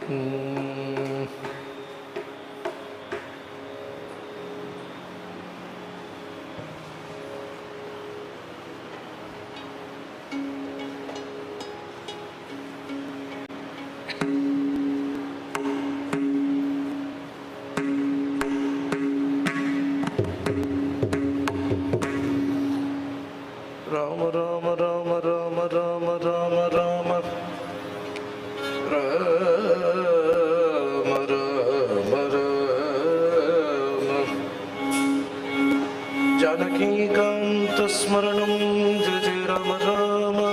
Rama Rama Rama Rama Rama Rama Rama Rama Rama Rama Janaki Kanta Smaranam Jai Jai Rama Rama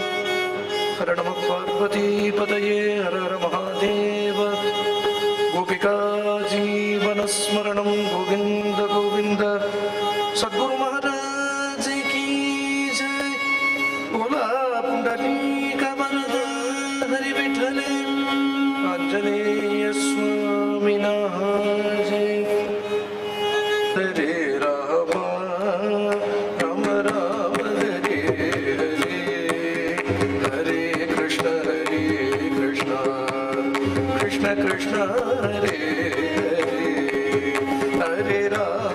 Hara Namah Parvati Pataye Hara Hara Mahadeva Gopika Jeevana Smaranam Govinda Govinda Sadguru Maharaj Anjaneya Swami Jai. Hare Rama Rama Rama Hare Hare Hare Krishna Krishna Krishna Hare Hare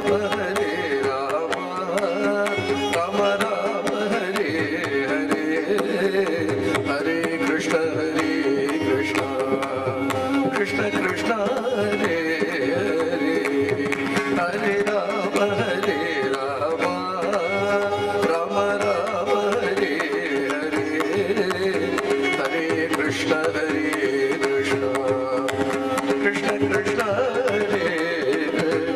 Hare Rama Rama Rama Hare Hare Hare Krishna Krishna Krishna Hare Hare Hare Rama Rama Rama Hare Hare Hare Krishna Krishna Krishna Hare Hare.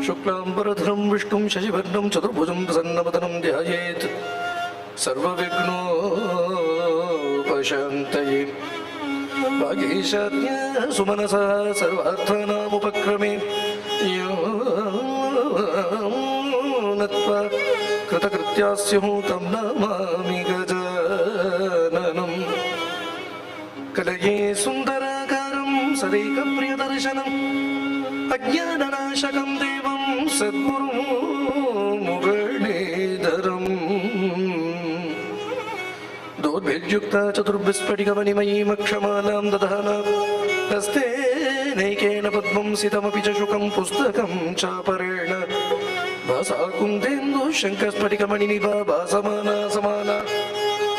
Shuklambaradharam Vishnum Shashivarnam Chaturbhujam Prasannavadhanam Dhyayet Sarvavighnopashantaye Bhageshadnya Sumanasa Sarvarthanamupakkrame Yonatva Kritakrityasyahu Tam Namami Gajananam Kalaye Sundarakaram Sareka Priyadarshanam Ajnananashakam Devam Sadguru Mugaledharam Dorbhyukta Chaturbhispadikamanimayim Akshamalam Dadhana Haste Nekena Padmam Sitamapi Chashukam Pustakam Chaparena Vasakundendu Shankaspadikamaniniva Vasamana Samana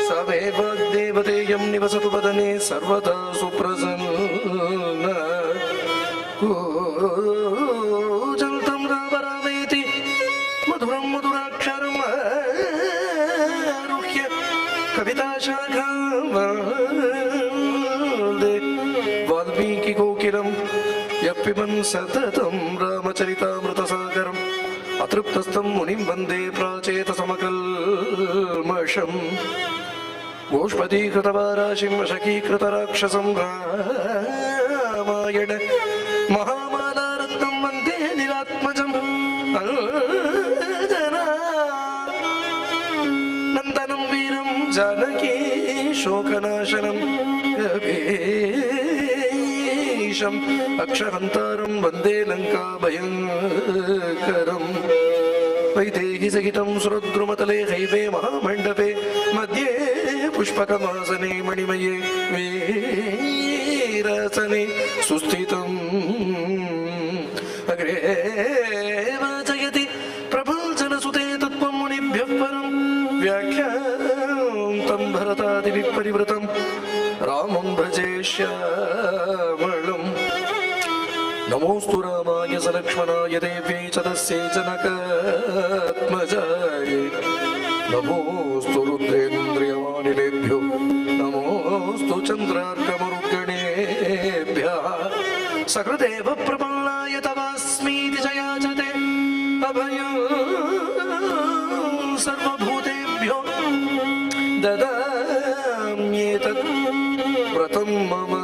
Sameva Devateyam Nivasatu Padane Sarvata Suprasanna Jaltam Rabarameti Madhuram Madhuraksharam Aruhya Kavita Shakam Valmiki Kokiram Yapiman Satatam Ramacharitamrtasagaram Atruptastam Munim Vande Pracheta Samakalmasham Goshpati Kritavarashim Ashaki Kritarakshasam Ramayana Mahamadarattam Vande Niratmajam Nandanam Viram Janaki Shokanashanam Abhisham Aksharantaram Vande Lanka Bhayankaram Vaidehi Sahitam Suradrumatale Haive Mahamandape Madhye Pushpakamasane Manimaye Veerasane Sustitam Agre Vajayati Prabhaljana Sute Tatvam Munibhyam Param Vyakyantam Bharatadi Vipparivratam Ramam Bhajeshyaamalam Namostu Ramaya Salakshmanaya Devyai Chadasya Janakatmajaye Namostu Rudrendriyamaniledbhyo Namostu Chandrarkamarugganebhya Sakradeva Prabhalaya Tavasmiti Jayachate Abhayam Sarvabhutebhyo Dadamyetat Pratam Mama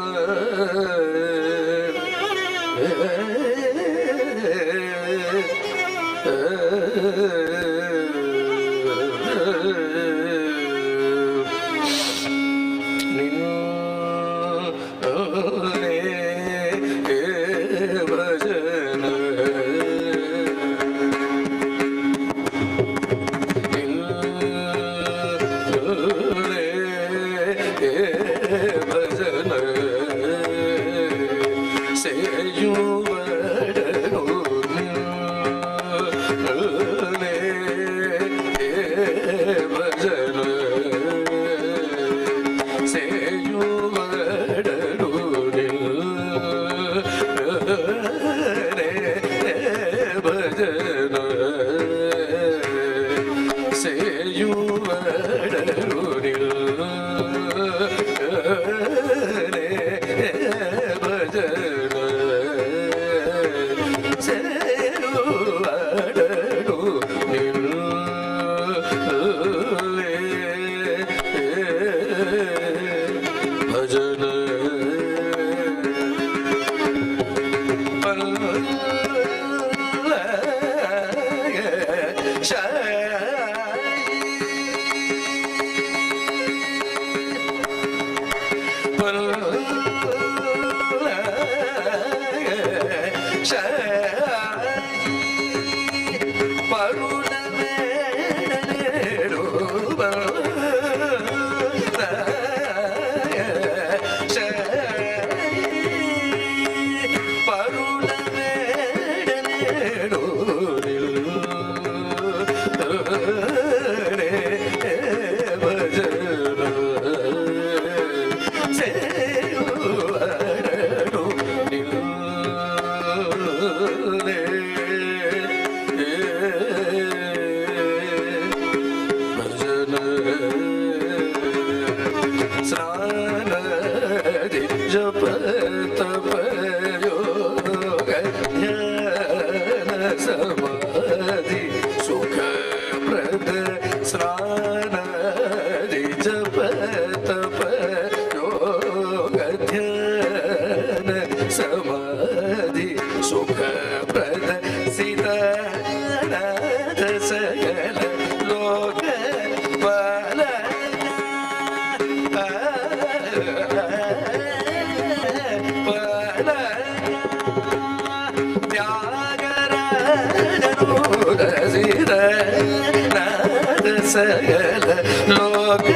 சகல லோக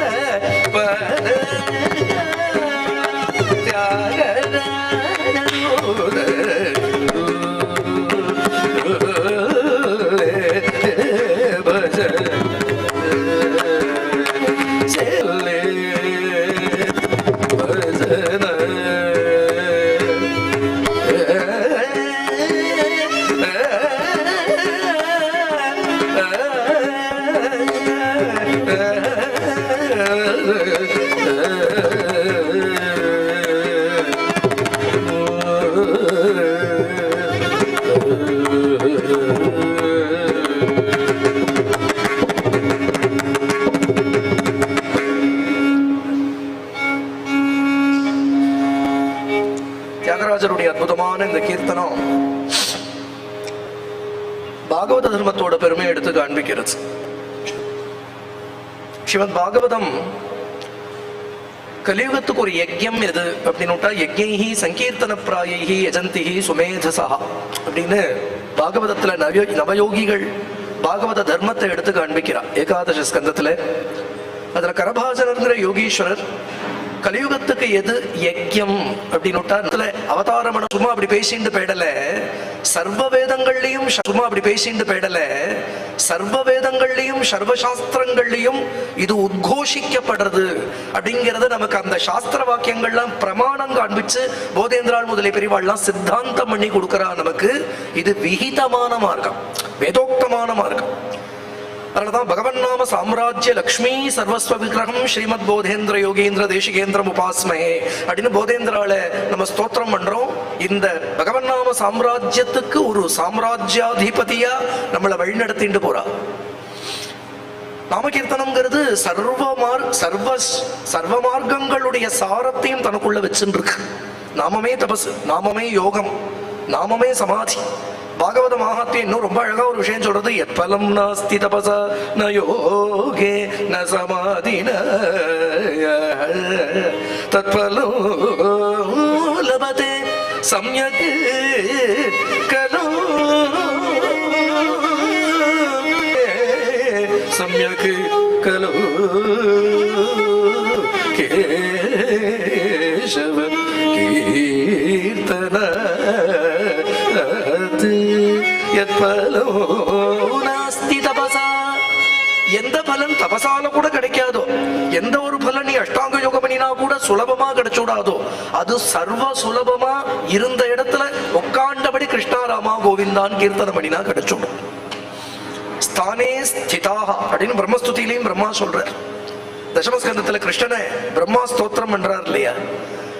தியாகராஜருடைய அற்புதமான இந்த கீர்த்தனம் பாகவத தர்மத்தோட பெருமையை எடுத்து காண்பிக்கிறது. ஸ்ரீமத் பாகவதம் கலியுகத்துக்கு ஒரு யஜ்யம் எது அப்படின்னுட்டா யஜ்ஞைஹி சங்கீர்த்தன பிராயைஹி யஜந்திஹி சுமேதசா அப்படின்னு பாகவதத்துல நவயோகிகள் பாகவத தர்மத்தை எடுத்து காண்பிக்கிறார். ஏகாதச ஸ்கந்தத்துல அதுல கரபாசனங்கிற யோகீஸ்வரர் கலியுகத்துக்கு எது யஜ்யம் அப்படின்னு அவதாரம் சும்மா அப்படி பேசிட்டு போயிடல, சர்வ வேதங்கள்லையும் சும்மா அப்படி பேசிட்டு போயிடல, சர்வ வேதங்கள்லையும் சர்வசாஸ்திரங்கள்லையும் இது உத்கோஷிக்கப்படுறது அப்படிங்கிறது நமக்கு அந்த சாஸ்திர வாக்கியங்கள்லாம் பிரமாணம் காண்பிச்சு போதேந்திராள் முதலிய பெரியவாள்லாம் சித்தாந்தம் பண்ணி கொடுக்கறா. நமக்கு இது விகிதமான மார்க்கம், வேதோக்தமான மார்க்கம். அதனாலதான் பகவன் நாம சாம்ராஜ்ய லக்ஷ்மி சர்வஸ்வ விக்கிரகம் ஸ்ரீமத் போதேந்திர யோகேந்திர தேசிகேந்திரம் உபாஸ்மயே அப்படின்னு போதேந்திரால நம்ம ஸ்தோத்திரம் பண்றோம். இந்த பகவன் நாம சாம்ராஜ்யத்துக்கு ஒரு சாம்ராஜ்யாதிபதியா நம்மளை வழிநடத்திட்டு போறா. நாமகீர்த்தனம்ங்கிறது சர்வ மார்க்கங்களுடைய சாரத்தையும் தனக்குள்ள வச்சுட்டு இருக்கு. நாமமே தபசு, நாமமே யோகம், நாமமே சமாதி. பாகவத மகாத்மியம் இன்னும் ரொம்ப அழகா ஒரு விஷயம் சொல்றது, எப்பலம் நாஸ்தி தபசா ந யோகே ந சமாதின தத்பலம் லபதே சம்யக் கலோ சம்யக் கலோ கேசவ கீர்த்தன எந்த பலன் தபசால கூட கிடைக்காதோ, எந்த ஒரு பலன் நீ அஷ்டாங்க யோகம் பண்ணினா கூட சுலபமா கிடைச்சுடாதோ, அது சர்வ சுலபமா இருந்த இடத்துல உட்காண்டபடி கிருஷ்ணாராமா கோவிந்தான் கீர்த்தனம் பண்ணினா கிடைச்சுடும். ஸ்தானே ஸ்திதாக அப்படின்னு பிரம்மஸ்துதியிலையும் பிரம்மா சொல்றார். தசமஸ்கந்தத்துல கிருஷ்ணனை பிரம்மா ஸ்தோத்திரம் பண்றார் இல்லையா,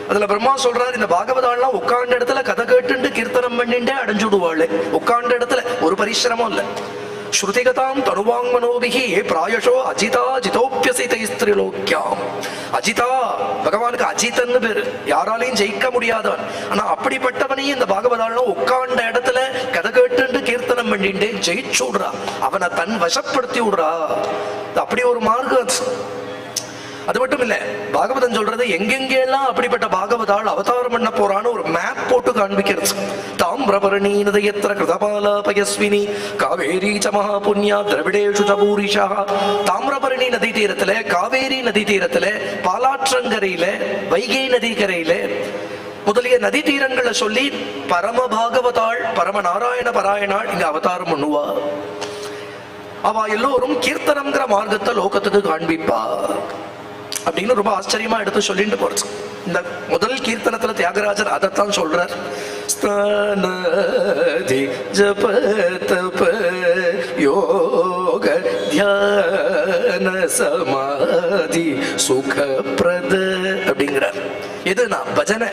அதுல பிரம்மா சொல்றாரு, இந்த பாகவதாள்லாம் உட்கார்ந்த இடத்துல கதை கேட்டு கீர்த்தனம் பண்ணிட்டே அடைஞ்சுடுவாள். உட்கார்ந்த இடத்துல ஒரு பரிசிரமம் இல்ல. ஸ்ருதிகதாம் தனுவாங் மனோபிகி பிராயஷோ அஜிதா ஜிதோப்பியசிதைஸ்திரிலோக்கியாம். அஜிதா பகவானுக்கு அஜிதன்னு பேரு, யாராலையும் ஜெயிக்க முடியாதவன். ஆனா அப்படிப்பட்டவனையும் இந்த பாகவதாள்லாம் உட்கார்ந்த இடத்துல கதை கேட்டு கீர்த்தனம் பண்ணிட்டே ஜெயிச்சு விடுறா, அவனை தன் வசப்படுத்தி விடுறா. அப்படி ஒரு மார்க்கம். அது மட்டும் இல்ல, பாகவதம் சொல்றது எங்கெங்கெல்லாம் அப்படிப்பட்ட பாகவதால் அவதாரம் பண்ண போறான்னு ஒரு மேப் போட்டு காண்பிக்கிறது. தாமிரபரணி நதயத்திர கிருதபால பயஸ்வினி காவேரி ச மகாபுண்யா திரவிடேஷு ச பூரிஷா. தாமிரபரணி நதி தீரத்துல, காவேரி நதி தீரத்துல, பாலாற்றங்கரையில, வைகை நதி கரையில முதலிய நதி தீரங்களை சொல்லி பரம பாகவதாள் பரம நாராயண பராயணாள் இங்க அவதாரம் பண்ணுவா. அவ எல்லோரும் கீர்த்தனம்ங்கிற மார்க்கத்தை லோகத்துக்கு காண்பிப்பா அப்படின்னு ரொம்ப ஆச்சரியமா எடுத்து சொல்லிட்டு போறது. இந்த முதல் கீர்த்தனத்துல தியாகராஜர் அதைத்தான் சொல்றார். ஸ்தானதி ஜப தப யோக தியான சமாதி சுகப்பிரத அப்படிங்கிறார். எதுனா பஜனை,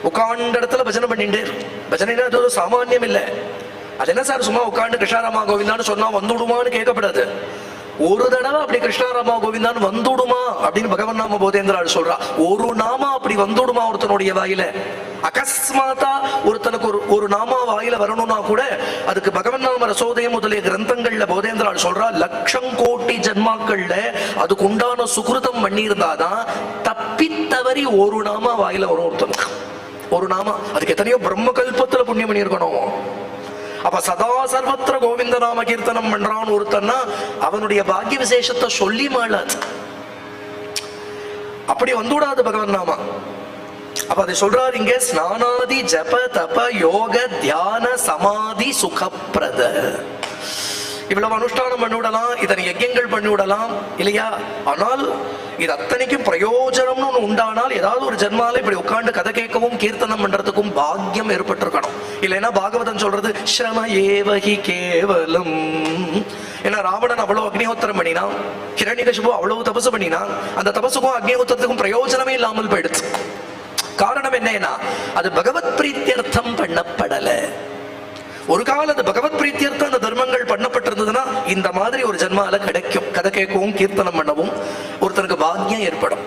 உட்கார்ந்த இடத்துல பஜனை பண்ணிட்டு. பஜனைனா அது ஒரு சாமானியம் இல்லை. அது என்ன சார் சும்மா உட்காந்து கிருஷ்ணாராமா கோவிந்தான்னு சொன்னா வந்துடுமான்னு கேட்கப்படாது. ஒரு தடவை அப்படி கிருஷ்ணாராமா கோவிந்தான்னு வந்துடுமா அப்படின்னு பகவன் நாம போதேந்திராள் சொல்றா. ஒரு நாமா அப்படி வந்துடுமா ஒருத்தனுடைய வாயில? அகஸ்மாத்தா ஒருத்தனுக்கு ஒரு நாமா வாயில வரணும்னா கூட அதுக்கு பகவன் நாம ரசோதயம் முதலிய கிரந்தங்கள்ல போதேந்திராள் சொல்றா, லட்சம் கோடி ஜன்மாக்கள்ல அதுக்கு உண்டான சுகிருதம் பண்ணி இருந்தாதான் தப்பித்தவறி ஒரு நாமா வாயில வரும் ஒருத்தனுக்கு. ஒரு நாமா அதுக்கு எத்தனையோ பிரம்ம கல்பத்துல புண்ணியம் பண்ணி இருக்கணும். அப்ப சதா சர்வத்திர கோவிந்த நாம கீர்த்தனம் பண்றான் ஒருத்தன்னா அவனுடைய பாக்கிய விசேஷத்தை சொல்லி மாளாது, அப்படி வந்துவிடாது பகவன் நாமா. அப்ப அதை சொல்றாரு இங்க, ஸ்நானாதி ஜப தப யோக தியான சமாதி சுகப்பிரத. இவ்வளவு அனுஷ்டானம் பண்ணிவிடலாம், இதனை யஜ்யங்கள் பண்ணிவிடலாம் இல்லையா? ஆனால் இது அத்தனைக்கும் பிரயோஜனம்னு ஒண்ணு உண்டானால் ஏதாவது ஒரு ஜென்மால இப்படி உட்காந்து கதை கேட்கவும் கீர்த்தனம் பண்றதுக்கும் பாக்கியம் ஏற்பட்டிருக்கணும். இல்லைன்னா பாகவதம் சொல்றது ஸ்ரம ஏவகி கேவலம். ஏன்னா ராவணன் அவ்வளவு அக்னிஹோத்திரம் பண்ணினான், ஹிரண்யகசிபு அவ்வளவு தபசு பண்ணினான். அந்த தபசுக்கும் அக்னிஹோத்திரத்துக்கும் பிரயோஜனமே இல்லாமல் போயிடுச்சு. காரணம் என்னன்னா அது பகவத் பிரீத்தியர்த்தம் பண்ணப்படல. ஒரு கால அது பகவத் பிரீத்தியர்த்தம் அந்த தர்மங்கள் பண்ணப்பட்டிருந்ததுன்னா இந்த மாதிரி ஒரு ஜென்மால கிடைக்கும். கதை கேட்கவும் கீர்த்தனம் பண்ணவும் ஒருத்தனுக்கு பாக்கியம் ஏற்படும்.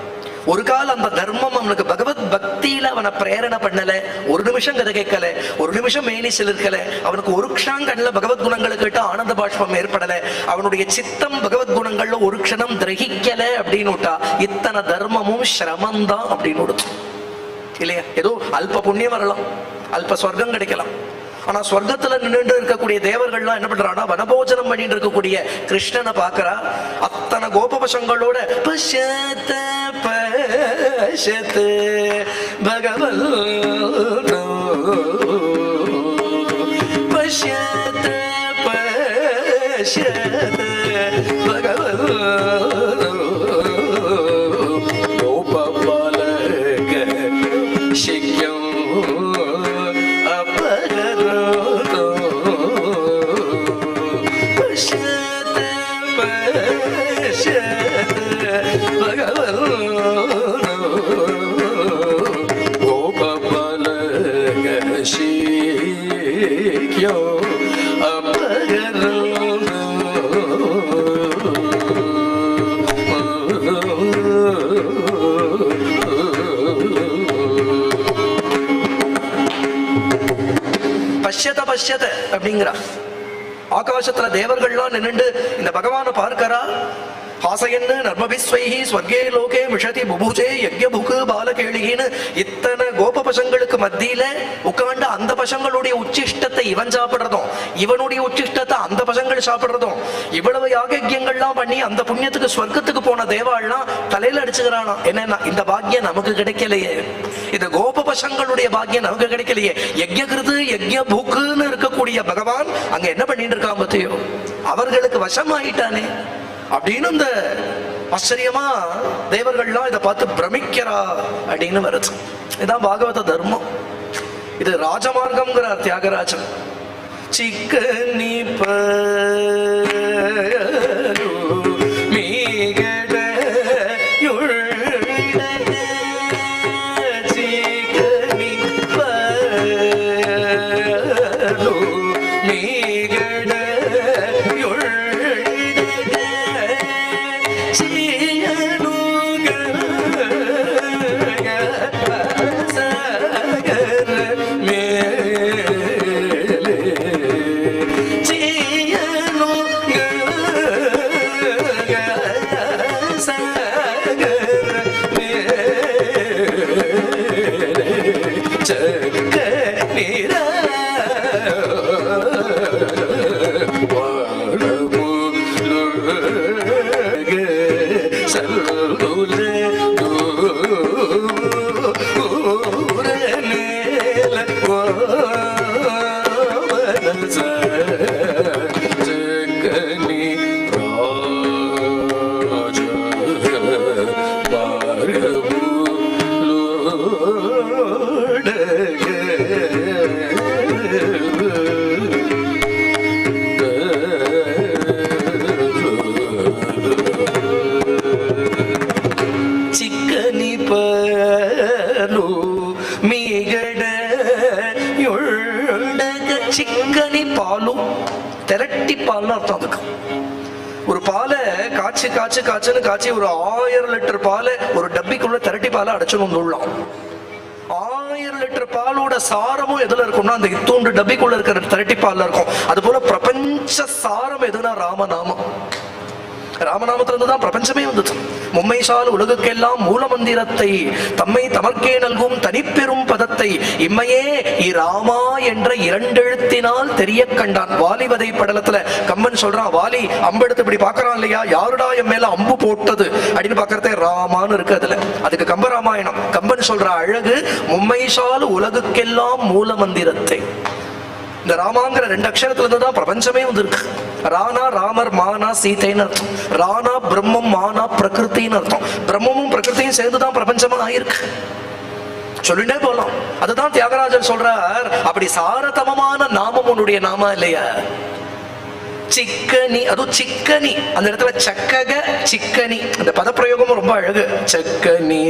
ஒரு கால அந்த தர்மம் அவனுக்கு பகவத் பக்தியில அவனை பிரேரணை பண்ணல, ஒரு நிமிஷம் கதை கேட்கல, ஒரு நிமிஷம் மேனி சிலிர்க்கல, அவனுக்கு ஒரு க்ஷாங்கல்ல பகவத் குணங்களை கேட்டு ஆனந்த பாஷ்பம் ஏற்படல, அவனுடைய சித்தம் பகவத் குணங்கள்ல ஒரு க்ஷணம் கிரகிக்கல அப்படின்னு விட்டா இத்தனை தர்மமும் சிரமம் தான் அப்படின்னு இல்லையா? ஏதோ அல்ப புண்ணியம் வரலாம், அல்ப சொர்க்கம் கிடைக்கலாம். ஆனா சொர்க்கத்துல நின்று இருக்கக்கூடிய தேவர்கள்லாம் என்ன பண்றான்னா வனபோஜனம் பண்ணிட்டு இருக்கக்கூடிய கிருஷ்ணனை பாக்குறா. அத்தனை கோபபசங்களோட பஷ்யத பஷ்யத பகவல் பஷ்யத பஷ்யத பகவல் பஷ்யத அப்படிங்கிறா. ஆகாசத்துல தேவர்கள்லாம் நின்று இந்த பகவானை பார்க்கிறா. ஹாசையன்னு நர்மபிஸ்வைஹி ஸ்வர்கே லோகே மிஷதி புபுஜே யக்ய புகு பாலகேளிகின்னு இத்தனை கோப பசங்களுக்கு மத்தியில உட்கார்ந்து அந்த பசங்களுடைய உச்சிஷ்டத்தை இவன் சாப்பிடுறதும் இவனுடைய உச்சிஷ்டத்தை அந்த பசங்கள் சாப்பிடுறதும் இவ்வளவு யாகயங்கள்லாம் பண்ணி அந்த புண்ணியத்துக்கு ஸ்வர்க்கத்துக்கு போன தேவாள்லாம் தலையில அடிச்சுக்கிறானா. என்னன்னா இந்த பாக்கியம் நமக்கு கிடைக்கலையே, இந்த கோப பசங்களுடைய பாக்கியம் நமக்கு கிடைக்கலையே. யக்யகிருது யக்ய புக்குன்னு இருக்கக்கூடிய பகவான் அங்க என்ன பண்ணிட்டு இருக்கான் பத்தியோ, அவர்களுக்கு வசமாயிட்டானே அப்படின்னு இந்த ஆச்சரியமா தேவர்கள்லாம் இதை பார்த்து பிரமிக்கிறா அப்படின்னு வருது. இதுதான் பாகவத தர்மம். இது ராஜமார்க்கம்ங்கிறார் தியாகராஜன். சிக்கனி திரட்டிப்பால்னு அர்த்தம் அதுக்கு. ஒரு பாலை காய்ச்சி ஒரு 1000 லிட்டர் பாலை ஒரு டப்பிக்குள்ள திரட்டி பாலை அடைச்சுன்னு வந்துடலாம். 1000 லிட்டர் பாலோட சாரமும் எதுல இருக்கும்னா அந்த இத்தூண்டு டப்பிக்குள்ள இருக்கிற திரட்டி பால்ல இருக்கும். அது போல பிரபஞ்ச சாரம் எதுனா ராமநாமம். ராமநாமத்திலிருந்து தான் பிரபஞ்சமே வந்தது. மும்மைசால் உலகுக்கெல்லாம் மூல மந்திரத்தை தம்மை தமர்க்கே நல்கும் தனிப்பெரும் பதத்தை இம்மையே இராமா என்ற 2 எழுத்தினால் தெரிய கண்டான். வாலிவதை படலத்துல கம்பன் சொல்றான், வாலி அம்பெடுத்து இப்படி பாக்குறான் இல்லையா, யாருடா என் மேல அம்பு போட்டது அப்படின்னு பாக்குறதே ராமான்னு இருக்கு அதுல. அதுக்கு கம்பராமாயணம். கம்பன் சொல்ற அழகு மும்மைசால் உலகுக்கெல்லாம் மூல மந்திரத்தை. இந்த ராமாங்கிற 2 அக்ஷரத்துல இருந்து தான் பிரபஞ்சமே வந்திருக்கு. ராணா ராமர், மானா சீதைன்னு அர்த்தம். ராணா பிரம்மம், மானா பிரகிருத்தின்னு அர்த்தம். பிரம்மமும் பிரகிருத்தியும் சேர்ந்துதான் பிரபஞ்சமா ஆயிருக்கு. சொல்லிட்டே போலாம். அதுதான் தியாகராஜர் சொல்றார், அப்படி சாரதமமான நாமம் உன்னுடைய நாமா இல்லையா. சிக்கனி, அதுவும் சிக்கனி, அந்த இடத்துல சக்கக சிக்கனி, அந்த பதப்பிரயோகமும் ரொம்ப அழகு. சக்கனி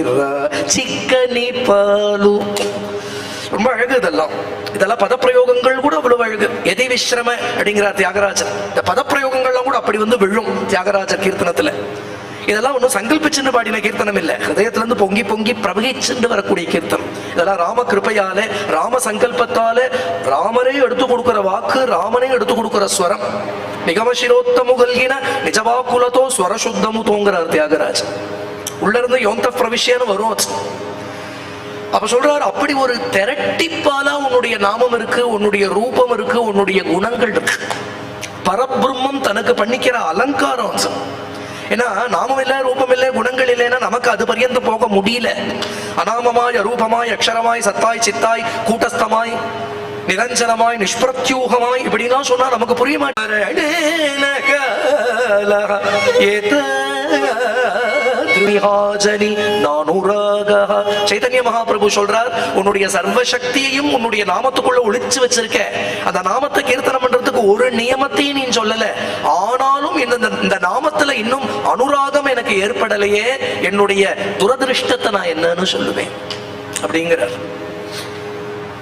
சிக்கனி பாலு, ரொம்ப அழகு. இதெல்லாம் பதப்பிரயோகங்கள் கூட அவ்வளவு அழகு. எதி விஸ்ரம அப்படிங்கிறார் தியாகராஜர். இந்த பதப்பிரயோகங்கள்லாம் கூட அப்படி வந்து விழும் தியாகராஜர் கீர்த்தனத்துல. இதெல்லாம் ஒன்றும் சங்கல்பிச்சுன்னு பாடின கீர்த்தனம் இல்லை, ஹிருதயத்திலிருந்து பொங்கி பொங்கி பிரவகிச்சுண்டு வரக்கூடிய கீர்த்தனம். இதெல்லாம் ராம கிருப்பையாலே, ராம சங்கல்பத்தாலே, ராமரே எடுத்து கொடுக்கிற வாக்கு, ராமனே எடுத்து கொடுக்கிற ஸ்வரம். நிகமசிரோத்தமுகல்கின நிஜவாக்குலத்தோ ஸ்வரசுத்தமு தோங்குறார் தியாகராஜர். உள்ள இருந்து யோந்த பிரவிஷ்யன்னு வரும். அப்ப சொல்றாரு, அப்படி ஒரு திரட்டிப்பாலா உன்னுடைய நாமம் இருக்கு, உன்னுடைய ரூபம் இருக்கு, உன்னுடைய குணங்கள் இருக்கு. பரபிரம்மம் தனக்கு பண்ணிக்கிற அலங்காரம். ஏன்னா நாமம் இல்லை, ரூபம் இல்லை, குணங்கள் இல்லைன்னா நமக்கு அது பரியந்த போக முடியல. அநாமமாய், அரூபமாய், அக்ஷரமாய், சத்தாய், சித்தாய், கூட்டஸ்தமாய், நிரஞ்சனமாய், நிஷ்பிரத்யூகமாய் இப்படிலாம் சொன்னா நமக்கு புரிய மாட்டாரு. சைதன்ய மகாபிரபு சொல்றார், உன்னுடைய சர்வசக்தியையும் உன்னுடைய நாமத்துக்குள்ள ஒளிச்சு வச்சிருக்க. அந்த நாமத்தை கீர்த்தனம் பண்றதுக்கு ஒரு நியமத்தையும் நீ சொல்லல. ஆனாலும் இந்த நாமத்துல இன்னும் அனுராகம் எனக்கு ஏற்படலையே, என்னுடைய துரதிருஷ்டத்தை நான் என்னன்னு சொல்லுவேன் அப்படிங்கிறார்.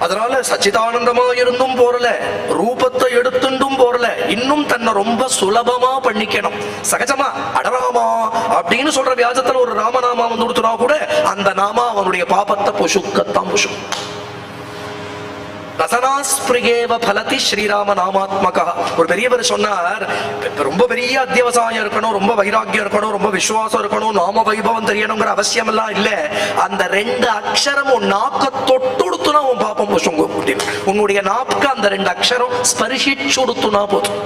அதனால சச்சிதானந்தமா இருந்தும் போறல, ரூபத்தை எடுத்துண்டும் போறல, இன்னும் தன்னை ரொம்ப சுலபமா பண்ணிக்கணும். சகஜமா அடராமா அப்படின்னு சொல்ற வியாஜத்துல ஒரு ராமநாமா வந்து கொடுத்துனா கூட அந்த நாமா அவனுடைய பாபத்தை பொசுக்கத்தான் பொசு. ரசனாஸ்பிரிகேவ பலதி ஸ்ரீராம நாமாத்மகா. ஒரு பெரியவர் சொன்னார், ரொம்ப பெரிய அத்தியவசாயம் இருக்கணும், ரொம்ப வைராக்கியம் இருக்கணும், ரொம்ப விசுவாசம் இருக்கணும், நாம வைபவம் தெரியணுங்கிற அவசியம் எல்லாம் இல்ல. அந்த 2 அக்ஷரம் உன் நாக்க தொட்டுடுத்துனா உன் பாப்பம் பொசுங்கும். உன்னுடைய நாக்கு அந்த 2 அக்ஷரம் ஸ்பரிசிச்சுடுத்துனா போதும்.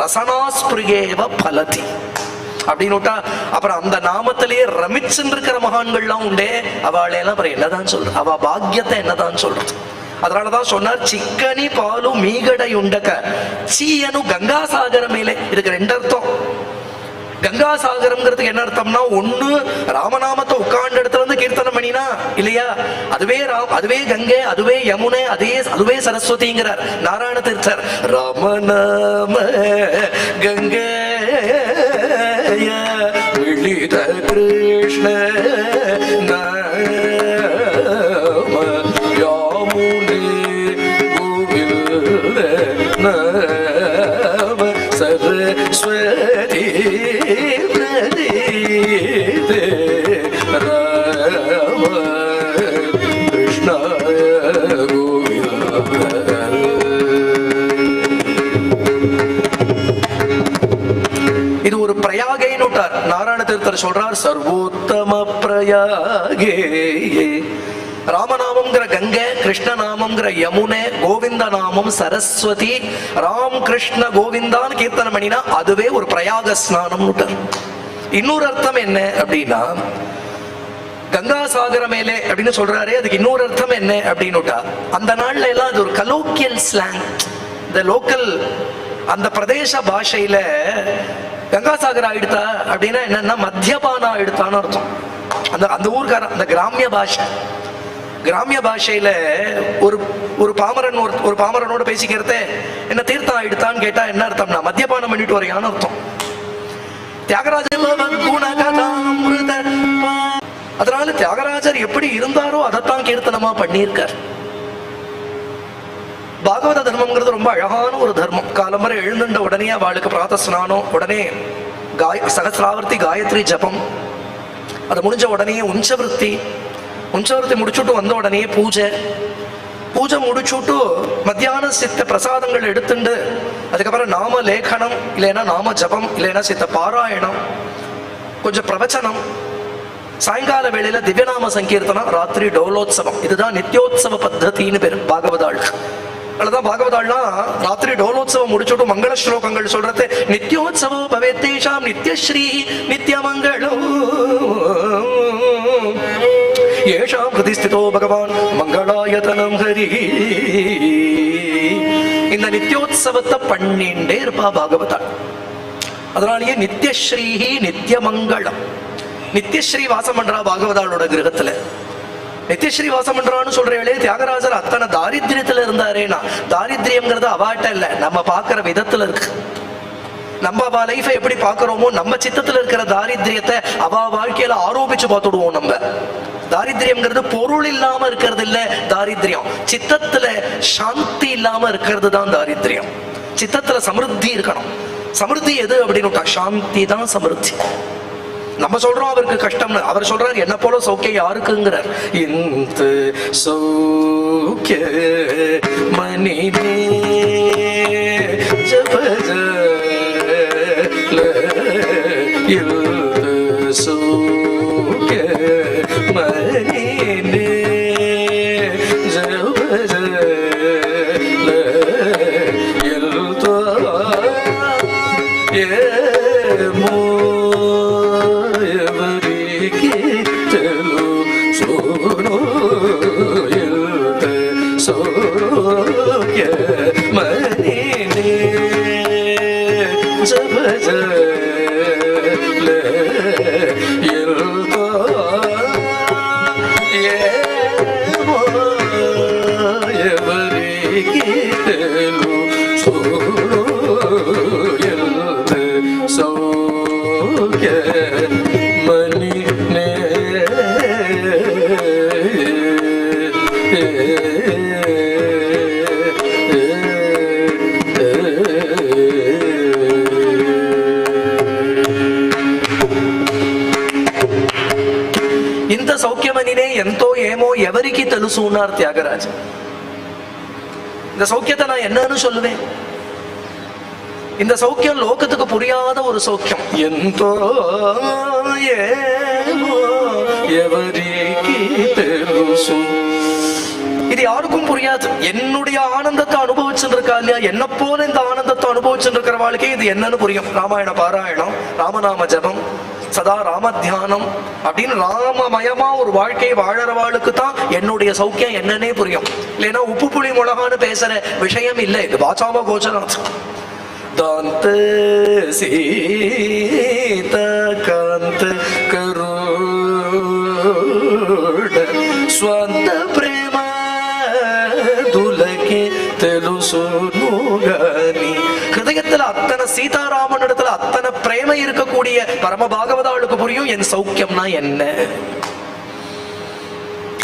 ரசனாஸ்பிரிகேவ பலதி அப்படின்னுட்டா அப்புறம் அந்த நாமத்திலேயே ரமிச்சுன்னு இருக்கிற மகான்கள்லாம் உண்டே, அவளையெல்லாம் அப்புறம் என்னதான் சொல்ற, அவ பாக்கியத்தை என்னதான் சொல்றது. அதனாலதான் சொன்னார், சிக்கனி பாலு மீகடை உண்டக சீயனு கங்காசாகர மேலே. இதுக்கு 2 அர்த்தம். கங்காசாகரம்ங்கிறதுக்கு என்ன அர்த்தம்னா, ஒண்ணு ராமநாமத்தை உட்கார்ந்த இடத்துல இருந்து கீர்த்தனம் பண்ணினா இல்லையா, அதுவே கங்கை, அதுவே யமுனை, அதுவே சரஸ்வதிங்கிறார் நாராயண தீர்த்தர். ராமநாம கங்கை விழித கிருஷ்ண சரஸ்வதி ராம கிருஷ்ண கோவிந்த. இது ஒரு பிரயாகைன்னு விட்டார் நாராயண தீர்த்தர் சொல்றார், சர்வோத்தம பிரயாகே. ராமநாமம்ங்கிற கங்கை, கிருஷ்ணநாமம்ங்கிற யமுனை, கோவிந்த நாமம் சரஸ்வதி, ராம் கிருஷ்ண கோவிந்தான்னு கீர்த்தனம் பண்ணினா அதுவே ஒரு பிரயாக ஸ்நானம். இன்னொரு அர்த்தம் என்ன அப்படின்னா, கங்காசாகர மேலே அப்படின்னு சொல்றாரு, அதுக்கு இன்னொரு அர்த்தம் என்ன அப்படின்னுட்டா, அந்த நாள்ல எல்லாம் அது ஒரு கலோக்கியல் ஸ்லாங். இந்த லோக்கல் அந்த பிரதேச பாஷையில கங்காசாகர் ஆயிடுத்தா அப்படின்னா என்னன்னா மத்தியபானா ஆயிடுத்தான்னு அர்த்தம். அந்த ஊர்கார அந்த கிராமிய பாஷையில ஒரு பாமரனோட பேசிக்கிறத என்ன தீர்த்தம் ஆயிடுத்தான்னு கேட்டா என்ன அர்த்தம்னா மத்தியபானம் பண்ணிட்டு வரையான அர்த்தம். தியாகராஜர் அதனால தியாகராஜர் எப்படி இருந்தாரோ அதைத்தான் கீர்த்தனமா பண்ணியிருக்கார். பாகவத தர்மம்ங்கிறது ரொம்ப அழகான ஒரு தர்மம். காலம்பரை எழுந்துட்ட உடனே அவளுக்கு பிராத ஸ்நானம், உடனே சகசிராவர்த்தி காயத்ரி ஜபம், அது முடிஞ்ச உடனே உஞ்சவருத்தி முடிச்சுட்டு வந்த உடனே பூஜை முடிச்சுட்டு மத்தியான சித்த பிரசாதங்கள் எடுத்துண்டு அதுக்கப்புறம் நாம லேಖனம், இல்லைன்னா நாம ஜபம், இல்லைன்னா சித்த பாராயணம், கொஞ்சம் பிரவச்சனம், சாயங்கால வேளையில திவ்யநாம சங்கீர்த்தனம், ராத்திரி டோலோத்சவம். இதுதான் நித்யோத்சவ பத்தத்தின்னு பேரு பாகவதாள். அதுதான் பாகவதாள்லாம் ராத்திரி டோலோத்சவம் முடிச்சுட்டு மங்கள ஸ்லோகங்கள் சொல்றது. நித்யோத்சவோ பவேத்தேஷாம் நித்யஸ்ரீ நித்யமங்களம் ஏஷாம் ஹிருதிஸ்திதோ பகவான் மங்களாயதனம் ஹரி. இந்த நித்யோத்சவத்தை பண்ணிண்டே இருப்பா பாகவதாள். அதனாலேயே நித்யஸ்ரீஹி நித்யமங்களம். நித்யஸ்ரீ வாசம் பண்றா பாகவதாளோட கிரகத்துல. நித்யஸ்ரீ வாசம் பண்றான்னு சொல்றே. தியாகராஜர் அத்தனை தாரித்ரியத்துல இருந்தாரேனா, தாரித்ரியம்ங்கிறது அவாட்ட இல்ல, நம்ம பாக்குற விதத்துல இருக்கு. நம்ம அவ லைஃபை எப்படி பாக்குறோமோ நம்ம சித்தத்துல இருக்கிற தாரித்ரியத்தை அவ வாழ்க்கையில ஆரோபிச்சு பார்த்துடுவோம். நம்ம தாரித்ரியம்ங்கிறது பொருள் இல்லாம இருக்கிறது இல்ல தாரித்ரியம், சித்தத்துல சாந்தி இல்லாம இருக்கிறது தான் தாரித்ரியம். சித்தத்துல சமிருத்தி இருக்கணும். சமிருத்தி எது அப்படின்னு சாந்தி தான் சமிருத்தி. நம்ம சொல்றோம் அவருக்கு கஷ்டம்னு, அவர் சொல்றாரு என்ன போல சௌக்கியம் யாருக்குங்கிறார். இந்த சௌக்கிய மனிதே ஜபஜ சௌக்கிய மனிதே ஜபஜ ఇంత సౌఖ్యమనినే ఎంతో ఏమో ఎవరికి తెలుసు ఉన్నారు త్యాగరాజ. இந்த சௌக்கியத்தை நான் என்னன்னு சொல்லுவேன்? இந்த சௌக்கியம் லோகத்துக்கு புரியாத ஒரு சௌக்கியம். ఎంతో ఏమో ఎవరికి తెలుసు, இது யாருக்கும் புரியாது. என்னுடைய ஆனந்தத்தை அனுபவிச்சுட்டு இருக்கா இல்லையா, என்ன போல இந்த ஆனந்தத்தை அனுபவிச்சுட்டு இருக்கிற வாழ்க்கை இது என்னன்னு புரியும். ராமாயண பாராயணம், ராமநாம ஜபம், சதா ராம தியானம் அப்படின்னு ராமமயமா ஒரு வாழ்க்கையை வாழறவாளுக்கு தான் என்னுடைய சௌக்கியம் என்னன்னே புரியும். இல்லைன்னா உப்பு புளி மிளகான்னு பேசுற விஷயம் இல்லை. இது வாசாம கோச்சரம். தாந்த சீதா காந்த கருட ஸ்வந்த பிரேம துலகே தெலுசுனுகனி. ஹிருதயத்துல அத்தனை சீதாராமன் இடத்துல அத்தனை பிரேம இருக்கக்கூடிய பரம பாகவதாளுக்கு புரியும் என் சௌக்கியம்னா என்ன.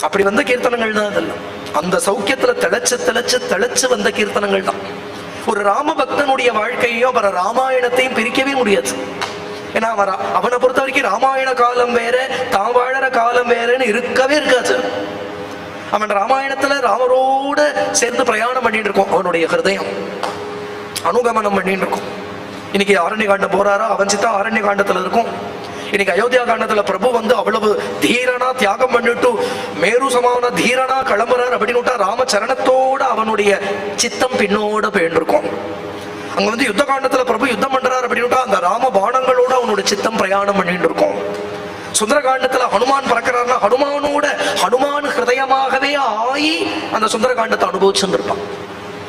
அப்படி வந்த கீர்த்தனங்கள் தான் அதெல்லாம். அந்த சௌக்கியத்துல திளைச்சு வந்த கீர்த்தனங்கள் தான். ஒரு ராம பக்தனுடைய வாழ்க்கையையும் அப்புறம் ராமாயணத்தையும் பிரிக்கவே முடியாது. ஏன்னா அவனை பொறுத்த வரைக்கும் ராமாயண காலம் வேற, தான் வாழற காலம் வேறன்னு இருக்கவே இருக்காது. அவன் ராமாயணத்துல ராமரோட சேர்ந்து பிரயாணம் பண்ணிட்டு இருக்கோம். அவனுடைய ஹிருதயம் அனுகமனம் பண்ணிட்டு இருக்கும். இன்னைக்கு ஆரண்ய காண்டம் போறாரா, அவன் சித்தம் ஆரண்ய காண்டத்துல இருக்கும். இன்னைக்கு அயோத்தியா காண்டத்துல பிரபு வந்து அவ்வளவு தீரனா தியாகம் பண்ணிட்டு மேரு சமான தீரனா கிளம்புறார் அப்படின்னு ராமச்சரணத்தோட அவனுடைய சித்தம் பின்னோட போயிருக்கும். அங்க வந்து யுத்த காண்டத்துல பிரபு யுத்தம் பண்றாரு அப்படின்னு அந்த ராம பாணங்களோட அவனோட சித்தம் பிரயாணம் பண்ணிட்டு இருக்கும். சுந்தர காண்டத்துல ஹனுமான் பறக்கிறார்னா ஹனுமானோட ஹனுமான் ஹிருதயமாகவே ஆகி அந்த சுந்தர காண்டத்தை அனுபவிச்சுருப்பான்.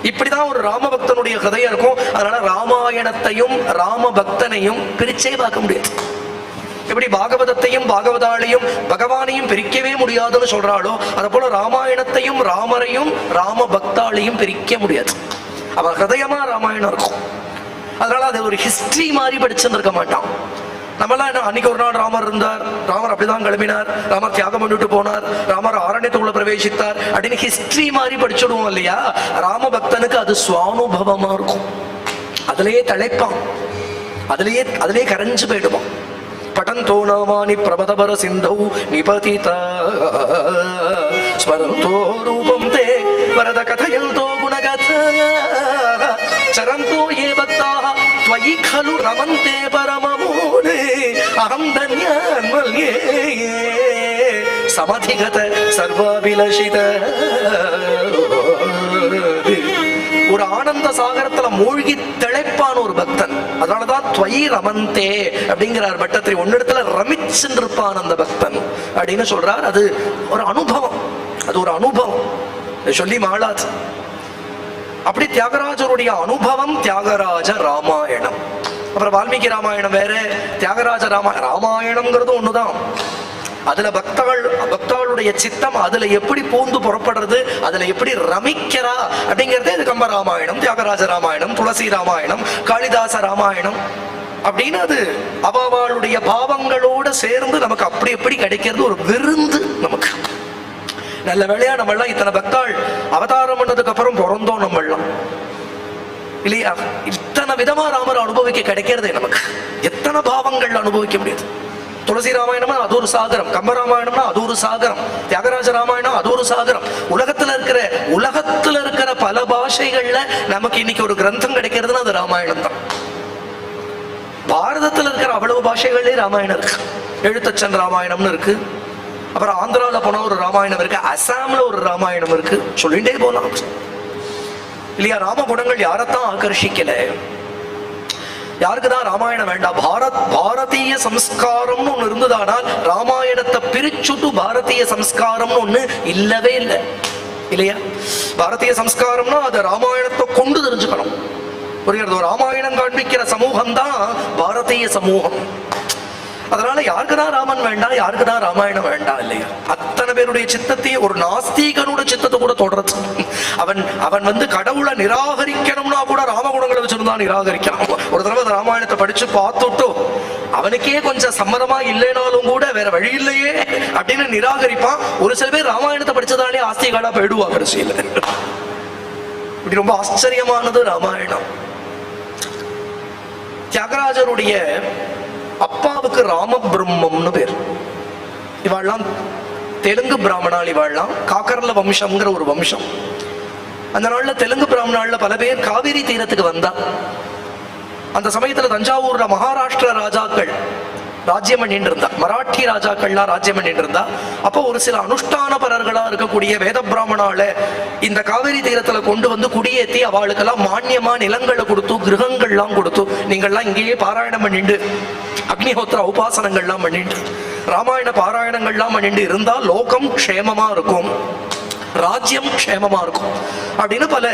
இப்படிதான் ஒரு ராம பக்தனுடைய ஹிருதயம் இருக்கும். அதனால ராமாயணத்தையும் ராம பக்தனையும் பிரிச்சே பார்க்க முடியாது. எப்படி பாகவதத்தையும் பாகவதாளையும் பகவானையும் பிரிக்கவே முடியாதுன்னு சொல்றாளோ, அத போல ராமாயணத்தையும் ராமரையும் ராம பக்தாளையும் பிரிக்க முடியாது. அவன் ஹிருதயமா ராமாயணம் இருக்கும். அதனால அது ஒரு ஹிஸ்டரி மாதிரி படிச்சுருக்க மாட்டான். நம்மளாம் என்ன, அன்னைக்கு ஒரு நாள் ராமர் இருந்தார், ராமர் அப்படிதான் கிளம்பினார், ராமர் தியாகம் பண்ணிட்டு போனார், ராமர் அரண்யத்துக்குள்ள பிரவேசித்தார் அப்படின்னு ஹிஸ்டரி மாதிரி படிச்சுடுவோம் இல்லையா? ராம பக்தனுக்கு அது சுவானுபவமா இருக்கும். அதுலயே தழைப்பான், அதுலயே கரைஞ்சு போயிடுவான். பட்டந்தோ நாமானி பிரபதபர சிந்தௌ நிபதிதா ஸ்மரந்தோ ரூபம் தே வரத கதயந்தோ குணகதா சரந்தோ ஏ பக்தாः त्वयि खलु रमन्ते परममूले अहं धन्यान्मल्ये समधिगत सर्वाभिलषित. ஒரு ஆனந்த சாகரத்துல மூழ்கி திளைப்பான ஒரு பக்தன். அதனாலதான் துவயி ரமந்தே அப்படிங்கிறார் பட்டத்திரி. ஒன்னிடத்துல ரமிச்சுன்னு இருப்பான் அந்த பக்தன் அப்படின்னு சொல்றார். அது ஒரு அனுபவம், அது ஒரு அனுபவம், சொல்லி மாளாது. அப்படி தியாகராஜருடைய அனுபவம் தியாகராஜ ராமாயணம். அப்புறம் வால்மீகி ராமாயணம் வேற, தியாகராஜ ராமாயணம்ங்கிறது ஒண்ணுதான். அதுல பக்தர்களுடைய சித்தம் அதுல எப்படி பூந்து புறப்படுறது, அதுல எப்படி ரமிக்கிறா அப்படிங்கிறதே இது கம்ப ராமாயணம், தியாகராஜ ராமாயணம், துளசி ராமாயணம், காளிதாச ராமாயணம் அப்படின்னு அது அவளுடைய பாவங்களோட சேர்ந்து நமக்கு அப்படி எப்படி கிடைக்கிறது ஒரு விருந்து நமக்கு. நல்ல வேளையா நம்மளாம் இத்தனை பக்தாள் அவதாரம் பண்ணதுக்கு அப்புறம் பிறந்தோம் நம்மளாம் இல்லையா? இத்தனை விதமா ராமர் அனுபவிக்க கிடைக்கிறதே நமக்கு. எத்தனை பாவங்கள் அனுபவிக்க முடியாது. துளசி ராமாயணம்னா அது ஒரு சாகரம், கம்ப ராமாயணம்னா அது ஒரு சாகரம், தியாகராஜ ராமாயணம் அது ஒரு சாகரம். உலகத்துல இருக்கிற பல பாஷைகள்ல நமக்கு இன்னைக்கு ஒரு கிரந்தம் கிடைக்கிறதுனா அது ராமாயணம் தான். பாரதத்துல இருக்கிற அவ்வளவு பாஷைகளே ராமாயணம் இருக்கு. எழுத்தச்சன் ராமாயணம்னு இருக்கு, அப்புறம் ஆந்திரால போன ஒரு ராமாயணம் இருக்கு, அசாம்ல ஒரு ராமாயணம் இருக்கு, சொல்லிட்டே போலாம் இல்லையா? ராமகுணங்கள் யாரைத்தான் ஆகர்ஷிக்கல? யாருக்குதான் ராமாயணம் வேண்டாம்? பாரதிய சம்ஸ்காரம்னு ஒண்ணு இருந்ததானால் ராமாயணத்தை பிரிச்சுட்டு பாரதிய சம்ஸ்காரம்னு ஒண்ணு இல்லவே இல்லை இல்லையா? பாரதிய சம்ஸ்காரம்னா அதை ராமாயணத்தை கொண்டு தெரிஞ்சுக்கணும். புரியுறது? ராமாயணம் காண்பிக்கிற சமூகம் தான் பாரதிய சமூகம். அதனால யாருக்குதான் ராமன் வேண்டாம், யாருக்குதான் ராமாயணம் வேண்டாம் இல்லையா? அத்தனை பேருடைய சித்தத்தையும் ஒரு நாஸ்திகனோட சித்தத்தை கூட தொடர்றது. அவன் கடவுளை நிராகரிக்கணும்னா கூட ராமகுணங்களை வச்சிருந்தான் நிராகரிக்கலாம். ஒரு தடவை ராமாயணத்தை படிச்சு பார்த்துட்டு அவனுக்கே கொஞ்சம் சம்மதமா இல்லைனாலும் கூட வேற வழி இல்லையே அப்படின்னு நிராகரிப்பான். ஒரு சில பேர் ராமாயணத்தை படிச்சதாலே ஆஸ்திகாலா போயிடுவா கடைசியில. இப்படி ரொம்ப ஆச்சரியமானது ராமாயணம். தியாகராஜருடைய அப்பாவுக்கு ராம பிரம்மம்னு பேர். இவாள்லாம் தெலுங்கு பிராமணால், இவாள்லாம் காக்கர்ல வம்சம்ங்கிற ஒரு வம்சம். அந்த நாள்ல தெலுங்கு பிராமணால பல பேர் காவிரி தீரத்துக்கு வந்தா. அந்த சமயத்துல தஞ்சாவூர்ல மகாராஷ்டிர ராஜாக்கள் ராஜ்யம் பண்ணிட்டு இருந்தா, மராட்டி ராஜாக்கள்லாம் ராஜ்யம் பண்ணிட்டு இருந்தா. அப்போ ஒரு சில அனுஷ்டானபரர்களா இருக்கக்கூடிய வேத பிராமணால இந்த காவிரி தீரத்துல கொண்டு வந்து குடியேற்றி அவளுக்கெல்லாம் மானியமா நிலங்களை கொடுத்து கிரகங்கள்லாம் கொடுத்து நீங்கள்லாம் இங்கேயே பாராயணம் பண்ணிட்டு அக்னிஹோத்திர உபாசனங்கள்லாம் பண்ணிட்டு ராமாயண பாராயணங்கள்லாம் பண்ணிட்டு இருந்தா லோகம் க்ஷேமமா இருக்கும், ராஜ்யம் க்ஷேமமா இருக்கும் அப்படின்னு பல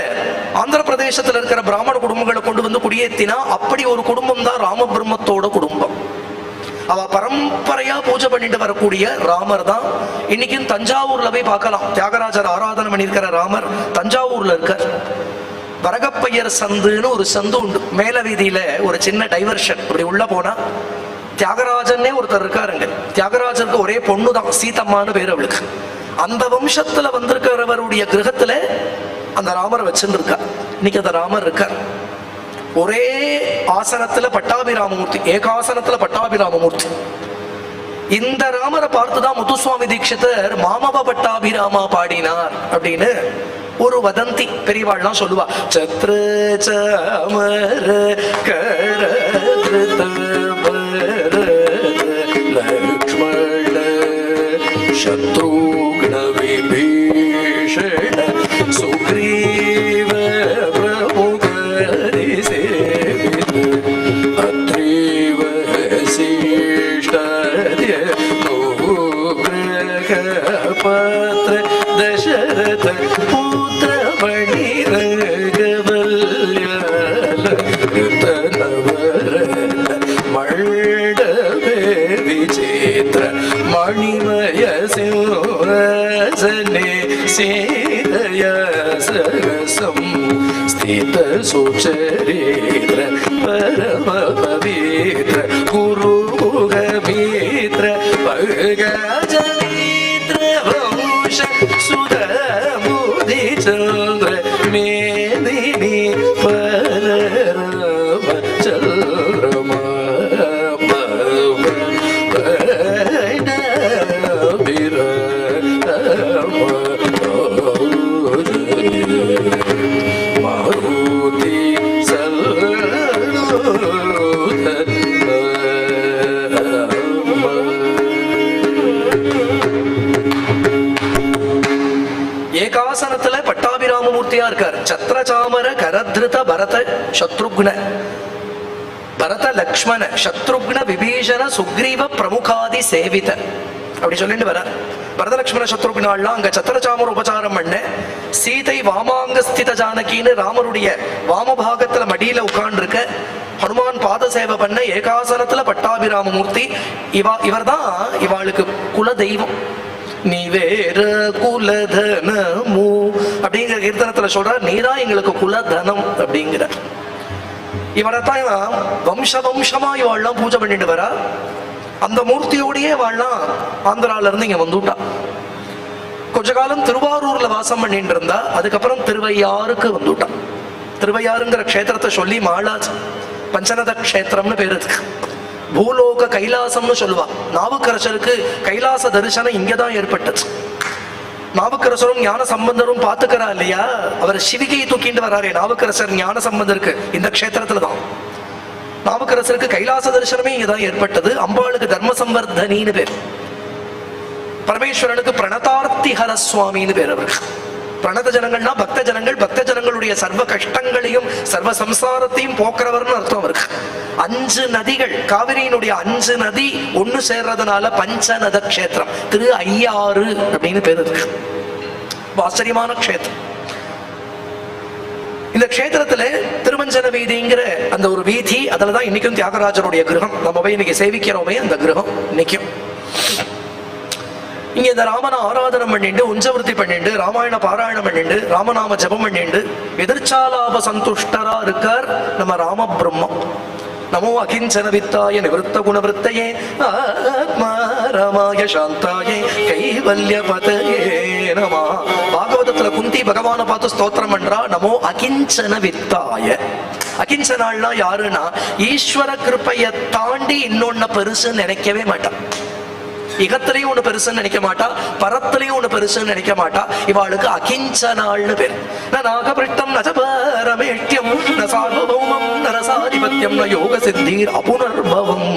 ஆந்திர பிரதேசத்துல இருக்கிற பிராமண குடும்பங்களை கொண்டு வந்து குடியேற்றினா அப்படி ஒரு குடும்பம் தான் ராம பிரம்மத்தோட குடும்பம். அவ பரம்பரையா பூஜை பண்ணிட்டு வரக்கூடிய ராமர் தான் இன்னைக்கும் தஞ்சாவூர்ல போய் பார்க்கலாம். தியாகராஜர் ஆராதனை பண்ணியிருக்கிற ராமர் தஞ்சாவூர்ல இருக்கார். வரகப்பையர் சந்துன்னு ஒரு சந்து உண்டு, மேல வீதியில ஒரு சின்ன டைவர்ஷன். இப்படி உள்ள போனா தியாகராஜன்னே ஒருத்தர் இருக்காருங்க. தியாகராஜருக்கு ஒரே பொண்ணு தான், சீதம்மான்னு பேர் அவளுக்கு. அந்த வம்சத்துல வந்திருக்கிறவருடைய கிரகத்துல அந்த ராமர் வச்சுட்டு இருக்கா. இன்னைக்கு அந்த ராமர் இருக்கார். ஒரே ஆசனத்துல பட்டாபிராமமூர்த்தி, ஏகாசனத்துல பட்டாபிராமமூர்த்தி. இந்த ராமரை பார்த்துதான் முத்துசுவாமி தீட்சிதர் மாமவ பட்டாபிராமா பாடினார் அப்படின்னு ஒரு வதந்தி பெரியவாள்லாம் சொல்லுவா. சத்ர சாமர கரத்ருத லக்ஷ்மண சத்ருக்ன விபீஷண சுக்ரீவ பத்ர தசரத புத்திர மணி ரகவல்ய மண்டபே விசித்திர மணிமய சிம்ஹசனே சீதய சகசம் ஸ்தித சுச்சரீர பரம பவித்ர குரு गजनीत्र वंश सुधमुदि चंद्र मेदिनी परम चंद्रमा मारुति ஏகாசனத்துல பட்டாபிராமமூர்த்தியா இருக்கார். சத்ரசாமர கரத்ருத பரத சத்ருக்ன, பரத லக்ஷ்மண சத்ருக்ன விபீஷண சுக்ரீவ பிரமுகாதி சேவித அப்படி சொல்லிட்டு வர. பரதலட்சுமண சத்ருக்னாலாம் அங்க சத்திரசாமர் உபச்சாரம் பண்ண. சீதை வாமாங்க ஸ்தித ஜானகின்னு ராமருடைய வாமபாகத்துல மடியில உட்கார்ந்து இருக்க. ஹனுமான் பாத சேவை பண்ண ஏகாசனத்துல பட்டாபிராமமூர்த்தி. இவர் தான் இவாளுக்கு குல தெய்வம். நீ வேற குலதனமு அப்படிங்கிற கீர்த்தனத்துல சொல்றார், நீதான் எங்களுக்கு குலதனம் அப்படிங்கிற. இவரைத்தான் வம்ச வம்சமா இவாள்லாம் பூஜை பண்ணிட்டு வரா. அந்த மூர்த்தியோடையே வாழலாம் ஆந்திரால இருந்து இங்க வந்துட்டா. கொஞ்ச காலம் திருவாரூர்ல வாசம் பண்ணிட்டு இருந்தா. அதுக்கப்புறம் திருவையாறுக்கு வந்துட்டா. திருவையாறுங்கிற க்ஷேத்திரத்தை சொல்லி மாளாஜ் பஞ்சநத க்ஷேத்திரம்னு பேரு. பூலோக கைலாசம்னு சொல்லுவா. நாவுக்கரசருக்கு கைலாச தரிசனம் இங்கதான் ஏற்பட்டது. நாவுக்கரசரும் ஞான சம்பந்தரும் பாத்துக்கிறா இல்லையா, அவர் சிவிகையை தூக்கிட்டு வர்றாரே நாவுக்கரசர் ஞான சம்பந்தருக்கு இந்த க்ஷேத்திரத்துலதான். நாவுக்கரசருக்கு கைலாச தரிசனமே இங்கதான் ஏற்பட்டது. அம்பாளுக்கு தர்ம சம்வர்தனின்னு பேர். பரமேஸ்வரனுக்கு பிரணதார்த்திஹர சுவாமின்னு பேர். அவருக்கு பிரணத ஜனங்கள்னா பக்த ஜனங்கள். பக்த ஜனங்களுடைய சர்வ கஷ்டங்களையும் சர்வ சம்சாரத்தையும் போக்குறவர்னு அர்த்தம் அவருக்கு. 5 நதிகள், காவிரியினுடைய 5 நதி ஒண்ணு சேர்றதுனால பஞ்சநத க்ஷேத்திரம். திரு ஐயாறு அப்படின்னு பேர் இருக்கு. ஆச்சரியமான க்ஷேத்திரம். இந்த க்ஷேத்திரத்துல திருமஞ்சன வீதிங்கிற அந்த ஒரு வீதி, அதுலதான் இன்னைக்கும் தியாகராஜருடைய கிரகம். நம்ம போய் இன்னைக்கு சேவிக்கிறோமே அந்த கிரகம் இன்னைக்கும். இங்க இந்த ராமனை ஆராதனம் பண்ணிட்டு, உஞ்சவருத்தி பண்ணிட்டு, ராமாயண பாராயணம் பண்ணிட்டு, ராமநாம ஜபம் பண்ணிட்டு எதிர்ச்சாலாப சந்துஷ்டரா இருக்கார் நம்ம ராம பிரம்மம். நமோ அகிஞ்சன வித்தாய நிவத்த குணவருத்தையே ஆத்மாரமாய சாந்தாயே கைவல்ய பதயே நம. பாகவதத்துல குந்தி பகவான பார்த்து ஸ்தோத்திரம் பண்றா. நமோ அகிஞ்சன வித்தாய. அகிஞ்சனாள்னா யாருன்னா ஈஸ்வர கிருப்பையை தாண்டி இன்னொன்னு பெருசுன்னு நினைக்கவே மாட்டான். இகத்திலையும் ஒண்ணு பெருசுன்னு நினைக்க மாட்டா, பரத்திலையும் ஒண்ணு பெருசுன்னு நினைக்க மாட்டா. இவாளுக்கு அகிஞ்சனாள்னு பேர். நாகபிருஷ்டம் நஜபரமேஷ்யம் ந சார்வபௌமம் நரசாதிபத்தியம் ந யோக சித்தீர் அபுனர்பவம்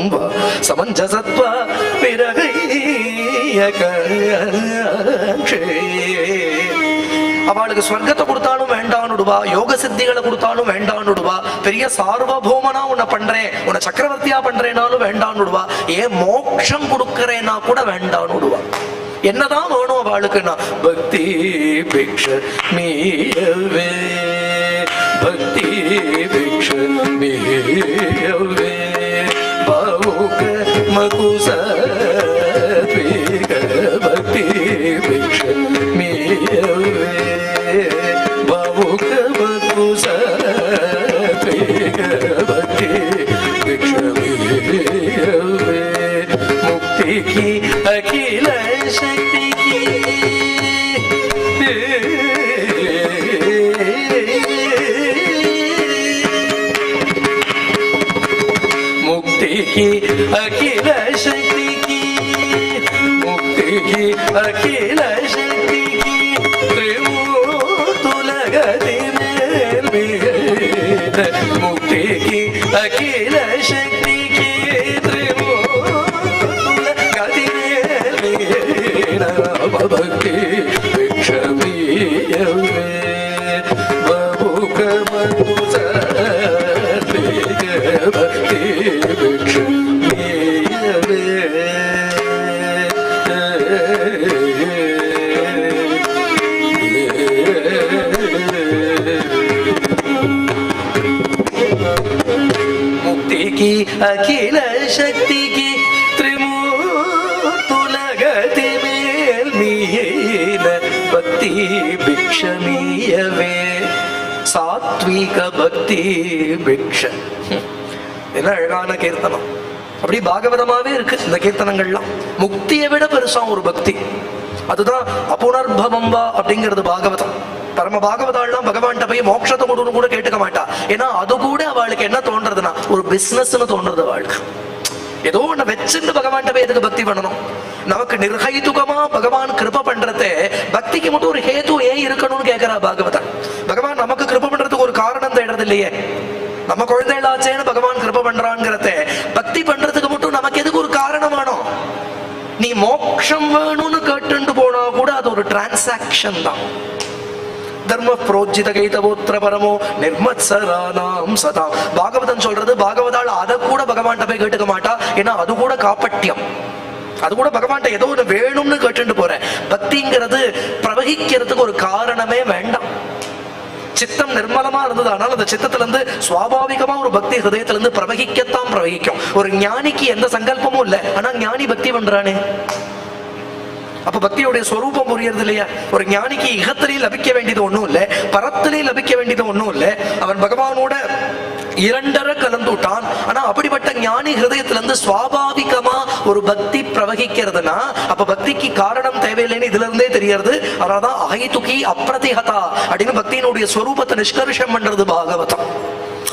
சமஞ்சசத்வ பிரகையகே. அவளுக்கு ஸ்வர்க்கத்தை கொடுத்தாலும் வேண்டான்னுடுவா, யோக சித்திகளை கொடுத்தாலும் வேண்டான்னுடுவா. பெரிய சார்வபௌமனா உன்னை பண்றேன், உன்னை சக்கரவர்த்தியா பண்றேனாலும் வேண்டான்னுடுவா. ஏன் மோட்சம் கொடுக்கறேன்னா கூட வேண்டான்னுடுவா. என்னதான் வேணும் அவளுக்குன்னா பக்தி பிக்ஷ மீயவே, பக்தி பிக்ஷ மீயவே, பாவுக மகுச பக்தி பிக்ஷ மீயவே, பாவுக மகுச பக்தி பிக்ஷ மீயவே, முக்தி की अखिल शक्ति की मुक्ति की अखिल शक्ति की, मुक्ति की अखिल शक्ति की त्रिमूर्तुलगति मेल मेल, मुक्ति की अखिल शक्ति की भक्ति भिक्ष मीयवे, बभुक मकुस भक्ति भिक्ष मीयवे. मुक्ति की अखिल शक्ति की பக்தி பிக்ஷமீயவே, சாத்வீக பக்தி பிக்ஷ. என்ன அழகான கீர்த்தனம். அப்படி பாகவதமாவே இருக்கு இந்த கீர்த்தனங்கள்லாம். முக்தியை விட பெருசா ஒரு பக்தி. அதுதான் அபுனர்பவம்பா அப்படிங்கிறது பாகவதம். பரம பாகவதாள்லாம் பகவான்கிட்ட போய் மோட்சத்தை கொடுன்னு கூட கேட்டுக்க மாட்டா. ஏன்னா அது கூட அவளுக்கு என்ன தோன்றதுன்னா ஒரு பிசினஸ்ன்னு தோன்றது அவளுக்கு. ஏதோ ஒண்ணு வச்சுட்டு பகவான்கிட்ட போய் எதுக்கு பக்தி பண்ணணும்? நமக்கு நிர்ஹைதுகமா பகவான் கிருப பண்றதே, பக்திக்கு மட்டும் ஒரு ஹேது ஏன் இருக்கணும்னு கேட்கிறா பாகவதன். பகவான் நமக்கு கிருப பண்றதுக்கு ஒரு காரணம் தேடுறது இல்லையே. நம்ம குழந்தைகளாச்சேன்னு பகவான் கிருப பண்றாங்கிறத, பக்தி பண்றதுக்கு மட்டும் நமக்கு எதுக்கு ஒரு காரணம் வேணும்? நீ மோட்சம் வேணும்னு கேட்டு போனா கூட அது ஒரு டிரான்சாக்சன் தான். தர்ம புரோஜித கைதவோத்திர பரமோ நிர்மத்சரானாம் சதா. பாகவதன் சொல்றது, பாகவதால் அதை கூட பகவான்கிட்ட போய் கேட்டுக்க மாட்டா. ஏன்னா அது கூட காப்பட்டியம். அது கூட பகவான்கிட்ட ஏதோ ஒன்று வேணும்னு கேட்டுட்டு போற. பக்திங்கிறது பிரவகிக்கிறதுக்கு ஒரு காரணமே வேண்டாம். சித்தம் நிர்மலமா இருந்தது, ஆனால் அந்த சித்தத்துல இருந்து சுவாபாவிகமா ஒரு பக்தி ஹிருதயத்துல இருந்து பிரவகிக்கத்தான் பிரவகிக்கும். ஒரு ஞானிக்கு எந்த சங்கல்பமும் இல்லை, ஆனா ஞானி பக்தி பண்றானே, அப்ப பக்தியுடைய ஸ்வரூபம் புரியுறது இல்லையா? ஒரு ஞானிக்கு இகத்திலேயே லபிக்க வேண்டியது ஒண்ணும் இல்லை, பரத்திலேயே லபிக்க வேண்டியது ஒண்ணும் இல்லை. அவன் பகவானோட இரண்டரை கலந்து விட்டான். ஆனா அப்படிப்பட்ட ஞானி ஹிருதயத்திலிருந்து சுவாபாவிகமா ஒரு பக்தி பிரவகிக்கிறதுனா, அப்ப பக்திக்கு காரணம் தேவையில்லைன்னு இதுல இருந்தே தெரியறது. அதனாலதான் அஹைதுகி அப்ரதிஹதா அப்படின்னு பக்தியினுடைய ஸ்வரூபத்தை நிஷ்கர்ஷம் பண்றது பாகவதம்.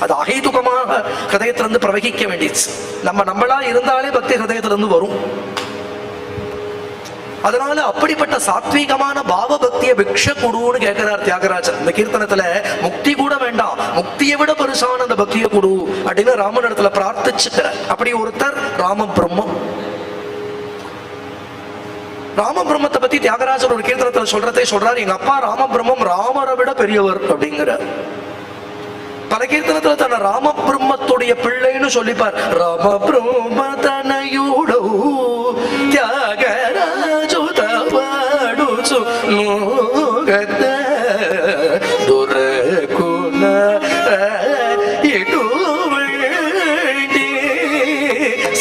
அது அஹைதுகமாக ஹிருதயத்திலிருந்து பிரவகிக்க வேண்டியது. நம்மளா இருந்தாலே பக்தி ஹிருதயத்திலிருந்து வரும். அதனால அப்படிப்பட்ட சாத்வீகமான பாவ பக்திய பிக்ஷ குடுன்னு கேட்கிறார் தியாகராஜர் இந்த கீர்த்தனத்துல. முக்தி கூட வேண்டாம், முக்தியை விட பெருசான அந்த பக்திய குடு அப்படின்னு ராமன் இடத்துல பிரார்த்திச்சுக்கிறார். அப்படி ஒருத்தர் ராம பிரம்மம். ராம பிரம்மத்தை பத்தி தியாகராஜர் ஒரு கீர்த்தனத்துல சொல்றாரு, எங்க அப்பா ராம பிரம்மம் ராமரை விட பெரியவர் அப்படிங்கிறார். பல கீர்த்தனத்துல தன்னை ராம பிரம்மத்துடைய பிள்ளைன்னு சொல்லிப்பார். ராம பிரம்ம தனயுடோ தியாகராஜு தவாடுசு நோகத துரகுல இடுவடி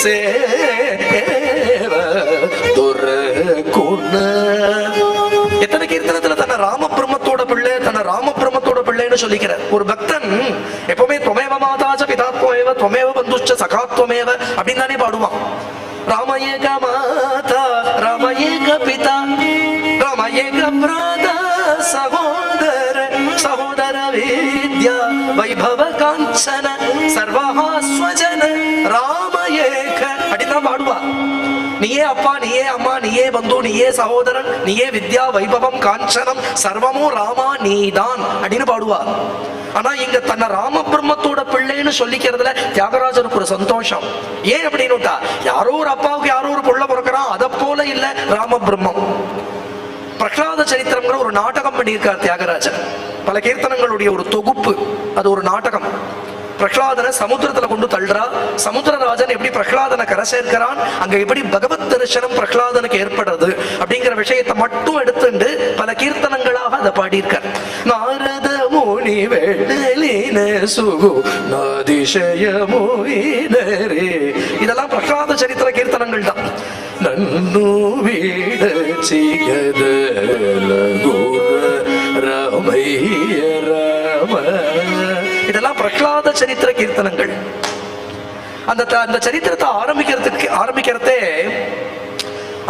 சேவ துரகுல. எத்தனை கீர்த்தனத்துல தன்னை ராம பிரம்மத்தோட பிள்ளை, தன்னை ராம பிரம்மத்தோட பிள்ளைன்னு சொல்லிக்கிற ஒரு பக்தன் எப்பவுமே துவமேவ மாதாச்ச பிதாத்வமேவ துவமேவ பந்துஷ்ச சகாத்வமேவ அப்படின்னு தானே பாடுவான். ராம ஏக மாதா ராம ஏக பிதா ராம ஏக பிராதா சகோதர சகோதர வித்யா வைபவ காஞ்சன சர்வஹா ஸ்வஜன ராம ஏக அப்படிதான் பாடுவா. நீயே அப்பா, நீயே அம்மா, நீயே பந்து, நீயே சகோதரன், நீயே வித்யா வைபவம் காஞ்சனம் சர்வமும் ராமா நீதான் அப்படின்னு பாடுவா. ஆனா இங்க தன்னை ராம பிரம்மத்தோட பிள்ளைன்னு சொல்லிக்கிறதுல தியாகராஜருக்கு ஒரு சந்தோஷம். ஏன் அப்படின்னுட்டா, யாரோ ஒரு அப்பாவுக்கு யாரோ ஒரு புள்ள பிறக்கிறான், அதை போல இல்ல ராம பிரம்மம். பிரகலாத சரித்திரம்ங்கிற ஒரு நாடகம் பண்ணியிருக்கார் தியாகராஜர். பல கீர்த்தனங்களுடைய ஒரு தொகுப்பு, அது ஒரு நாடகம். பிரகலாதனை சமுத்திரத்துல கொண்டு தள்ளுறா. சமுத்திரராஜன் எப்படி பிரகலாதனை கரை சேர்க்கிறான், அங்க எப்படி பகவத் தரிசனம் பிரகலாதனுக்கு ஏற்படுறது அப்படிங்கிற விஷயத்தை மட்டும் எடுத்துட்டு பல கீர்த்தனங்களாக அதை பாடியிருக்கார். நாரத முனி வெள்ளலின சுகு நாதிசய மோயினரே, இதெல்லாம் பிரகலாத சரித்திர கீர்த்தனங்கள் தான். நன்னு வீட சிகத ராமைய ராம, இதெல்லாம் பிரகலாத சரித்திர கீர்த்தனங்கள். அந்த சரித்திரத்தை ஆரம்பிக்கிறதே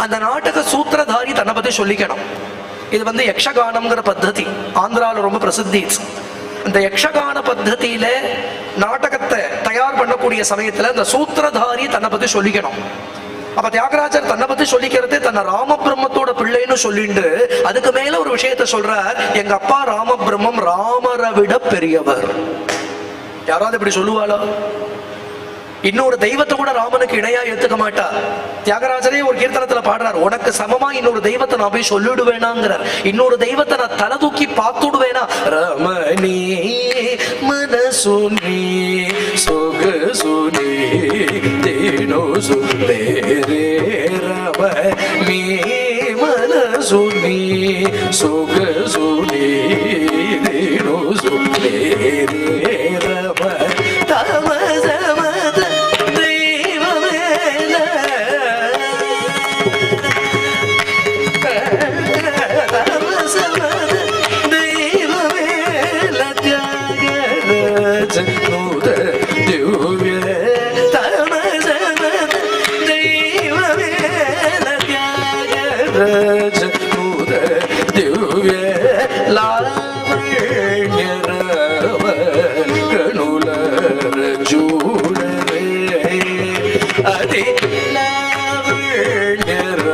அந்த நாடக சூத்திரதாரி தன்னை பத்தி சொல்லிக்கணும். இது யக்ஷகானம்ங்கிற பத்ததி ஆந்திரால ரொம்ப பிரசித்தி. இந்த யக்ஷகான பத்ததியில நாடகத்தை தயார் பண்ணக்கூடிய சமயத்துல அந்த சூத்திரதாரி தன்னை பத்தி சொல்லிக்கணும். அப்ப தியாகராஜர் தன்னை பத்தி சொல்லிக்கிறதே தன்னை ராம பிரம்மத்தோட பிள்ளைன்னு சொல்லிட்டு அதுக்கு மேல ஒரு விஷயத்த சொல்றார். எங்க அப்பா ராம பிரம்மம் ராமரை விட பெரியவர். யாராவது இப்படி சொல்லுவாளோ? இன்னொரு தெய்வத்தை கூட ராமனுக்கு இணையா ஏத்துக்க மாட்டா. தியாகராஜரே ஒரு கீர்த்தனத்துல பாடுறார், உனக்கு சமமா இன்னொரு தெய்வத்தை நான் போய் சொல்லிடுவேனாங்கிறார். இன்னொரு தெய்வத்தை நான் தலை தூக்கி பார்த்துடுவேனா? ரமணி மனசுனி சொகசுனி தேனோ சுந்தரே ரமணி மனசுனி சொகசுனி தேனோ சுந்தரே ரம தமசமத தெய்வமேல தமசமத தெய்வமேல தியாகராஜ நூத திவ்ய தமசமத ரஜனுத திவ்ய லாவண்யரவ கணுலர ஜூடரே அதி லாவண்யரவ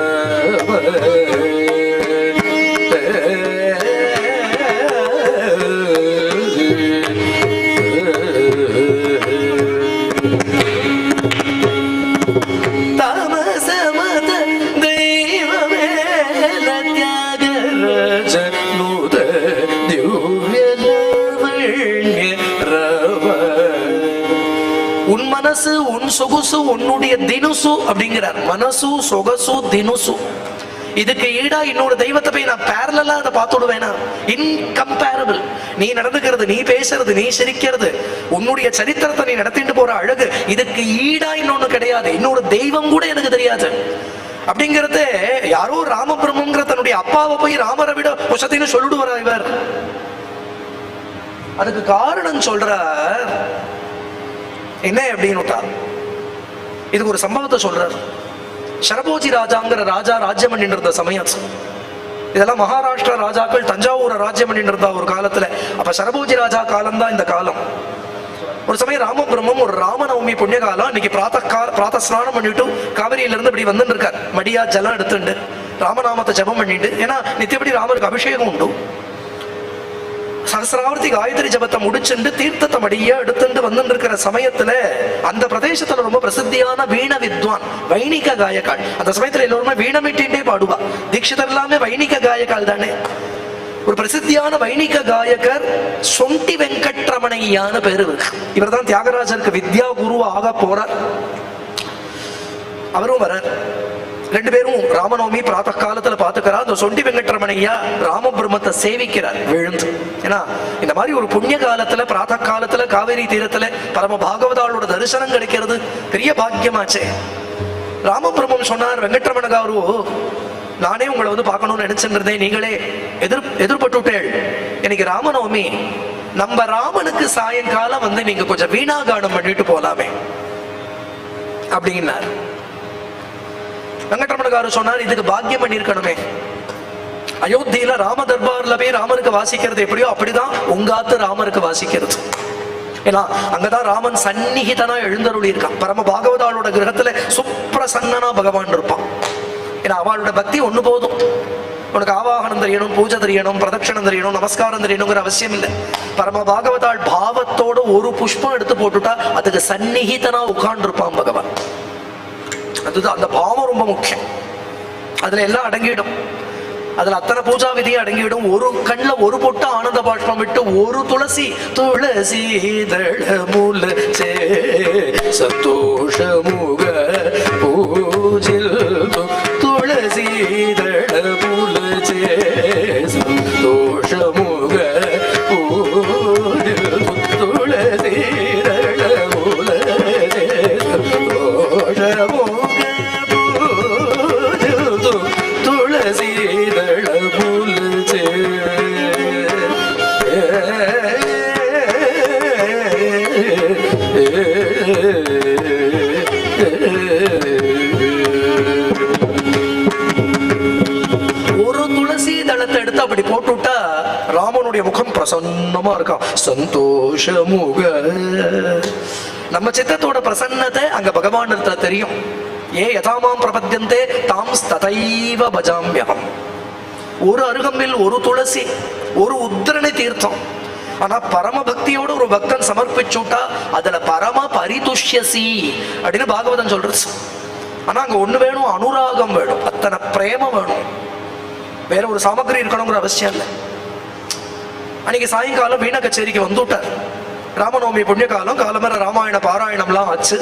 உன் மனசு உன் சொகுசு உன்னுடைய தினுசு அப்படிங்கிறார். மனசு சொகசு தினுசு. இதுக்கு ஈடா இன்னொரு தெய்வத்தை போய் நான் பேரலா அதை பார்த்துடுவேனா? இன்கம்பேரபிள். நீ நடந்துக்கிறது, நீ பேசுறது, நீ சிரிக்கிறது, உன்னுடைய சரித்திரத்தை நீ நடத்திட்டு போற அழகு, இதுக்கு ஈடா இன்னொன்னு கிடையாது. இன்னொரு தெய்வம் கூட எனக்கு தெரியாது. அப்படிங்கிறது யாரோ ராமபிரம்ங்கிற தன்னுடைய அப்பாவை போய் ராமரை விட உசத்தின்னு சொல்லிடுவாரா இவர்? அதுக்கு காரணம் சொல்ற என்ன அப்படின்னுட்டா, இதுக்கு ஒரு சம்பவத்தை சொல்றார். சரபோஜி ராஜாங்கிற ராஜா ராஜ்யம் பண்ணிட்டு இருந்த சமயம், இதெல்லாம் மகாராஷ்டிரா ராஜாக்கள் தஞ்சாவூரை ராஜ்யம் பண்ணிட்டு இருந்தா ஒரு காலத்துல. அப்ப சரபோஜி ராஜா காலம் தான் இந்த காலம். ஒரு சமயம் ராமபிரம்மம் ஒரு ராமநவமி புண்ணிய காலம். இன்னைக்கு பிராத்த ஸ்நானம் பண்ணிட்டு காவிரியில இருந்து இப்படி வந்துட்டு இருக்கார். மடியா ஜலம் எடுத்துட்டு ராமநாமத்தை ஜபம் பண்ணிட்டு, ஏன்னா நித்தியப்படி ராமருக்கு அபிஷேகம் உண்டு. சகசிராவர்த்தி காயத்ரி ஜபத்தை முடிச்சுட்டு தீர்த்தத்தை மடியா எடுத்துட்டு வந்துட்டு இருக்கிற சமயத்துல அந்த பிரதேசத்துல ரொம்ப பிரசித்தியான வீண வித்வான் வைணிக காயக்காள். அந்த சமயத்துல எல்லோருமே வீணமிட்டே பாடுவா. தீட்சிதர் எல்லாமே வைணிக காயக்காள் தானே. ஒரு பிரசித்தியான வைணிக காயகர் சொண்டி வெங்கட்ரமணையான பேரு. இவர் தான் தியாகராஜருக்கு வித்யா குரு ஆக போறார். அவரும் வர ரெண்டு பேரும் ராமநவமி பிராத்த காலத்துல பாத்துக்கிறார். அந்த சொண்டி வெங்கட்ரமணையா ராமபிரம்மத்தை சேவிக்கிறார் விழுந்து. ஏன்னா இந்த மாதிரி ஒரு புண்ணிய காலத்துல பிராத்த காலத்துல காவேரி தீரத்துல பரம பாகவதாளோட தரிசனம் கிடைக்கிறது பெரிய பாக்கியமாச்சே. ராமபிரம்மம் சொன்னார், வெங்கட்ரமணகாரு, நானே உங்களை வந்து பார்க்கணும்னு நினைச்சிருந்தேன், நீங்களே எதிர்பட்டுட்டேள். எனக்கு ராமநவமி, நம்ம ராமனுக்கு சாயங்காலம் வந்து நீங்க கொஞ்சம் வீணாகானம் பண்ணிட்டு போலாமே அப்படின்னார். வெங்கட்ரமணகாரு சொன்னார், இதுக்கு பாக்கியம் பண்ணிருக்கணுமே. அயோத்தியில ராம தர்பார்ல போய் ராமருக்கு வாசிக்கிறது எப்படியோ அப்படிதான் உங்காத்து ராமருக்கு வாசிக்கிறது. ஏன்னா அங்கதான் ராமன் சந்நிகிதனா எழுந்தருளி இருக்கான். பரம பாகவதாளோட கிரகத்துல சுப்ரசன்னனா பகவான் இருப்பான். ஏன்னா அவளோட பக்தி ஒண்ணு போதும். உனக்கு ஆவாகனம் தெரியணும், பூஜை தெரியணும், பிரதட்சணம் தெரியணும், நமஸ்காரம் தெரியணுங்கிற அவசியம் இல்லை. பரம பாகவதாள் பாவத்தோட ஒரு புஷ்பம் எடுத்து போட்டுட்டா அதுக்கு சந்நிகிதனா உட்கார்ந்து இருப்பான் பகவான். அதுதான் அந்த பாவம் ரொம்ப முக்கியம். அதுல எல்லாம் அடங்கிடும். அதுல அத்தனை பூஜா விதியும் அடங்கிவிடும். ஒரு கண்ணுல ஒரு பொட்டு ஆனந்த பாஷ்பம் விட்டு ஒரு துளசி துளசி தளமுல சந்தோஷ முக பூஜில் துளசி தளமுல சந்தோஷ முக பூஜில் துளசி தளமுல சந்தோஷ முக ஒரு துளசி தளத்தை எடுத்து அப்படி போட்டுட்டா ராமனுடைய முகம் பிரசன்னமா இருக்கான். சந்தோஷ முக. நம்ம சித்தத்தோட பிரசன்னத்தை அங்க பகவான் தெரியும். ஏ யதாமாம் பிரபத்யந்தே தாம் ததைவ பஜாம்யகம். ஒரு அருகம்பில் ஒரு துளசி ஒரு உத்திரணி தீர்த்தம். ஆனா பரம பக்தியோட ஒரு பக்தன் சமர்ப்பிச்சுட்டா அதுல பரம பரிதுஷ்யசி அப்படின்னு பாகவதன் சொல்றது. ஆனா அங்க ஒண்ணு வேணும், அனுராகம் வேணும், அத்தனை பிரேமம் வேணும். வேற ஒரு சாமகிரி இருக்கணுங்கிற அவசியம் இல்லை. அன்னைக்கு சாயங்காலம் வீண கச்சேரிக்கு வந்துட்டார். ராமநவமி புண்ணிய காலம். காலமர ராமாயண பாராயணம்லாம் ஆச்சு.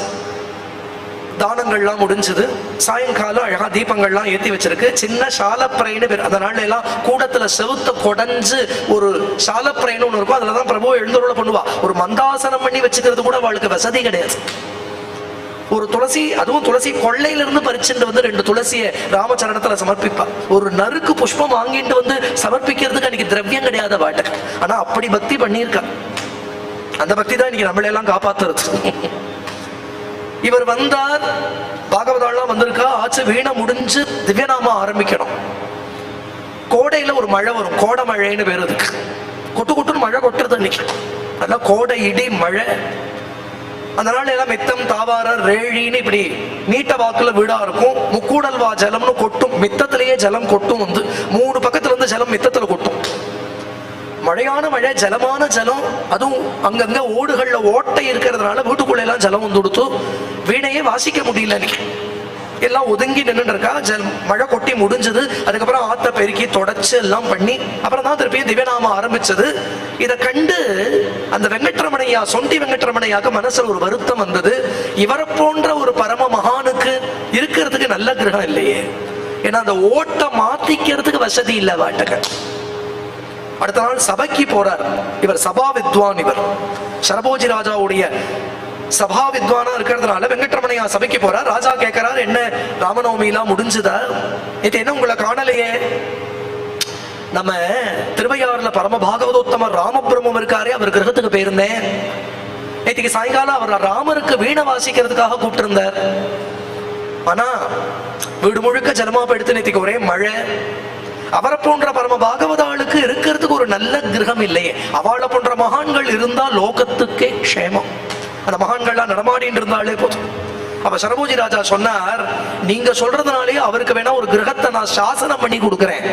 தானங்கள்லாம் முடிஞ்சது. சாயங்காலம் அழகா தீபங்கள்லாம் ஏற்றி வச்சிருக்கு. சின்ன சாலப்பிரைன்னு பேர். அதனால எல்லாம் கூடத்துல செவுத்த கொடைஞ்சு ஒரு சாலப்பிரைன்னு ஒண்ணு இருக்கும். அதுலதான் பிரபு எழுந்தருளை பண்ணுவா. ஒரு மந்தாசனம் பண்ணி வச்சுக்கிறது கூட அவளுக்கு வசதி கிடையாது. ஒரு துளசி, அதுவும் துளசி கொள்ளையில இருந்து பறிச்சுட்டு வந்து 2 துளசியை ராமச்சரணத்துல சமர்ப்பிப்பா. ஒரு நறுக்கு புஷ்பம் வாங்கிட்டு வந்து சமர்ப்பிக்கிறதுக்கு அன்னைக்கு திரவியம் கிடையாத வாட்ட. ஆனா அப்படி பக்தி பண்ணியிருக்கா. அந்த பக்தி தான் இன்னைக்கு நம்மளெல்லாம் காப்பாத்துறது. இவர் வந்தார், பாகவதாலாம் வந்திருக்கா, ஆச்சு வீணை முடிஞ்சு திவ்யநாம ஆரம்பிக்கணும். கோடையில ஒரு மழை வரும், கோடை மழைன்னு பேர் அதுக்கு. கொட்டு கொட்டுன்னு மழை கொட்டுறது அன்னைக்கு, நல்லா கோடை இடி மழை. அந்த நாள் எல்லாம் மித்தம் தாவார ரேழின்னு இப்படி நீட்ட வாக்குல வீடா இருக்கும். முக்கூடல் வா ஜலம்னு கொட்டும், மித்தத்திலேயே ஜலம் கொட்டும். வந்து 3 பக்கத்துல இருந்து ஜலம் மித்தத்துல கொட்டும். மழையான மழை, ஜலமான ஜலம். அதுவும் அங்கங்க ஓடுகள்ல ஓட்டை இருக்கிறதுனால வீட்டுக்குள்ள எல்லாம் ஜலம் வந்து கொடுத்து வீணையே வாசிக்க முடியல. எல்லாம் ஒதுங்கி நின்று இருக்கா. மழை கொட்டி முடிஞ்சது. அதுக்கப்புறம் ஆத்த பெருக்கி தொடச்சு எல்லாம் பண்ணி அப்புறம் தான் திருப்பி திவ்யநாம ஆரம்பிச்சது. இதை கண்டு அந்த வெங்கட்ரமணையா, சொண்டி வெங்கட்ரமணையாக்கு மனசுல ஒரு வருத்தம் வந்தது. இவரை போன்ற ஒரு பரம மகானுக்கு இருக்கிறதுக்கு நல்ல கிரகம் இல்லையே. ஏன்னா அந்த ஓட்டை மாத்திக்கிறதுக்கு வசதி இல்லை வாட்டக. அடுத்த நாள் சபைக்கு போறார். இவர் சபா வித்வான். இவர் சரபோஜி ராஜாவுடைய சபா வித்வானா இருக்கிறதுனால வெங்கட்ரமணையா சபைக்கு போறார். ராஜா கேட்கிறார், என்ன ராமநவமி எல்லாம் முடிஞ்சுதா? இது என்ன உங்களை காணலையே? நம்ம திருவையாறுல பரம பாகவதோத்தமர் ராமபிரம்மம் இருக்காரே, அவர் கிரகத்துக்கு போயிருந்தேன். நேற்றுக்கு சாயங்காலம் அவர் ராமருக்கு வீணை வாசிக்கிறதுக்காக கூப்பிட்டு இருந்தார். ஆனா வீடு முழுக்க ஜலமா போயிடுத்து. நேற்றுக்கு ஒரே மழை. அவரை போன்ற பரம பாகவதாளுக்கு இருக்கிறதுக்கு ஒரு நல்ல கிரகம் இல்லையே. அவளை போன்ற மகான்கள் இருந்தா லோகத்துக்கே க்ஷேமம். அந்த மகான்கள்லாம் நடமாடின்னு இருந்தாலே போதும். அப்ப சரபோஜி ராஜா சொன்னார், நீங்க சொல்றதுனாலே அவருக்கு வேணா ஒரு கிரகத்தை நான் சாசனம் பண்ணி கொடுக்கிறேன்.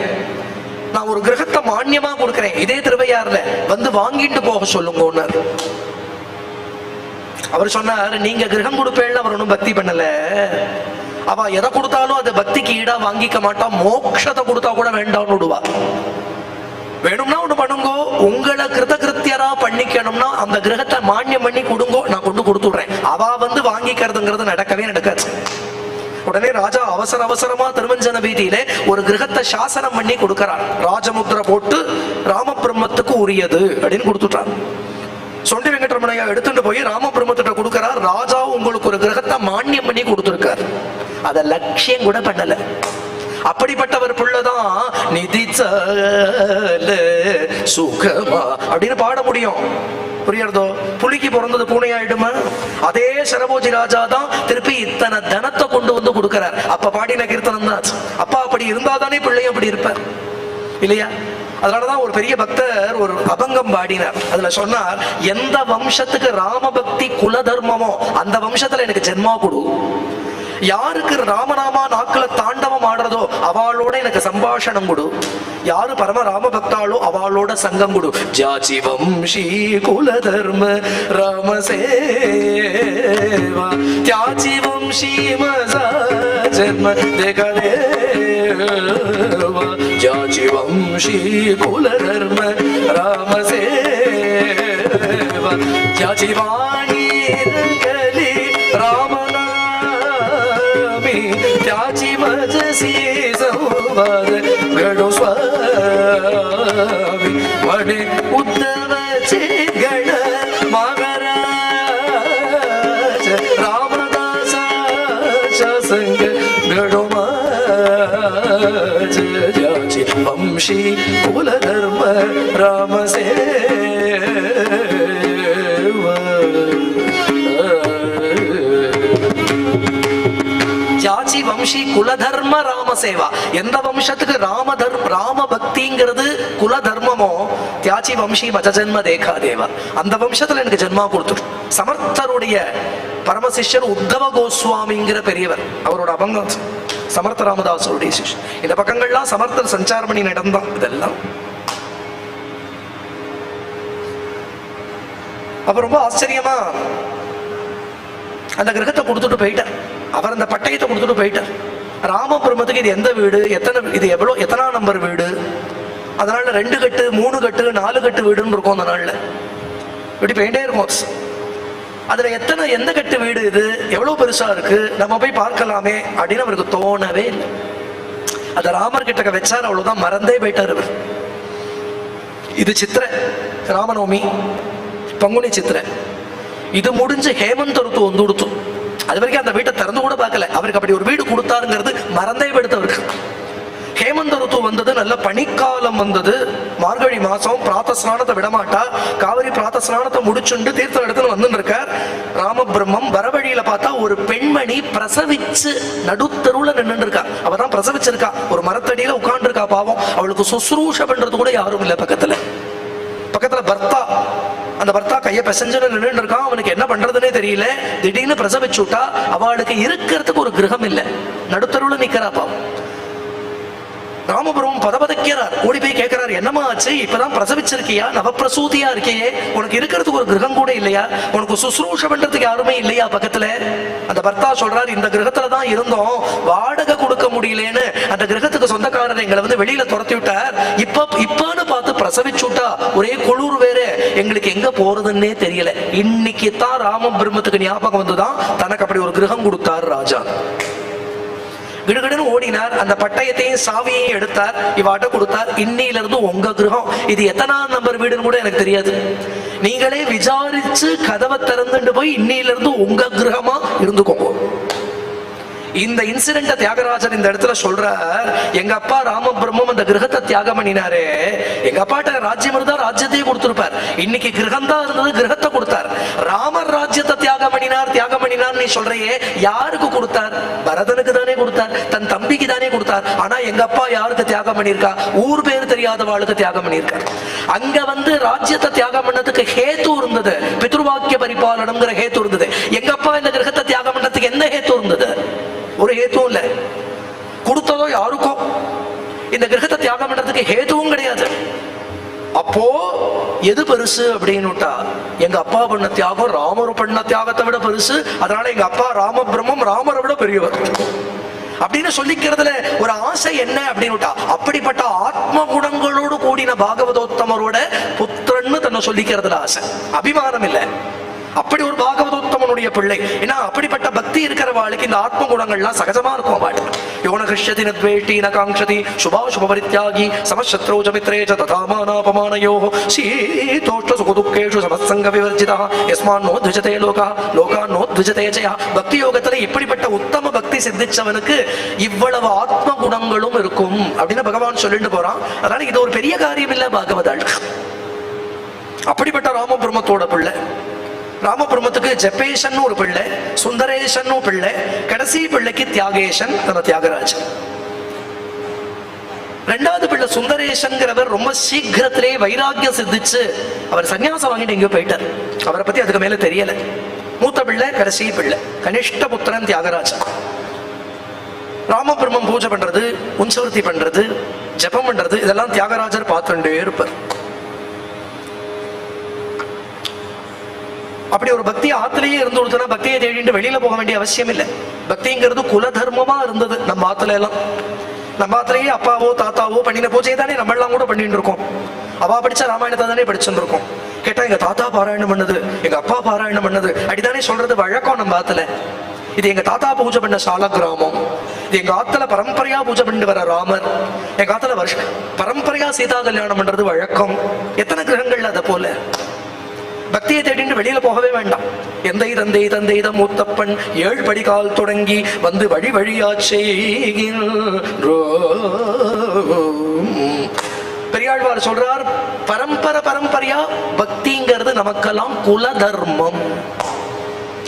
நான் ஒரு கிரகத்தை மானியமா கொடுக்கிறேன். இதே திருவையாறுல வந்து வாங்கிட்டு போக சொல்லுங்க. அவர் சொன்னார், நீங்க கிரகம் கொடுப்பேன்னு அவர் ஒன்றும் பக்தி பண்ணல. அவ எதை கொடுத்தாலும் அது பக்திக்கு ஈடா வாங்கிக்க மாட்டான். மோட்சத்தை கொடுத்தா கூட வேண்டாம்னு விடுவா. வேணும்னா ஒண்ணு பண்ணுங்கோ, உங்களை கிருத்தியரா பண்ணிக்கணும்னா அந்த கிரகத்தை மானியம் பண்ணி கொடுங்கோ, நான் கொண்டு கொடுத்துடுறேன். அவ வந்து வாங்கிக்கிறதுங்கிறது நடக்கவே நடக்காது. உடனே ராஜா அவசரமா திருமஞ்சன வீதியிலே ஒரு கிரகத்தை சாசனம் பண்ணி கொடுக்கிறார். ராஜமுத்திர போட்டு ராமபிரம்மத்துக்கு உரியது அப்படின்னு கொடுத்துட்டார். சொண்டி வெங்கட்ரமணையா எடுத்துட்டு போய் ராமபிரம்மத்திட்ட கொடுக்கிறார். ராஜா உங்களுக்கு ஒரு கிரகத்தை மானியம் பண்ணி கொடுத்திருக்கார். அத லட்சியம் கூட பண்ணல. அப்படிப்பட்டவர் புள்ளதான் நிதிச்சல சுகமா அப்படின்னு பாட முடியும். புரியுறதோ? புலிக்கு பிறந்தது பூனை ஆயிடுமா? அதே சரபோஜி ராஜா தான் திருப்பி இத்தனை தனத்தை கொண்டு வந்து கொடுக்கிறார். அப்ப பாடின கீர்த்தனம் தான். அப்பா அப்படி இருந்தாதானே பிள்ளையும் அப்படி இருப்பார் இல்லையா? அதனாலதான் ஒரு பெரிய பக்தர் ஒரு அபங்கம் பாடினார். அதுல சொன்னார், எந்த வம்சத்துக்கு ராமபக்தி குல தர்மமோ அந்த வம்சத்துல எனக்கு ஜென்மா கொடு. யாருக்கு ராமநாமா நாக்குல தாண்டவம் ஆடுறதோ அவளோட எனக்கு சம்பாஷணம் கொடு. யாரு பரம ராம பக்தாளோ அவளோட சங்கம் கொடு. ஜாச்சி வம்சி குல தர்ம ராமசேவா தியாச்சி வம்சி மசா ஜன்ம தேகதேவா ஜாச்சி வம்சி குல தர்ம ராமசேவா ஜாச்சி வாணி கலி ராமனா त्याची मजसी संवाद घडो स्वामी वडे उद्धवचे गण मागराज रामदासाचा संग घडो माझ ज्याची वंशी कुलधर्म रामसेवा ஜாச்சி வம்சி குலதர்ம ராமசேவா. எந்த வம்சத்துக்கு ராம பக்திங்கிறது குல தர்மமோ தியாச்சி வம்சி மஜன்ம தேகா தேவா, அந்த வம்சத்துல எனக்கு ஜென்மா கொடுத்துரு. சமர்த்தருடைய பரமசிஷ்யர் உத்தவ கோஸ்வாமிங்கிற பெரியவர். அவரோட அபங்கம் சமர்த்த ராமதாசருடைய சிஷ்யர். இந்த பக்கங்கள்லாம் சமர்த்தர் சஞ்சாரம் பண்ணி நடந்தான். இதெல்லாம் அப்ப ரொம்ப ஆச்சரியமா அந்த கிரகத்தை கொடுத்துட்டு போயிட்டார். அவர் அந்த பட்டயத்தை கொடுத்துட்டு போயிட்டார். ராமபிரம்மத்துக்கு இது எந்த வீடு, இது எவ்வளவு எத்தனா நம்பர் வீடு, அதனால 2 கட்டு 3 கட்டு 4 கட்டு வீடுன்னு இருக்கும். அந்த நாள்ல இப்படி போயிட்டே இருக்கும். அதுல எந்த கட்டு வீடு, இது எவ்வளவு பெருசா இருக்கு, நம்ம போய் பார்க்கலாமே அப்படின்னு அவருக்கு தோணவே இல்லை. அத ராமர் கிட்ட வச்சார், அவ்வளவுதான், மறந்தே போயிட்டார் அவர். இது சித்திரை ராமநவமி, பங்குனி சித்திரை. இது முடிஞ்சு ஹேமந்த் ருத்து வந்து கொடுத்து, அது வரைக்கும் அந்த வீட்டை திறந்து கூட பார்க்கல. அவருக்கு அப்படி ஒரு வீடு கொடுத்தாருங்கிறது மறந்தே போயிடுத்து அவருக்கு. ஹேமந்த ருத்து வந்தது, நல்ல பனிக்காலம் வந்தது, மார்கழி மாசம், பிராத்த ஸ்நானத்தை விடமாட்டா. காவிரி பிராத்த ஸ்நானத்தை முடிச்சுண்டு தீர்த்த இடத்துல வந்து இருக்கார் ராமபிரம்மம். வரவழியில பார்த்தா ஒரு பெண்மணி பிரசவிச்சு நடுத்தருவுல நின்று இருக்கா. அவதான் பிரசவிச்சிருக்கா, ஒரு மரத்தடியில உட்கார்ந்து இருக்கா. பாவம், அவளுக்கு சுசுரூஷ பண்றது கூட யாரும் இல்லை. பக்கத்துல பர்த்தா, அந்த பர்த்தா கைய பெசஞ்சு நின்று இருக்கான். அவனுக்கு என்ன பண்றதுன்னே தெரியல. திடீர்னு பிரசவிச்சுட்டா. அவளுக்கு இருக்கிறதுக்கு ஒரு கிரகம் இல்லை, நடுத்தருவுல நிக்கிறா. பாவம், ராமபுரம் பதபதைக்கிறார். ஓடி போய் கேட்கிறார், என்னமா ஆச்சு, இப்பதான் பிரசவிச்சிருக்கியா, நவப்பிரசூதியா இருக்கியே, உனக்கு இருக்கிறதுக்கு ஒரு கிரகம் கூட இல்லையா, உனக்கு சுசுரூஷ பண்றதுக்கு யாருமே இல்லையா பக்கத்துல? அந்த பர்த்தா சொல்றார், இந்த கிரகத்துலதான் இருந்தோம், வாடகை கொடுக்க முடியலன்னு அந்த கிரகத்துக்கு சொந்தக்காரர் எங்களை வந்து வெளியில துரத்தி விட்டார். இப்பன்னு பார்த்து பிரசவிச்சுட்டா, ஒரே குளிர் வேற, எங்களுக்கு எங்க போறதுன்னே தெரியல. இன்னைக்கு தான் ராமபிரம்மத்துக்கு ஞாபகம் வந்துதான் தனக்கு அப்படி ஒரு கிரகம் கொடுத்தார் ராஜா. கிடுகிடுன்னு ஓடினார். அந்த பட்டயத்தையும் சாவியையும் எடுத்தார், இவாட்ட கொடுத்தார். இன்னையில இருந்து உங்க கிரகம், இது எத்தனாம் நம்பர் வீடுன்னு கூட எனக்கு தெரியாது, நீங்களே விசாரிச்சு கதவை திறந்துட்டு போய் இன்னையில இருந்து உங்க கிரகமா இருந்துக்கோங்க. இந்த இன்சிடென்ட் தியாகராஜர் இந்த இடத்துல சொல்றார். எங்க அப்பா ராமபிரம்மம் அந்த கிரகத்தை தியாகம் பண்ணினாரு. எங்க அப்பாட்ட ராஜ்யம் இருந்தா ராஜ்யத்தையே கொடுத்திருப்பார். இன்னைக்கு கிரகம் தான் இருந்தது, கிரகத்தை கொடுத்தார். ராமர் ராஜ்யத்தை தியாகம் பண்ணினார் நீ சொல்றையே, யாருக்கு கொடுத்தார்? பரதனுக்கு தானே கொடுத்தார், தன் தம்பிக்கு தானே கொடுத்தார். ஆனா எங்க அப்பா யாருக்கு தியாகம் பண்ணியிருக்கா? ஊர் பேர் தெரியாதவாளுக்கு தியாகம் பண்ணியிருக்கார். அங்க வந்து ராஜ்யத்தை தியாகம் பண்ணதுக்கு ஹேத்து இருந்தது, பித்ருவாக்கிய பரிபாலனம்ங்கிற ஹேத்து இருந்தது. எங்க அப்பா இந்த கிரகத்தை தியாகம் பண்ணதுக்கு என்ன ஹேத்து இருந்தது? ஒரு ஹேத்துவும் இல்ல. கொடுத்ததோ யாருக்கோ, இந்த கிரகத்தை தியாகம் பண்றதுக்கு ஹேத்துவும் கிடையாது. அப்போ எது பெருசு அப்படின்னுட்டா, எங்க அப்பா பண்ண தியாகம் ராமர் பண்ண தியாகத்தை விட பெருசு. அதனால எங்க அப்பா ராமபிரம்மம் ராமரை விட பெரியவர் அப்படின்னு சொல்லிக்கிறதுல ஒரு ஆசை என்ன அப்படின்னுட்டா, அப்படிப்பட்ட ஆத்ம குணங்களோடு கூடின பாகவதோத்தமரோட புத்திரன்னு தன்னை சொல்லிக்கிறதுல ஆசை, அபிமானம் இல்லை. அப்படி ஒரு பாகவதோத்தமனுடைய பிள்ளை. ஏன்னா அப்படிப்பட்ட பக்தி இருக்கிறவாளுக்கு இந்த ஆத்ம குணங்கள்லாம் சகஜமா இருக்கும். அவள் யோன கிருஷ்யதி நத்வேஷ்டி ந காங்க்ஷதி சுபா சுப பரித்யாகி சமசத்ரோஜ மித்ரேஜ ததாமானாபமானயோ சீதோஷ்ட சுகதுக்கேஷு சமசங்க விவர்ஜிதா யஸ்மான் நோத்விஜதே லோகா லோகான் நோத்விஜதே ஜயா. பக்தி யோகத்துல இப்படிப்பட்ட உத்தம பக்தி சித்திச்சவனுக்கு இவ்வளவு ஆத்ம குணங்களும் இருக்கும் அப்படின்னு பகவான் சொல்லிட்டு போறான். அதனால இது ஒரு பெரிய காரியம் இல்ல பாகவதாள். அப்படிப்பட்ட ராமபிரம்மத்தோட பிள்ளை. ராமபிரம்மத்துக்கு ஜப்பேஷன் ஒரு பிள்ளை, சுந்தரேஷன் பிள்ளை, கடைசி பிள்ளைக்கு தியாகேஷன், தியாகராஜன். ரெண்டாவது பிள்ளை சுந்தரேஷன்கிறவர் ரொம்ப சீக்கிரத்திலே வைராக்கியம் சித்திச்சு அவர் சன்னியாசம் வாங்கிட்டு எங்கேயோ போயிட்டார். அவரை பத்தி அதுக்கு மேல தெரியல. மூத்த பிள்ளை, கடைசி பிள்ளை, கனிஷ்ட புத்திரன் தியாகராஜன். ராமபிரம்மம் பூஜை பண்றது, உன்சவர்த்தி பண்றது, ஜபம் பண்றது, இதெல்லாம் தியாகராஜர் பார்த்துட்டே இருப்பார். அப்படி ஒரு பக்தி ஆத்திலேயே இருந்து கொடுத்தனா பக்தியை தேடிட்டு வெளியில போக வேண்டிய அவசியம் இல்லை. பக்திங்கிறது குல தர்மமா இருந்தது நம்ம ஆத்துல எல்லாம். நம்ம ஆத்திலேயே அப்பாவோ தாத்தாவோ பண்ணின பூஜையை தானே நம்ம எல்லாம் கூட பண்ணிட்டு இருக்கோம். அவா படிச்ச ராமாயணத்தை தானே படிச்சுட்டு இருக்கோம். கேட்டா எங்க தாத்தா பாராயணம் பண்ணது, எங்க அப்பா பாராயணம் பண்ணது அப்படித்தானே சொல்றது வழக்கம் நம்ம ஆத்துல. இது எங்க தாத்தா பூஜை பண்ண சால கிராமம், இது எங்க ஆத்துல பரம்பரையா பூஜை பண்ணிட்டு வர ராமர், எங்க ஆத்துல பரம்பரையா சீதா கல்யாணம் பண்றது வழக்கம். எத்தனை கிரகங்கள் அதை போல. பக்தியை தேடிட்டு வெளியில போகவே வேண்டாம். எந்தை தந்தை தந்தை மூத்தப்பன் 7 படிகால் தொடங்கி வந்து வழி வழியாச்சே. பெரியாழ்வார் சொல்றார், பரம்பரையா பக்திங்கிறது நமக்கெல்லாம் குல தர்மம்.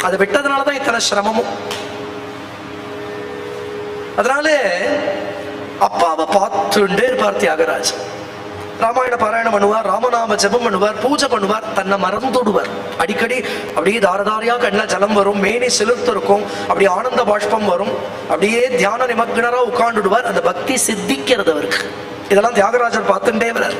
அதை விட்டதுனாலதான் இத்தனை சிரமமும். அதனால அப்பாவை பார்த்துட்டே இருப்பார் தியாகராஜ். ராமாயண பாராயணம் பண்ணுவார், ராமநாம ஜபம் பண்ணுவார், பூஜை பண்ணுவார், தன்னை மறந்துடுவார். அடிக்கடி அப்படியே தாரதாரியா கண்ண ஜலம் வரும், மேனி சிலிர்த்து இருக்கும், அப்படியே ஆனந்த பாஷ்பம் வரும், அப்படியே தியான நிமக்னரா உட்கார்ந்துடுவார். அந்த பக்தி சித்திக்கிறது அவருக்கு. இதெல்லாம் தியாகராஜர் பார்த்துட்டே வரார்.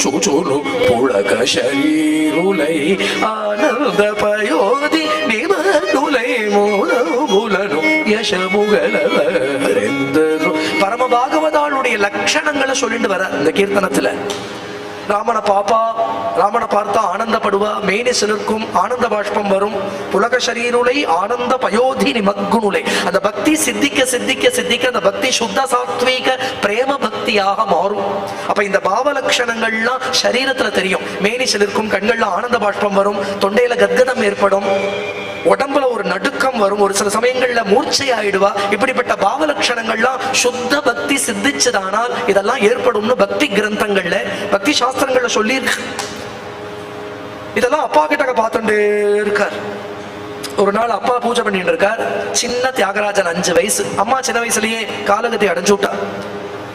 చూచును புலகஷரீருலை ஆனந்த பயோதி நிமனுலை மூலமுலனு யசமுகலவரெந்தரு. பரம பாகவதாளுடைய லட்சணங்களை சொல்லிட்டு வர இந்த கீர்த்தனத்துல ராமனை பார்த்தா ஆனந்தப்படுவா, மேனி சிலிர்க்கும், ஆனந்த பாஷ்பம் வரும். புலக சரீருளை ஆனந்த பயோதி நிமக்குனுலை. அந்த பக்தி சித்திக்க சித்திக்க சித்திக்க அந்த பக்தி சுத்த சாத்வீக பிரேம பக்தியாக மாறும். அப்ப இந்த பாவ லட்சணங்கள்லாம் சரீரத்துல தெரியும். மேனி சிலிர்க்கும், கண்கள்ல ஆனந்த பாஷ்பம் வரும், தொண்டையில கத்கதம் ஏற்படும், உடம்புல ஒரு நடுக்கம் வரும், ஒரு சில சமயங்கள்ல மூர்ச்சை ஆயிடுவா. இப்படிப்பட்ட பாவ லட்சணங்கள்லாம் சுத்த பக்தி சித்திச்சதானால் இதெல்லாம் ஏற்படும்னு பக்தி கிரந்தங்கள்ல பக்தி சாஸ்திரங்கள்ல சொல்லி இருக்கு. இதெல்லாம் அப்பா கிட்ட பார்த்துட்டே இருக்கார். ஒரு நாள் அப்பா பூஜை பண்ணிட்டு இருக்கார். சின்ன தியாகராஜன் 5 வயசு. அம்மா சின்ன வயசுலயே காலகத்தை அடைஞ்சு விட்டா.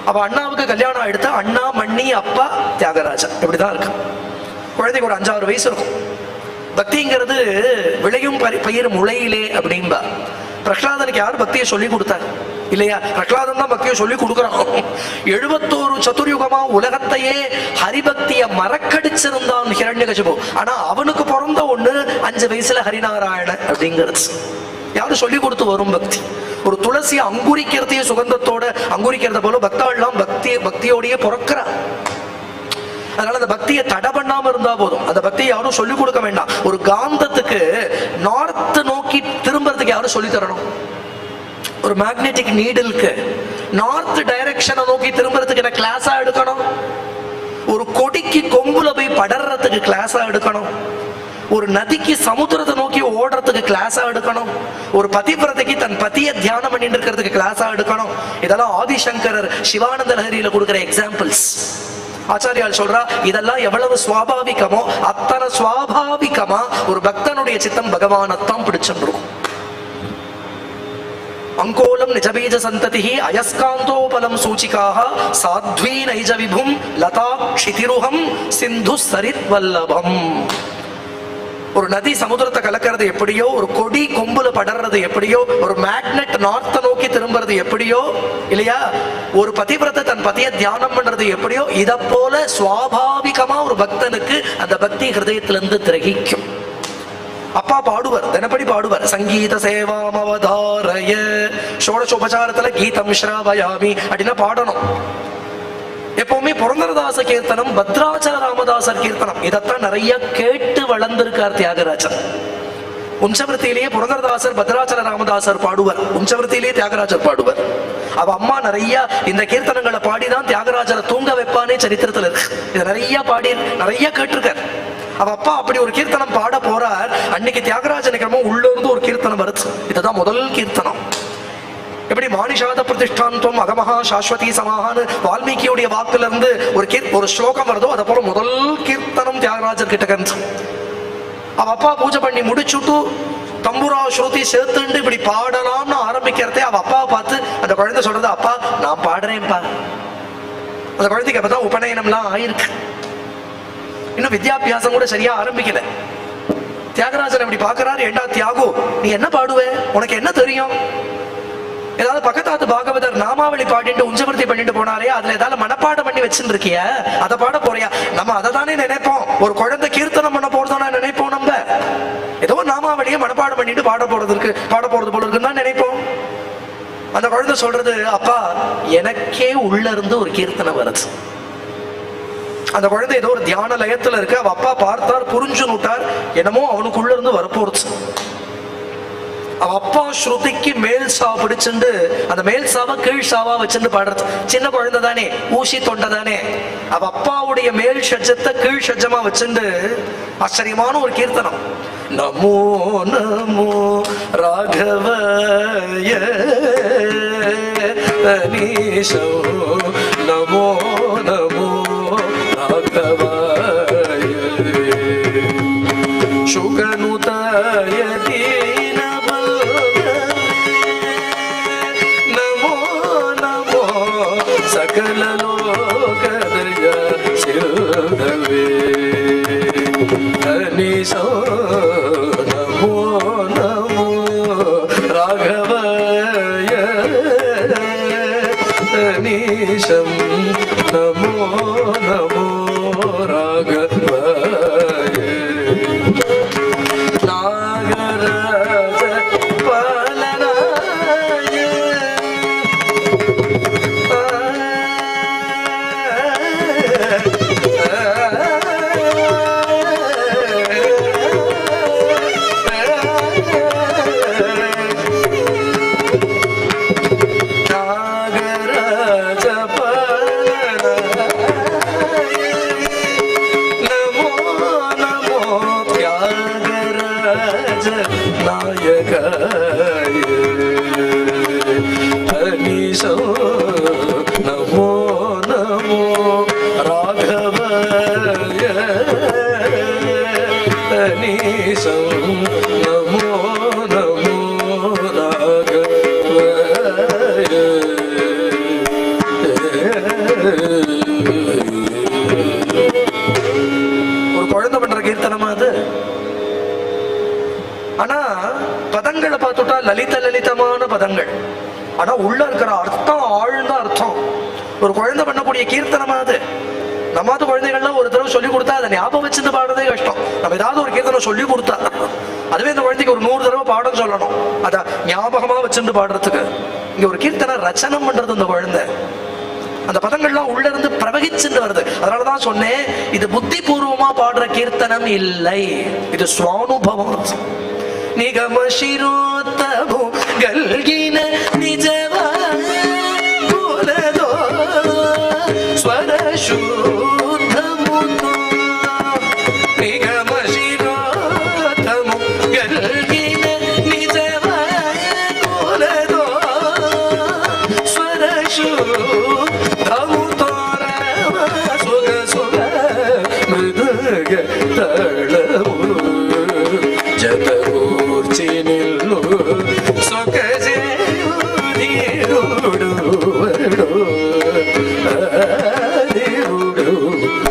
அப்ப அண்ணாவுக்கு கல்யாணம் ஆயிடுத்த அண்ணா மண்ணி அப்பா தியாகராஜன் இப்படிதான் இருக்கு. குழந்தைக்கு ஒரு 5-6 வயசு இருக்கும். பக்திங்கிறது விளையும் பயிர் முளையிலே அப்படின்பா. பிரகலாதனுக்கு யார் பக்தியை சொல்லி கொடுத்தார் இல்லையா? பிரகலாதன் தான் பக்தியை சொல்லி கொடுக்குறான். 71 சதுர்யுகமா உலகத்தையே ஹரிபக்திய மறக்கடிச்சிருந்தான் ஹிரண்யகசிபு. ஆனா அவனுக்கு பிறந்த ஒண்ணு 5 வயசுல ஹரிநாராயண அப்படிங்கிறது. யாரும் சொல்லி கொடுத்து வரும் பக்தி. ஒரு துளசியை அங்குரிக்கிறதையே சுகந்தத்தோட அங்குரிக்கிறத போல பக்தாள்லாம் பக்தியோடையே பிறக்கிறா. அதனால அந்த பக்தியை தடை பண்ணாம இருந்தா போதும். அந்த பக்தியை யாரும் சொல்லிக் கொடுக்க வேண்டாம். ஒரு காந்தத்துக்கு நார்த் நோக்கி திரும்பறதுக்கு யாரும் சொல்லி தரணும்? ஒரு மேக்னெட்டிக் நீடலுக்கு நார்த் டைரக்ஷனை நோக்கி திரும்பறதுக்கு என்ன கிளாஸா எடுக்கணும்? ஒரு கொடிக்கு கொம்புல போய் படறதுக்கு கிளாஸா எடுக்கணும்? ஒரு நதிக்கு சமுத்திரத்தை நோக்கி ஓடுறதுக்கு கிளாஸா எடுக்கணும்? ஒரு பதிவிரதைக்கு தன் பதியை தியானம் பண்ணிட்டு இருக்கிறதுக்கு கிளாஸா எடுக்கணும்? இதெல்லாம் ஆதிசங்கரர் சிவானந்த லஹரியில கொடுக்கிற எக்ஸாம்பிள்ஸ். ஆச்சாரியால் சொல்றா, இதெல்லாம் எவ்வளவு சுவாபாவிகமோ அத்தனை சுவாபாவிகமா ஒரு பக்தனுடைய சித்தம் பகவானத்தான் பிடிச்சிருக்கும். அங்கோலம் நிஜபீஜ சந்ததி அயஸ்காந்தோபலம் சூச்சிகாக சாத்வி நைஜ விபும் லதா க்ஷிதிருஹம் சிந்து சரித் வல்லபம். ஒரு நதி சமுத்திரத்தை கலக்கிறது எப்படியோ, ஒரு கொடி கொம்புல படறது எப்படியோ, ஒரு மேக்னெட் நார்த்த நோக்கி திரும்புறது எப்படியோ இல்லையா, ஒரு பதிவிரத்தை தன் பதியை தியானம் பண்றது எப்படியோ, இத போல சுவாபாவிகமா ஒரு பக்தனுக்கு அந்த பக்தி ஹிருதயத்திலிருந்து திரகிக்கும். அப்பா பாடுவர், தினப்படி பாடுவர். சங்கீத சேவாம் அவதாரய ஷோடசோபசாரத்துல கீதம் ஸ்ராவயாமி அப்படின்னா பாடணும். எப்பவுமே புரந்தரதாச கீர்த்தனம், பத்ராச்சல ராமதாசர் கீர்த்தனம், இதத்தான் நிறைய கேட்டு வளர்ந்திருக்கார் தியாகராஜர். உஞ்சவருத்தியிலேயே புரந்தரதாசர் பத்ராச்சல ராமதாசர் பாடுவர், உஞ்சவருத்தியிலேயே தியாகராஜர் பாடுவர். அவ அம்மா நிறைய இந்த கீர்த்தனங்களை பாடிதான் தியாகராஜரை தூங்க வைப்பானே சரித்திரத்துல இருக்கு. இதை நிறைய பாடி நிறைய கேட்டிருக்கார். அவ அப்பா அப்படி ஒரு கீர்த்தனம் பாட போறார். அன்னைக்கு தியாகராஜனுக்கு உள்ள இருந்து ஒரு கீர்த்தனம் வருது. இதுதான் முதல் கீர்த்தனம். எப்படி மானிஷாத பிரதிஷ்டாந்தம் அகமஹா சாஸ்வதி சமாஹான்னு வால்மீகியுடைய வாக்குல இருந்து ஒரு ஸ்லோகம் வருதோ, அதை போல முதல் கீர்த்தனம் தியாகராஜர் கிட்ட கந்து. அவ அப்பா பூஜை பண்ணி முடிச்சுட்டு தம்புரா ஸ்ருதி சேர்த்துண்டு இப்படி பாடலாம்னு ஆரம்பிக்கிறதே அவ அப்பாவை பார்த்து அந்த குழந்தை சொல்றது, அப்பா நான் பாடுறேன்ப்பா. அந்த குழந்தைக்கு அப்பதான் உபநயனம்லாம் ஆயிருக்கு. இன்னும் வித்யாபியாசம் கூட சரியா ஆரம்பிக்கல. தியாகராஜன் அப்படி பாக்குறாரு, ஏண்டா தியாகு நீ என்ன பாடுவே, உனக்கு என்ன தெரியும்? ஏதாவது பக்கத்தாத்து பாகவதர் நாமாவளி பாடிட்டு உஞ்சவர்த்தி பண்ணிட்டு போனாரே, அதுல ஏதாவது மனப்பாடம் பண்ணி வச்சுட்டு இருக்கிய, அதை பாட போறியா? நம்ம அதை தானே நினைப்போம். ஒரு குழந்தை கீர்த்தனம் பண்ண போறதா நினைப்போம். நம்ம ஏதோ நாமாவளியை மனப்பாடம் பண்ணிட்டு பாட போறது போல இருக்குன்னு தான் நினைப்போம். அந்த குழந்தை சொல்றது, அப்பா எனக்கே உள்ள இருந்து ஒரு கீர்த்தனை வருது. அந்த குழந்தை ஏதோ ஒரு தியான லயத்துல இருக்கு. அவ அப்பா பார்த்தார், புரிஞ்சு நுட்டார், என்னமோ அவனுக்குள்ள இருந்து வரப்போறது. அவ அப்பா ஸ்ருதிக்கு மேல் சாவ பிடிச்சுண்டு அந்த மேல் சாவ கீழ் சாவா வச்சுட்டு பாடுறது. சின்ன குழந்தை தானே, ஊசி தொண்டை தானே. அவ அப்பாவுடைய மேல் ஷஜ்ஜத்தை கீழ் ஷஜ்ஜமா வச்சுண்டு ஆச்சரியமான ஒரு கீர்த்தனம். நமோ நமோ ராகவய அனீஷோ நமோ நமோ ராகவய சுகனுதய சகல லோகதய சிறுதவே அனீஷோ நமோ நமோ ராகவய அனீஷம் நமோ நமோ ராகவய நமோ நமோ ராகவாய. ஒரு குழந்தை பண்ற கீர்த்தனமா அது? ஆனா பதங்களை பார்த்துட்டா லலிதமான பதங்கள், ஆனா உள்ள இருக்கிற அர்த்தம் ஆழ்ந்த அர்த்தம். ஒரு குழந்தை பண்ணக்கூடிய கீர்த்தனமா அது? நம்மாத குழந்தைகள்லாம் ஒரு தடவை சொல்லி கொடுத்தா அதை ஞாபகம் வச்சிருந்து பாடுறதே கஷ்டம். நம்ம ஏதாவது ஒரு கீர்த்தனம் சொல்லி கொடுத்தா, அதுவே இந்த குழந்தைக்கு ஒரு 100 தடவை பாடம் சொல்லணும் அத ஞாபகமா வச்சிருந்து பாடுறதுக்கு. இங்க ஒரு கீர்த்தனை ரச்சனம் பண்றது இந்த குழந்தை, அந்த பதங்கள்லாம் உள்ள இருந்து பிரவகிச்சுட்டு வருது. அதனாலதான் சொன்னேன், இது புத்தி பூர்வமா பாடுற கீர்த்தனம் இல்லை, இது ஸ்வானுபவம். நிகம ಶಿರೋತ್ತಮು ಗಲ್ಗಿನ ನಿಜವಾದೋ ಸ್ವರ ಶುದ್ಧಮುತೋ. ನಿಗಮ ಶಿರೋತ್ತಮು ಗಲ್ಗಿನ ನಿಜವಾದೋ ಸ್ವರ ಶುದ್ಧಮುತೋ. ಸುಗ ಸುಗ ಮೃದಗ ತಳವು ಜಗೂರ್ಚಿನಿಲ್ಲು ಸೊಗಜೆ ನೀರುಡು ವಡು ನೀರುಡು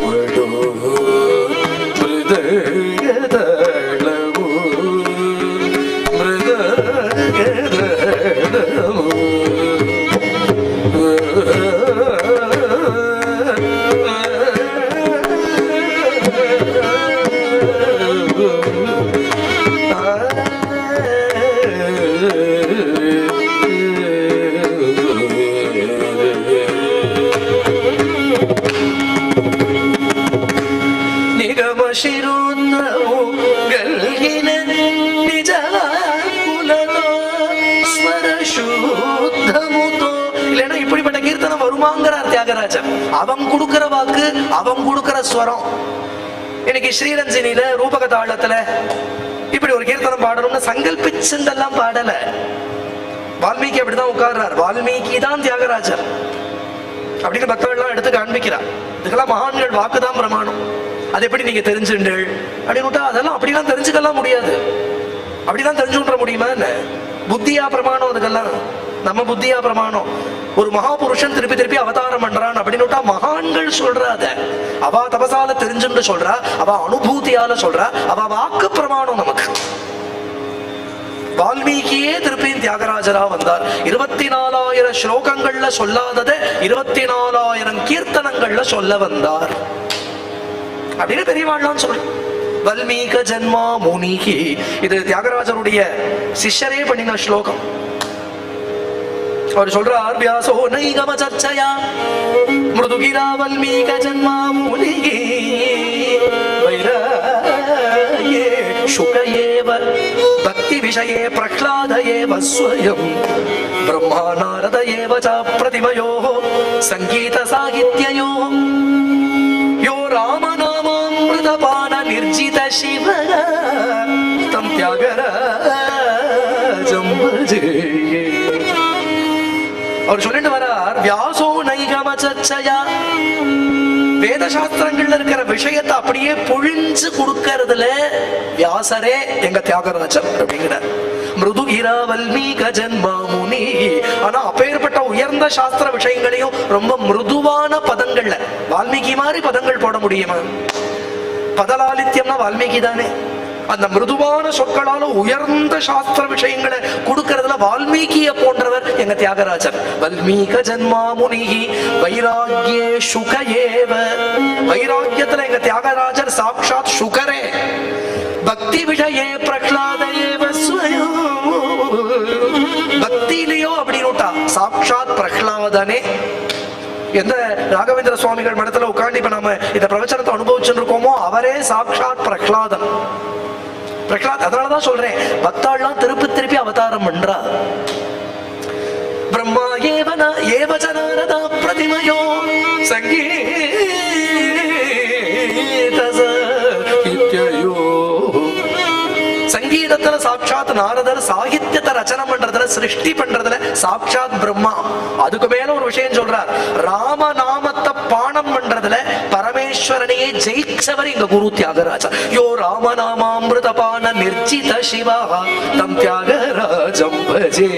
ವಡು ಮೃದಗದಳವು ಮೃದಗದಳವು. ನಿಗಮ ಶಿರೋನ್ನವು ಗಲ್ಗಿನ ನಿಜವಾದೋ ಸ್ವರ ಶುದ್ಧமுதோ. இல்லைன்னா இப்படிப்பட்ட கீர்த்தனம் வருமாங்கிறார் தியாகராஜர். அவன் கொடுக்கிற வாக்கு, அவன் கொடுக்கிற ஸ்வரம். இன்னைக்கு ஸ்ரீரஞ்சனியில ரூபக தாளத்துல இப்படி ஒரு கீர்த்தனம் பாடணும்னு சங்கல்பிச்சுண்டெல்லாம் பாடல. வால்மீகி அப்படிதான் உட்கார்றார், வால்மீகி தான் தியாகராஜர் அப்படின்னு பக்தர்கள்லாம் எடுத்து காண்பிக்கிறார். இதுக்கெல்லாம் மகான்கள் வாக்குதான் பிரமாணம். அது எப்படி நீங்க தெரிஞ்சுண்டீள் அப்படின்னு அதெல்லாம் அப்படிலாம் தெரிஞ்சுக்கலாம் முடியாது. அப்படிதான் தெரிஞ்சுன்ற முடியுமா என்ன? புத்தியா பிரமாணம் அதுக்கெல்லாம்? நம்ம புத்தியா பிரமாணம்? ஒரு மகாபுருஷன் திருப்பி திருப்பி அவதாரம் பண்றான் அப்படின்னு மகான்கள் சொல்றாத. அவ தபசால தெரிஞ்சுன்னு சொல்றா, அவ அனுபூதியால சொல்றா, அவ வாக்கு பிரமாணம் நமக்கு. வால்மீகியே திருப்பியும் தியாகராஜரா வந்தார். 24,000 ஸ்லோகங்கள்ல சொல்லாததை 24,000 கீர்த்தனங்கள்ல சொல்ல வந்தார் அப்படின்னு பெரியவாழ்லாம் சொல்ற. வல்மீக ஜன்மா முனிகி, இது தியாகராஜருடைய சிஷ்யரே பண்ணின ஸ்லோகம். அவர் சொல்றார், வியாசோ நைகம சர்ச்சயா மிருதுகிரா வல்மீக ஜன்மா முனிகி வைராயே சுகயேவ பக்தி விஷயே பிரஹ்லாத ஏவ ஸ்வயம் பிரம்மா நாரத ஏவ ச பிரதிமயோः சங்கீத சாகித்யயோः யோ ராமநாமாம்ருதபான நிர்ஜித சிவக தம் தியாகராஜம் பஜே. அவர் சொல்லிட்டு வரார், வியாசோ நைகம சர்ச்சயா, வேத சாஸ்திரங்கள்ல இருக்கிற விஷயத்தை அப்படியே பொழிஞ்சு கொடுக்கறதுல வியாசரே எங்க தியாகராஜர் அப்படிங்கிறார். மிருதுகிரா வல்மீக ஜன்மா முனி, ஆனா அப்பேற்பட்ட உயர்ந்த சாஸ்திர விஷயங்களையும் ரொம்ப மிருதுவான பதங்கள்ல, வால்மீகி மாதிரி பதங்கள் போட முடியுமா? பதலாலித்யம்னா வால்மீகி தானே. அந்த மிருதுவான சொற்களால உயர்ந்த சாஸ்திர விஷயங்களை கொடுக்கறதுல வால்மீகிய போன்றவர் எங்க தியாகராஜர். வல்மீக ஜன்மா முனிகி வைராகியே சுகயேவ, வைராக்கியத்துல எங்க தியாகராஜர் சாட்சாத் சுகரே. பக்தி விஷயே பிரஹ்லாத ஏவ ஸ்வயம், பக்தியிலையோ அப்படின்னு சாட்சாத் பிரஹ்லாதனே. எந்த ராகவேந்திர சுவாமிகள் மடத்துல உட்காந்து இப்ப நாம இந்த பிரவச்சனத்தை அனுபவிச்சுட்டு இருக்கோமோ அவரே சாட்சாத் பிரஹ்லாதன். பிரஹ்லாத், அதனாலதான் சொல்றேன், பக்தாள்லாம் திருப்பி திருப்பி அவதாரம் பண்றா. பிரம்மா ஏவன ஏவ ஜனாரத பிரதிமயோ சங்கீத சாகித்யயோ. சங்கீதத்துல சாட்சாத் நாரதர், சாகித்யத்தை ரச்சனை பண்றதுல சிருஷ்டி பண்றதுல சாட்சாத் பிரம்மா. அதுக்கு மேல ஒரு விஷயம் சொல்றார், ராம நாமத்தை பானம் பண்றதுல பரமே பரமேஸ்வரனையே ஜெயிச்சவர் இந்த குரு தியாகராஜா. யோ ராமநாமாமிருதபான நிர்ஜித சிவா தம் தியாகராஜம் பஜே.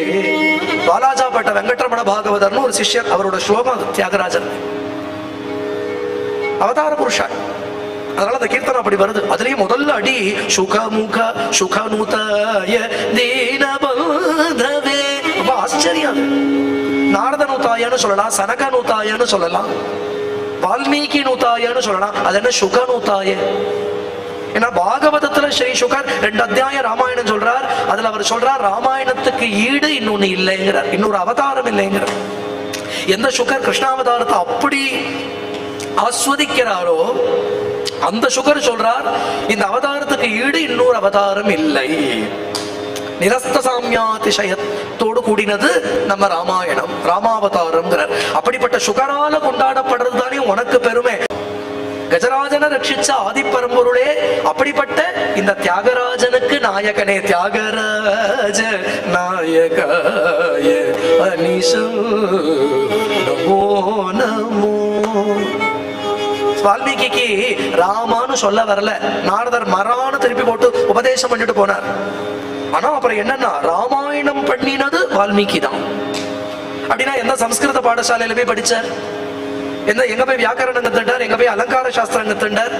பாலாஜாப்பட்ட வெங்கட்ரமண பாகவதர்னு ஒரு சிஷ்யர், அவரோட ஸ்லோகம் தியாகராஜன் அவதார புருஷா. அதனால அந்த கீர்த்தனம் அப்படி வருது. அதுலயும் முதல்ல அடி சுகமுக சுகநூதாய தீனபந்தவே. ரொம்ப ஆச்சரியம். நாரத நூத்தாயன்னு சொல்லலாம், சனக நூத்தாயன்னு சொல்லலாம், வால்மீகி நூத்தாயன்னு சொல்லலாம். அது என்ன சுகநூத்தாய? ஏன்னா பாகவதத்துல ஸ்ரீ சுகர் 2 அத்தியாயம் ராமாயணம் சொல்றார். அதுல அவர் சொல்றார் ராமாயணத்துக்கு ஈடு இன்னொன்னு இல்லைங்கிறார், இன்னொரு அவதாரம் இல்லைங்கிறார். எந்த சுகர் கிருஷ்ணாவதாரத்தை அப்படி ஆஸ்வதிக்கிறாரோ அந்த சுகர் சொல்றார் இந்த அவதாரத்துக்கு ஈடு இன்னொரு அவதாரம் இல்லை. நிரஸ்த சாமியாதிசயத்தோடு கூடினது நம்ம ராமாயணம், ராமாவதாரம்ங்கிறார். அப்படிப்பட்ட சுகரால கொண்டாடப்படுறது தானே உனக்கு பெருமை. கஜராஜனை ரட்சிச்ச ஆதிப்பரம்பொருளே, அப்படிப்பட்ட இந்த தியாகராஜனுக்கு நாயகனே. தியாகராஜ நாயகாய அனிஷோ நமோ நமோ. வால்மீகிக்கு ராமான்னு சொல்ல வரல, நாரதர் மரான்னு திருப்பி போட்டு உபதேசம் பண்ணிட்டு போனார். ஆனா அப்புறம் என்னன்னா ராமாயணம் பண்ணினது வால்மீகி தான். அப்படின்னா எந்த சம்ஸ்கிருத பாடசாலையில போய் படிச்சார், எங்க போய் வியாக்கரணம் கத்துட்டார், எங்க போய் அலங்கார சாஸ்திரம் கத்துட்டார்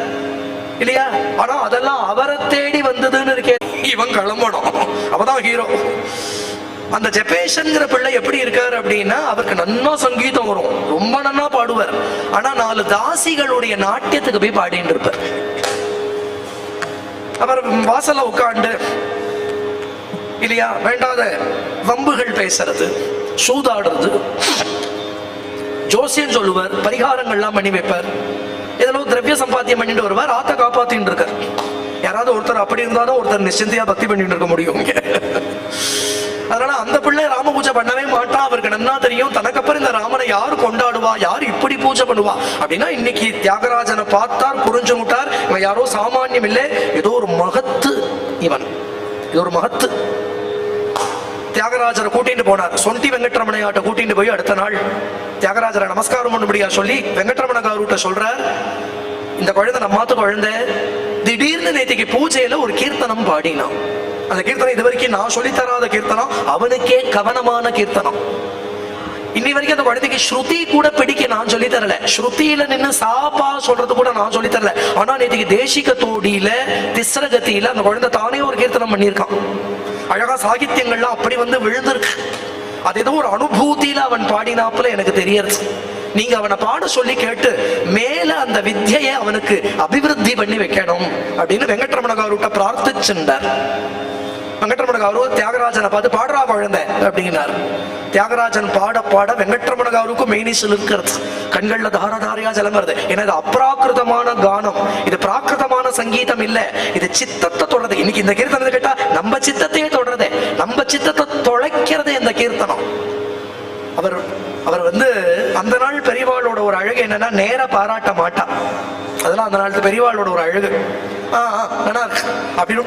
இல்லையா? ஆனா அதெல்லாம் அவரை தேடி வந்ததுன்னு இருக்கே. இவன் கிளம்பணும், அவதான் ஹீரோ. அந்த ஜெபேஷன்ங்கிற பிள்ளை எப்படி இருக்காரு அப்படின்னா, அவருக்கு நன்னா சங்கீதம் வரும், ரொம்ப நன்னா பாடுவார். ஆனா 4 தாசிகளுடைய நாட்டியத்துக்கு போய் பாடிட்டு இருப்பார். அவர் வாசல்ல உட்காந்து இல்லையா வேண்டாத வம்புகள் பேசுறது, சூதாடுறது, ஜோசியம் சொல்லுவார், பரிகாரங்கள்லாம் பண்ணி வைப்பார், இதெல்லாம் திரவிய சம்பாத்தியம் பண்ணிட்டு வருவார், ஆத்த காப்பாத்தின்னு இருக்கார். யாராவது ஒருத்தர் அப்படி இருந்தாலும் ஒருத்தர் நிச்சயத்தையா பக்தி பண்ணிட்டு இருக்க முடியும். அதனால அந்த பிள்ளை ராம பூஜை பண்ணவே மாட்டான். அவருக்கு நன்னா தெரியும் தனக்கப்புறம் இந்த ராமனை யாரு கொண்டாடுவா, யாரு இப்படி பூஜை பண்ணுவா அப்படின்னா இன்னைக்கு தியாகராஜனை பார்த்தார், புரிஞ்சு விட்டார். இவன் யாரோ சாமானியம் இல்லை, ஏதோ ஒரு மகத்து. இவன் இது ஒரு மகத்து. தியாகராஜரை கூட்டிட்டு போனார். சொண்டி வெங்கட்ரமணையாட்ட கூட்டிட்டு போய் அடுத்த நாள் தியாகராஜரை நமஸ்காரம் பண்ணும்படியா சொல்லி வெங்கட்ரமண காரூட்ட சொல்றார், இந்த குழந்தை நம்மாத்து குழந்தை திடீர்னு நேற்றுக்கு பூஜையில ஒரு கீர்த்தனம் பாடினான். அந்த கீர்த்தனம் இது வரைக்கும் நான் சொல்லித்தராத கீர்த்தனம், அவனுக்கே கவனமான கீர்த்தனம். இன்னி வரைக்கும் அந்த குழந்தைக்கு ஸ்ருதி கூட பிடிக்க நான் சொல்லி தரல, ஸ்ருதியில நின்று சாப்பா சொல்றது கூட நான் சொல்லி தரல. ஆனா நேற்றுக்கு தேசிக தோடியில திஸ்ரகத்தியில அந்த குழந்தை தானே ஒரு கீர்த்தனம் பண்ணியிருக்கான். அழகா சாகித்யங்கள்லாம் அப்படி வந்து விழுந்திருக்கு. அது ஏதோ ஒரு அனுபூதியில அவன் பாடினாப்புல எனக்கு தெரியறது. நீங்க அவனை பாட சொல்லி கேட்டு மேல அந்த வித்யை அவனுக்கு அபிவிருத்தி பண்ணி வைக்கணும் அப்படின்னு வெங்கட்ரமண காரூட்ட பிரார்த்திச்சுட்டார். வெங்கட்ரமண காரு தியாகராஜனை பார்த்து பாடுறா குழந்தை அப்படின்னார். தியாகராஜன் பாட பாட வெங்கட்ரமண காருக்கு மெய்னிசல் இருக்கிறது, கண்கள்ல தாரதாரியா ஜலம் வருது. ஏன்னா இது அப்ராக்கிருதமான கானம், இது பிராகிருதமான சங்கீதம் இல்ல, இது சித்தத்தை தொடர்றது. இன்னைக்கு இந்த கீர்த்தனத்தை கேட்டா நம்ம சித்தத்தையே தொடர்றது, நம்ம சித்தத்தை தொலைக்கிறது இந்த கீர்த்தனம். அவர் வந்து அந்த நாள் பெரியவாளோட ஒரு அழகு என்னன்னா நேர பாராட்ட மாட்டா. அதெல்லாம் அந்த நாள் பெரியவாளோட ஒரு அழகு. அப்படின்னு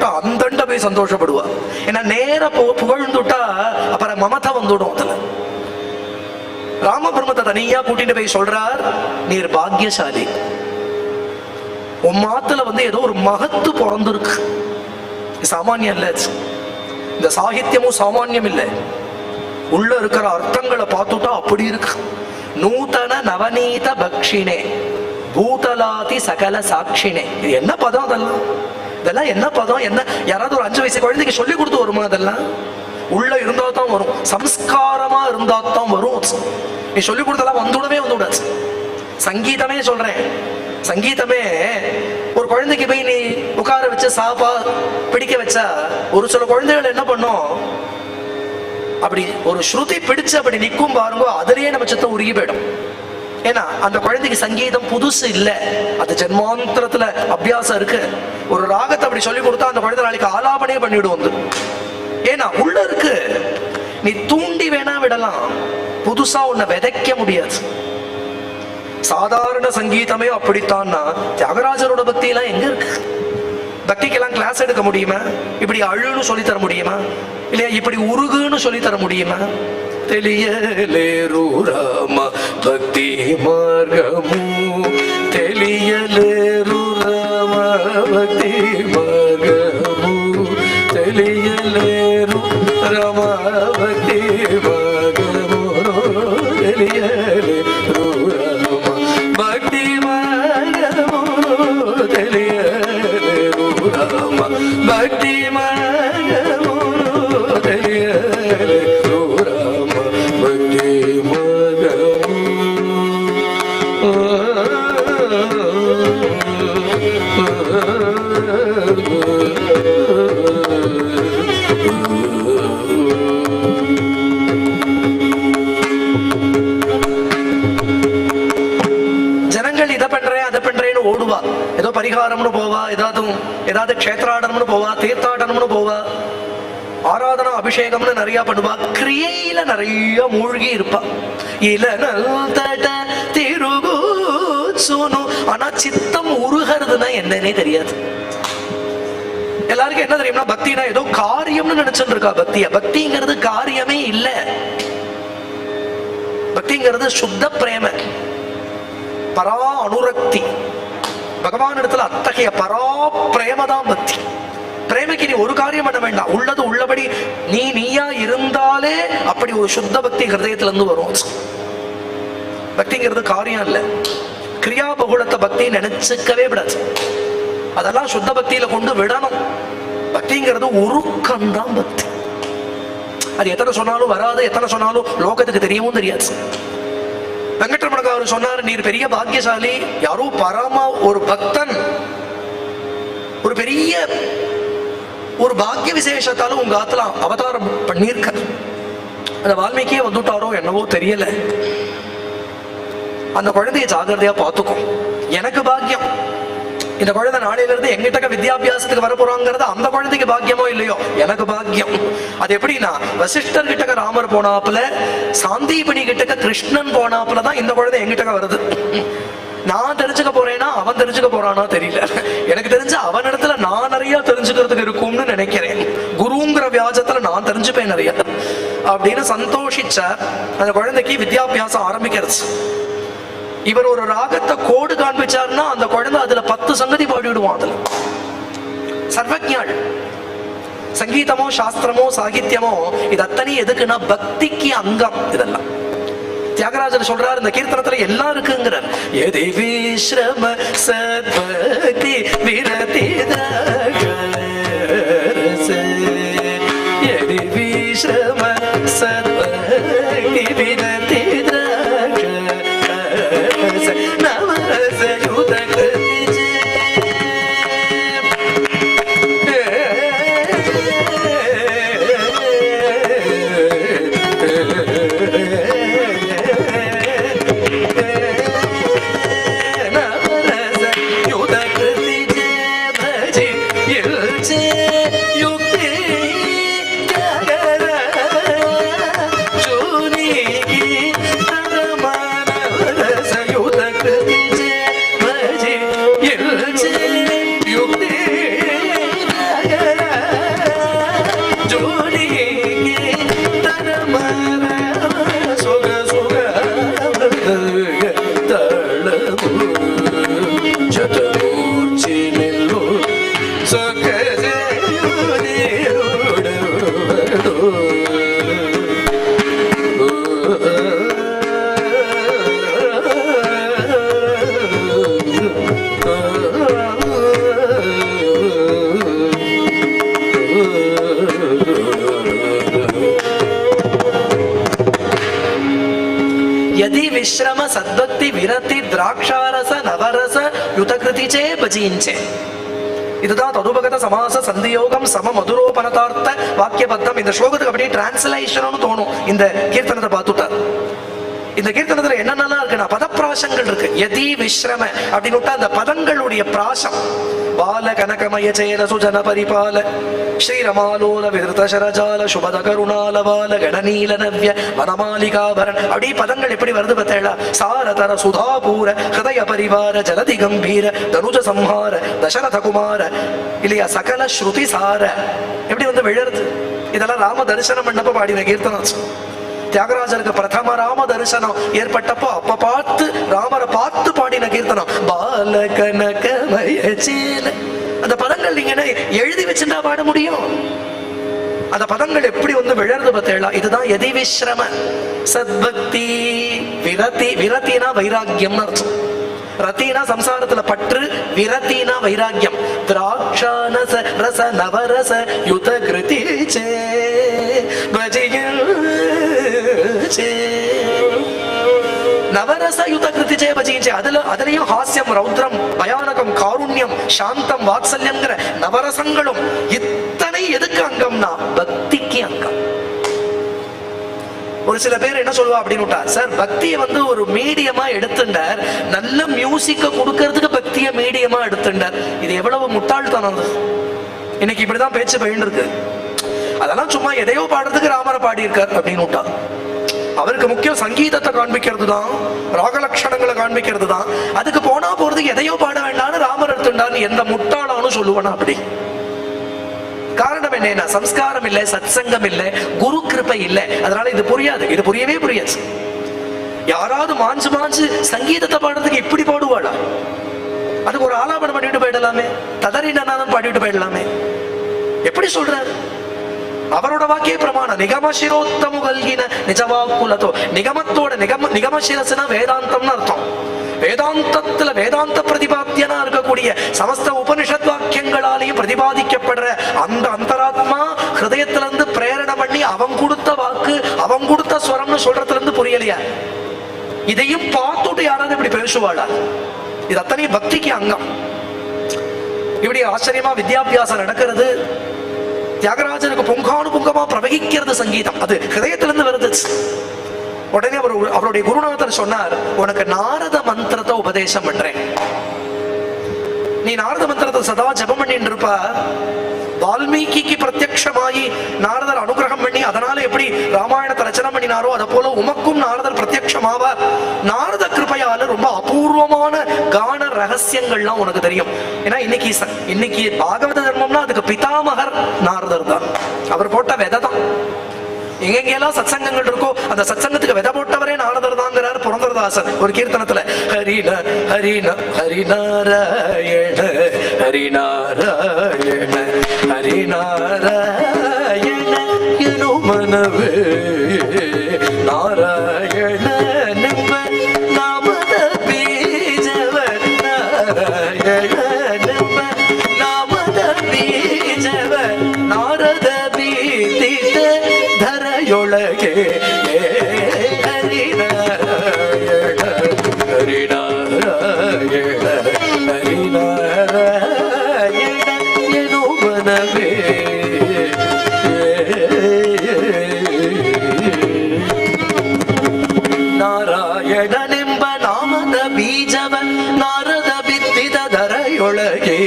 அந்த போய் சந்தோஷப்படுவா. ஏன்னா நேர புகழ்ந்துட்டா அப்புறம் மமதா வந்துடும். அதுல ராமபிரமத்தை தனியா கூட்டிட்டு போய் சொல்றார், நீர் பாக்கியசாலி, உன் மாத்துல வந்து ஏதோ ஒரு மகத்து பிறந்திருக்கு, சாமானியம் இல்ல. இந்த சாகித்யமும் சாமானியம் இல்லை, உள்ள இருக்கிற அர்த்தங்களை பார்த்துட்டா அப்படி இருக்கு. நூதன நவநீத பக்ஷினே பூதலாதி சகல சாட்சினே. இது என்ன பதம்? இதெல்லாம் என்ன பதம்? என்ன யாராவது ஒரு 5 வயசு குழந்தைக்கு சொல்லி கொடுத்து வருமா? அதெல்லாம் உள்ள இருந்தா தான் வரும், சம்ஸ்காரமா இருந்தா தான் வரும். நீ சொல்லி கொடுத்தெல்லாம் வந்துடவே வந்துவிடாது. சங்கீதமே சொல்றேன், சங்கீதமே ஒரு குழந்தைக்கு போய் நீ உட்கார வச்சு சாப்பா பிடிக்க வச்சா ஒரு சில குழந்தைகள் என்ன பண்ணும், அப்படி ஒரு ஸ்ருதி பிடிச்சு அப்படி நிற்கும் பாருங்க, அதுலயே நம்ம சித்தம் உருகி போயிடும். ஏன்னா அந்த குழந்தைக்கு சங்கீதம் புதுசு இல்ல, அது ஜென்மாந்திரத்துல அபியாசம் இருக்கு. ஒரு ராகத்தை அப்படி சொல்லி கொடுத்தா அந்த குழந்தை நாளைக்கு ஆலாபனே பண்ணிவிடும். ஏன்னா உள்ள இருக்கு. நீ தூண்டி வேணா விடலாம், புதுசா உன்னை விதைக்க முடியாது. சாதாரண சங்கீதமே அப்படித்தான்னா தியாகராஜரோட பக்தி எல்லாம் எங்க இருக்கு? பக்திக்கெல்லாம் கிளாஸ் எடுக்க முடியுமா? இப்படி அழுன்னு சொல்லி தர முடியுமா? இல்லையா இப்படி உருகுன்னு சொல்லி தர முடியுமா? తెలియలేరు రామ భక్తి మార్గము తెలియ తెలియలేరు రామ భక్తి భాగము తెలియలేరు రామ భక్తి భాగము తెలియలేరు రామ భక్తి భాగము తెలియలేరు రామ భక్తి భాగము తెలియలేరు రామ భక్తి భాగము. ஜனங்கள் இதை பண்றேன் அதை பண்றேன்னு ஓடுவா, ஏதோ பரிகாரம்னு போவா, ஏதாவது க்ஷேத்ராடனம்னு போவா, தீர்த்தாடனம்னு போவா, ஆராதனா அபிஷேகம்னு நிறைய பண்ணுவா, கிரியையில நிறைய மூழ்கி இருப்பா. ஆனா சித்தம் உருகிறதுனா என்னன்னே தெரியாது. எல்லாருக்கும் என்ன தெரியும்னா பக்தினா ஏதோ காரியம்னு நினைச்சுட்டு இருக்கா. பக்திங்கிறது காரியமே இல்ல. பக்திங்கிறது சுத்த பிரேம, பரா அனுரக்தி. பகவான் இடத்துல அத்தகைய பரா பிரேமதான் பக்தி. பிரேமைக்கு நீ ஒரு காரியம் பண்ண வேண்டாம், உள்ளது உள்ளபடி நீயா இருந்தாலே அப்படி ஒரு சுத்த பக்தி ஹிருதயத்துல இருந்து வரும். பக்திங்கிறது காரியம் இல்ல, கிரியா பகுலத்தை பக்தி நினைச்சுக்கவே விடாது. அதெல்லாம் சுத்த பக்தியில கொண்டு விடணும். பக்திங்கிறது உருக்கம்தான் பக்தி. அது எத்தனை சொன்னாலும் வராது, எத்தனை சொன்னாலும் லோகத்துக்கு தெரியவும் தெரியாது. வெங்கட்ரமண அவர் சொன்னார், நீர் பெரிய பாக்கியசாலி, யாரோ பரம ஒரு பக்தன் ஒரு பெரிய ஒரு பாக்கிய விசேஷத்தாலும் உங்க ஆத்துல அவதாரம் பண்ணியிருக்க. அந்த வால்மீகியே வந்துட்டாரோ என்னவோ தெரியல. அந்த குழந்தைய ஜாகிரதையா பார்த்துக்கும். எனக்கு பாக்கியம், இந்த குழந்தை நாளையில இருந்து எங்கிட்ட வித்யாபியாசத்துக்கு வர போறாங்கிறது அந்த குழந்தைக்கு பாக்கியமோ இல்லையோ, எனக்கு பாக்கியம். அது எப்படின்னா, வசிஷ்டர் கிட்டக்க ராமர் போனாப்புல, சாந்தீபனி கிட்டக்க கிருஷ்ணன் போனாப்புல தான் இந்த குழந்தை எங்கிட்ட வருது. நான் தெரிஞ்சுக்க போறேன்னா அவன் தெரிஞ்சுக்க போறானா தெரியல. எனக்கு தெரிஞ்ச அவன் இடத்துல நான் நிறைய தெரிஞ்சுக்கிறதுக்கு இருக்கும்னு நினைக்கிறேன். குருங்கிற வியாஜத்துல நான் தெரிஞ்சுப்பேன் நிறைய அப்படின்னு சந்தோஷிச்ச அந்த குழந்தைக்கு வித்யாபியாசம் ஆரம்பிக்கிறது. இவர் ஒரு ராகத்தை கோடு காண்பிச்சாருன்னா அந்த குழந்தை அதுல 10 சங்கதி பாடிவிடுவான். அதுல சர்வஜாள். சங்கீதமோ சாஸ்திரமோ சாகித்யமோ இது அத்தனை எதுக்குன்னா பக்திக்கு அங்கம். இதெல்லாம் தியாகராஜர் சொல்றார், இந்த கீர்த்தனத்துல எல்லாம் இருக்குங்கிறார். எதி விஸ்ரம சத்பக்தி விரதி எதி விஸ்ரம சத்பக்தி விரதி విశ్రమ సద్భక్తి విరతి ద్రాక్షారస నవరస యుతకృతిచే భజించే. இதுதான் ததுபகத சமாச சந்தியோகம் சம மதுரோபனதார்த்த வாக்கியபத்தம். இந்த ஸ்லோகத்துக்கு அப்படியே டிரான்ஸ்லேஷன் தோணும் இந்த கீர்த்தனத்தை பார்த்துட்டா. இந்த கீர்த்தனத்துல என்னென்னலாம் இருக்குன்னா பதப்பிராசங்கள் இருக்கு. யதி விஸ்ரம அப்படின்னு அந்த பதங்களுடைய பிராசம். பால கனகமய சேர சுஜன பரிபால ஸ்ரீரமாலோல விருத்த சரஜால சுபத கருணால பால கணநீல நவ்ய வனமாலிகாபரன். அப்படி பதங்கள் எப்படி வருது பார்த்தேளா? சாரதர சுதாபூர ஹிருதய பரிவார ஜலதி கம்பீர தனுஜ சம்ஹார தசரத குமார இல்லையா சகல ஸ்ருதி சார எப்படி வந்து விழருது. இதெல்லாம் ராம தரிசனம் பண்ணப்ப பாடின கீர்த்தனம். தியாகராஜருக்கு பிரதம ராம தரிசனம் ஏற்பட்டப்போ அப்ப பார்த்து ராமரை பார்த்து பாடின கீர்த்தனம் பால கனகமயசேல. அந்த பதங்கள் நீங்க எழுதி வச்சுட்டா பாட முடியும். அந்த பதங்கள் எப்படி விழறது பார்த்தேளா? இதுதான் யதி விஸ்ரம சத்பக்தி. விரதி, விரத்தினா வைராக்கியம் அர்த்தம். ரத்தினா சம்சாரத்துல பற்று, விரத்தினா வைராக்கியம். திராட்சானச ரச நவரச யுத கிருதி சே நவரச யுத கிருதி சே பஜிச்சே. அதுலயும் ஹாஸ்யம், ரௌத்ரம், பயானகம், காருண்யம், சாந்தம், வாத்சல்யம்ங்கிற நவரசங்களும். இத்தனை எதுக்கு அங்கம்னா பக்திக்கு அங்கம். ஒரு சில பேர் என்ன சொல்லுவா அப்படின்னு, சார் பக்தியை ஒரு மீடியமா எடுத்துட்டார், நல்ல மியூசிக்க கொடுக்கறதுக்கு பக்திய மீடியமா எடுத்துட்டார். இது எவ்வளவு முட்டாள்தனம். இன்னைக்கு இப்படிதான் பேச்சு பயின்று இருக்கு. அதெல்லாம் சும்மா எதையோ பாடுறதுக்கு ராமரை பாடியிருக்கார் அப்படின்னு. அவருக்கு முக்கியம் சங்கீதத்தை காண்பிக்கிறது தான், ராகலட்சணங்களை காண்பிக்கிறது தான். அதுக்கு போனா போறதுக்கு எதையோ பாட வேண்டாம்னு ராமர் எடுத்துட்டார். எந்த முட்டாளானு சொல்லுவானா அப்படி? காரணம் என்ன? சம்ஸ்காரம் இல்லை, சத்சங்கம் இல்லை, குரு கிருபை இல்லை. அதனால இது புரியாது. இது புரியவே புரியாது. யாராவது மாஞ்சு மாஞ்சு சங்கீதத்தை பாடுறதுக்கு இப்படி பாடுவாளா? அதுக்கு ஒரு ஆலாபனம் பண்ணிட்டு போயிடலாமே, ததறினாலும் பாடிட்டு போயிடலாமே. எப்படி சொல்றாரு? அவரோட வாக்கிய பிரமாணம். நிகம சிரோத்தமு கல்கின நிஜவாக்குலதோ. நிகமத்தோட நிகம சிரசுனா வேதாந்தம்னு அர்த்தம். வேதாந்தத்துல வேதாந்த பிரதிபாத்தியனா இருக்கக்கூடிய சமஸ்த உபனிஷத் வாக்கியங்களாலேயும் பிரதிபாதிக்கப்படுற அந்த அந்தராத்மா ஹிருதயத்துல இருந்து பிரேரணை பண்ணி அவன் கொடுத்த வாக்கு, அவன் கொடுத்த ஸ்வரம்னு சொல்றதுல இருந்து புரியலையா? இதையும் பார்த்துட்டு யாராவது இப்படி பேசுவாளா? இது அத்தனை பக்திக்கு அங்கம். இப்படி ஆச்சரியமா வித்யாபியாசம் நடக்கிறது. தியாகராஜனுக்கு பொங்கானு பொங்கமா பிரவகிக்கிறது சங்கீதம். அது ஹிருதயத்திலிருந்து வருது. உடனே அவருடைய குருநாதர் சொன்னார், உனக்கு நாரத மந்திரத்தை உபதேசம் பண்றேன். நீ நாரத மந்திரத்தை சதா ஜபம் பண்ணிட்டு இருப்ப. வால்மீகிக்கு பிரத்யக்ஷமாயி நாரதர் அனுகிரகம் பண்ணி அதனால எப்படி ராமாயணத்தை ரச்சனை பண்ணினாரோ அதை போல உமக்கும் நாரதர் பிரத்யக்ஷமாவார். நாரத கிருபையால ரொம்ப அபூர்வமான கான ரகசியங்கள்லாம் உனக்கு தெரியும். ஏன்னா இன்னைக்கு பாகவத தர்மம்னா அதுக்கு பிதாமகர் நாரதர் தான். அவர் போட்ட விதை தான். எங்கெங்கெல்லாம் சத்சங்கங்கள் இருக்கோ அந்த சத்சங்கத்துக்கு விதை போட்டவரே நாரதர் தாங்கிறார் புரந்தரதாசன் ஒரு கீர்த்தனத்துல. ஹரின ஹரின ஹரிநாராயண ஹரிநாராயண ஹரிநாராயண எனு மனவே நாராயண நிம்ப நாமத பீஜவ நாராயண நிம்ப நாமத பீஜவ நாரத பீதித ಧರಯೊಳಗೆ ಹರಿನಾರಾಯಣ ಹರಿನಾರಾಯಣ ಹರಿನಾರಾಯಣ ಎನು ಮನವೇ ನಾರಾಯಣನೆಂಬ ನಾಮದ ಬೀಜವ ನಾರದ ಬಿತ್ತಿದ ಧರೆಯೊಳಗೆ.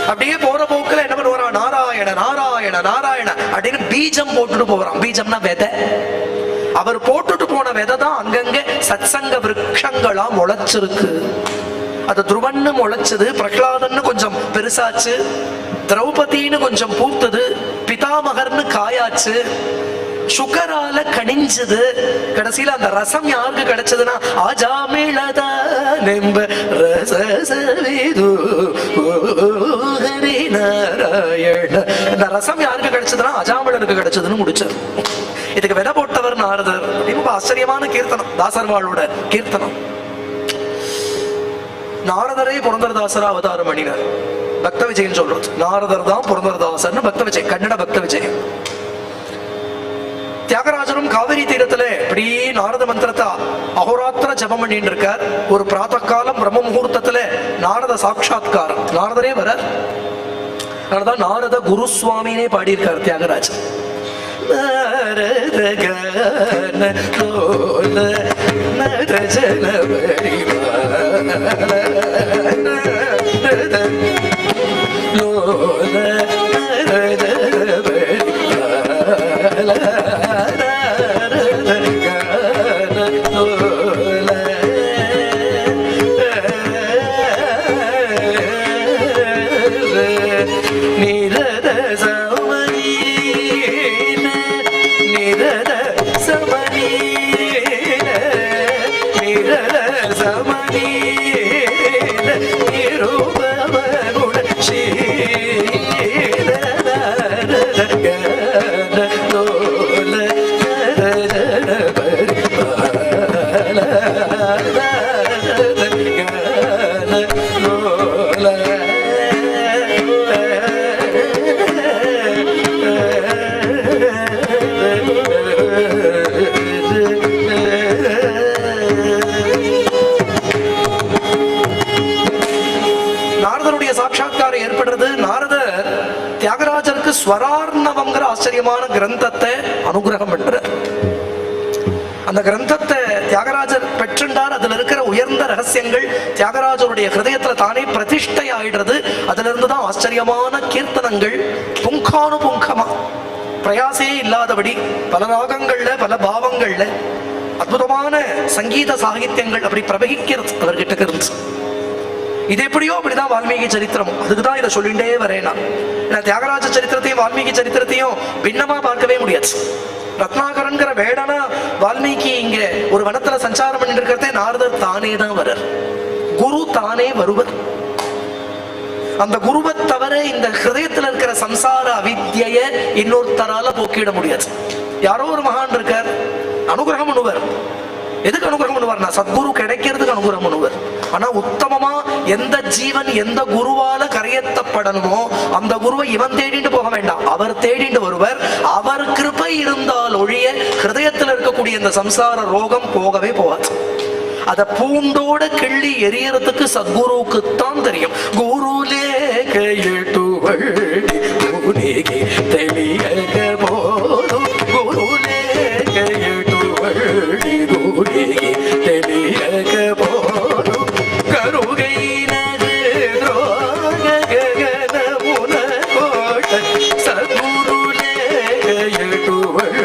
அப்படியே போற போக்குல என்ன பண்ணுவாரா? நாராயண நாராயண நாராயண அப்படின்னு பீஜம் போட்டுட்டு போறான். பீஜம்னா விதை. அவர் போட்டுட்டு போன விதை தான் அங்கங்க சத்சங்க விருட்சங்களா முளைச்சிருக்கு. அது துருவன்னு முளைச்சது, பிரகலாதன்னு கொஞ்சம் பெருசாச்சு, திரௌபதினு கொஞ்சம் பூத்தது, பிதாமகர்னு காயாச்சு, சுகரால கணிஞ்சது. கடைசியில அந்த ரசம் யாருக்கு கிடைச்சதுன்னா ஆஜாமிழத நெம்ப ரசசவிது ஹரிநாராயண. இந்த ரசம் யாருக்கு கிடைச்சதுன்னா அஜாமிழனுக்கு கிடைச்சதுன்னு முடிச்சார். இதுக்கு விதை போட்டவர் நாரதர். ரொம்ப ஆச்சரியமான கீர்த்தனம், தாசர்வாளோட கீர்த்தனம். நாரதரே புரந்தரதாசரா அவதாரம் பண்ணினார். பக்த விஜயன் சொல்றது நாரதர் தான் புரந்தரதாசர்னு. பக்த விஜய், கன்னட பக்த விஜய். தியாகராஜரும் காவிரி தீரத்துல இப்படி நாரத மந்திரத்தை அகோராத்திர ஜபம் பண்ணிட்டு இருக்கார். ஒரு பிராத்த காலம் பிரம்ம முகூர்த்தத்துல நாரத சாட்சாத்காரம். நாரதரே வர அதனாலதான் நாரத குரு சுவாமினே பாடியிருக்கார் தியாகராஜன். நாரத கன லோல நரஜன லோல நிரத சம தியாகராஜருக்கு ஸ்வரார்ணவங்கிற ஆச்சரியமான கிரந்தத்தை அனுகிரகம் பண்ற. அந்த கிரந்தத்தை தியாகராஜர் பெற்றுண்டார். அதுல இருக்கிற உயர்ந்த ரகசியங்கள் தியாகராஜருடைய ஹிருதயத்துல தானே பிரதிஷ்டை ஆயிடுறது. அதுல இருந்துதான் ஆச்சரியமான கீர்த்தனங்கள் புங்கானுபுங்கமா பிரயாசே இல்லாதபடி பல ராகங்கள்ல பல பாவங்கள்ல அற்புதமான சங்கீத சாகித்யங்கள் அப்படி பிரவகிக்கிறது அவர்கிட்ட இருந்து. இது எப்படியோ அப்படிதான் வால்மீகி சரித்திரம். அதுக்குதான் இதை சொல்லிட்டே வரேனா. தியாகராஜ சரித்திரத்தையும் வால்மீகி சரித்திரத்தையும் பின்னமா பார்க்கவே முடியாது. ரத்னாகரன்கிற வேடனா வால்மீகி இங்க ஒரு வனத்துல சஞ்சாரம் பண்ணி இருக்கிறதே நாரதர் தானே தான் வர்றார். குரு தானே வருவர். அந்த குருவை தவிர இந்த ஹிருதயத்துல இருக்கிற சம்சார அவித்யை இன்னொருத்தரால போக்கிட முடியாது. யாரோ ஒரு மகான் இருக்கார், அனுகிரகம் பண்ணுவார். எதுக்கு அனுகிரகம் பண்ணுவார்னா சத்குரு கிடைக்கிறதுக்கு அனுகிரகம் பண்ணுவார். ஆனா உத்தமமா எந்த ஜீவன் எந்த குருவால கரையேற்றப்படணுமோ அந்த குருவை இவன் தேடிட்டு போக வேண்டாம், அவர் தேடிட்டு வருவர். அவர் கிருபை இருந்தால் ஒழிய ஹிருதயத்தில் இருக்கக்கூடிய இந்த சம்சார ரோகம் போகவே போகாது. அத பூண்டோட கிள்ளி எரியறதுக்கு சத்குருவுக்குத்தான் தெரியும். குருலே கையெட்டுவள் தெளிய போதும் குருலே கையெட்டுவள் தெளிய போதும் கருகை நகமுன கோட்ட சத்குருலே கையெட்டுவள்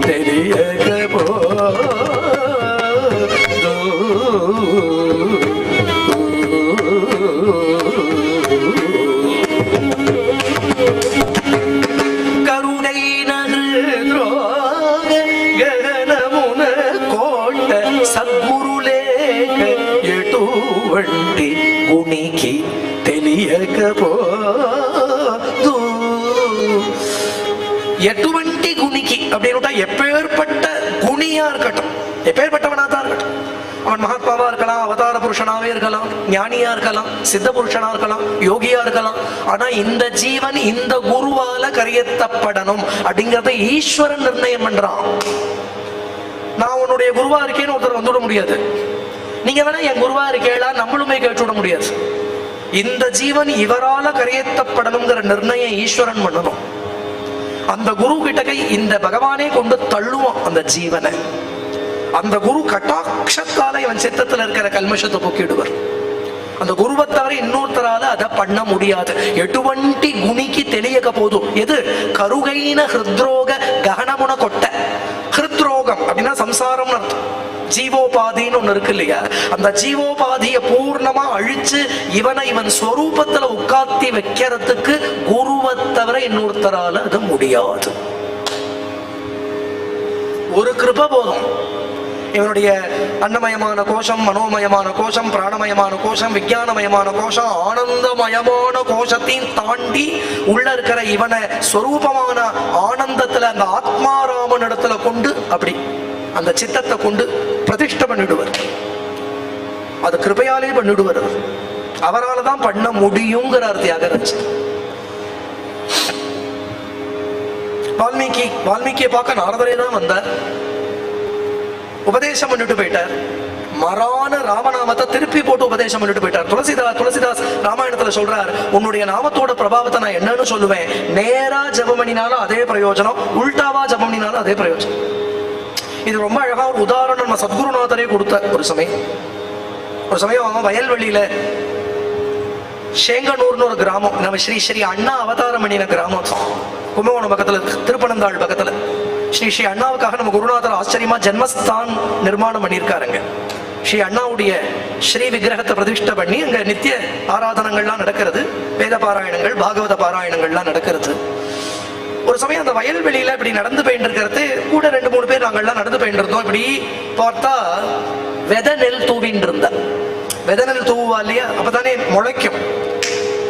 தெளிய போ கருணை நகரோக ககனமுன கோட்ட சத்குருலே எட்டுவண்டி குணிக்கு தெளியக போது. எட்டுவண்டி குணிக்கு அப்படின்னு எப்பேற்பட்ட குணியா இருக்கட்டும், எப்பேற்பட்டவனா தான் இருக்கட்டும். அவன் மகாத்மாவா இருக்கலாம், அவதார புருஷனாவே இருக்கலாம், ஞானியா இருக்கலாம், சித்த புருஷனா இருக்கலாம், யோகியா இருக்கலாம். ஆனா இந்த ஜீவன் இந்த குருவால கரையேற்றப்படணும் அப்படிங்கறத ஈஸ்வரன் நிர்ணயம் பண்றான். நான் உன்னுடைய குருவா இருக்கேன்னு ஒருத்தர் வந்துவிட முடியாது. நீங்க வேணா என் குருவா இருக்கேளா நம்மளுமே கேட்டுவிட முடியாது. இந்த ஜீவன் இவரால கரையேற்றப்படணுங்கிற நிர்ணயம் ஈஸ்வரன் பண்ணணும். அந்த குரு கிட்டக்கை இந்த பகவானே கொண்டு தள்ளுவான் அந்த ஜீவனை. அந்த குரு கட்டாட்சத்தால இவன் சித்தத்தில் இருக்கிற கல்மஷத்தை போக்கிடுவர். அந்த குருவை தவிர இன்னொருத்தரால அதை பண்ண முடியாது. எட்டுவண்டி குணிக்கு தெளியக போதும். எது? கருகைன ஹிருத்ரோக ககனமுன கொட்ட. ஹிருத்ரோகம் அப்படின்னா சம்சாரம் அர்த்தம். ஜீவோபாதின்னு ஒண்ணு இருக்கு இல்லையா, அந்த ஜீவோபாதிய பூர்ணமா அழிச்சு இவனை இவன் ஸ்வரூபத்துல உட்காத்தி வைக்கிறதுக்கு குருவை தவிர இன்னொருத்தரால அது முடியாது. ஒரு கிருபை போதும். இவனுடைய அன்னமயமான கோஷம், மனோமயமான கோஷம், பிராணமயமான கோஷம், விஞ்ஞானமயமான கோஷம், ஆனந்தமயமான கோஷத்தையும் தாண்டி உள்ள இருக்கிற இவனை ஸ்வரூபமான ஆனந்தத்துல அந்த ஆத்மாராமன் இடத்துல கொண்டு அப்படி அந்த சித்தத்தை கொண்டு பிரதிஷ்டை பண்ணிடுவர். அது கிருபையாலே பண்ணிடுவர். அவரால் தான் பண்ண முடியுங்கிறார் தியாகராஜர். வால்மீகியை பார்க்க நாரதரே தான் வந்தார். உபதேசம் பண்ணிட்டு போயிட்டார். மரான ராமநாமத்தை திருப்பி போட்டு உபதேசம் பண்ணிட்டு போயிட்டார். துளசிதாஸ் ராமாயணத்துல சொல்றார், உன்னுடைய நாமத்தோட பிரபாவத்தை நான் என்னன்னு சொல்லுவேன். நேரா ஜபமணினாலும் அதே பிரயோஜனம், உல்டாவா ஜபமணினாலும் அதே பிரயோஜனம். இது ரொம்ப அழகா ஒரு உதாரணம் நம்ம சத்குருநாதரே கொடுத்த. ஒரு சமயம் வயல்வெளியில சேங்கனூர்னு ஒரு கிராமம், நம்ம ஸ்ரீ அண்ணா அவதாரம் பண்ணின கிராமம், கும்பகோணம் பக்கத்துல, திருப்பனந்தாள் பக்கத்துல. ஸ்ரீ அண்ணாவுக்காக நம்ம குருநாதர் ஆச்சரியமா ஜென்மஸ்தான் நிர்மாணம் பண்ணியிருக்காருங்க. ஸ்ரீ அண்ணாவுடைய ஸ்ரீ விக்கிரகத்தை பிரதிஷ்டை பண்ணி அங்க நித்திய ஆராதனங்கள்லாம் நடக்கிறது. வேத பாராயணங்கள், பாகவத பாராயணங்கள்லாம் நடக்கிறது. ஒரு சமயம் அந்த வயல்வெளியில இப்படி நடந்து போயிட்டு இருக்கிறது கூட 2-3 பேர் நாங்கள்லாம் நடந்து போயிட்டு இருந்தோம். இப்படி பார்த்தா வித நெல் தூவின்னு இருந்த. வித நெல் தூவா இல்லையா, அப்பதானே முளைக்கும்.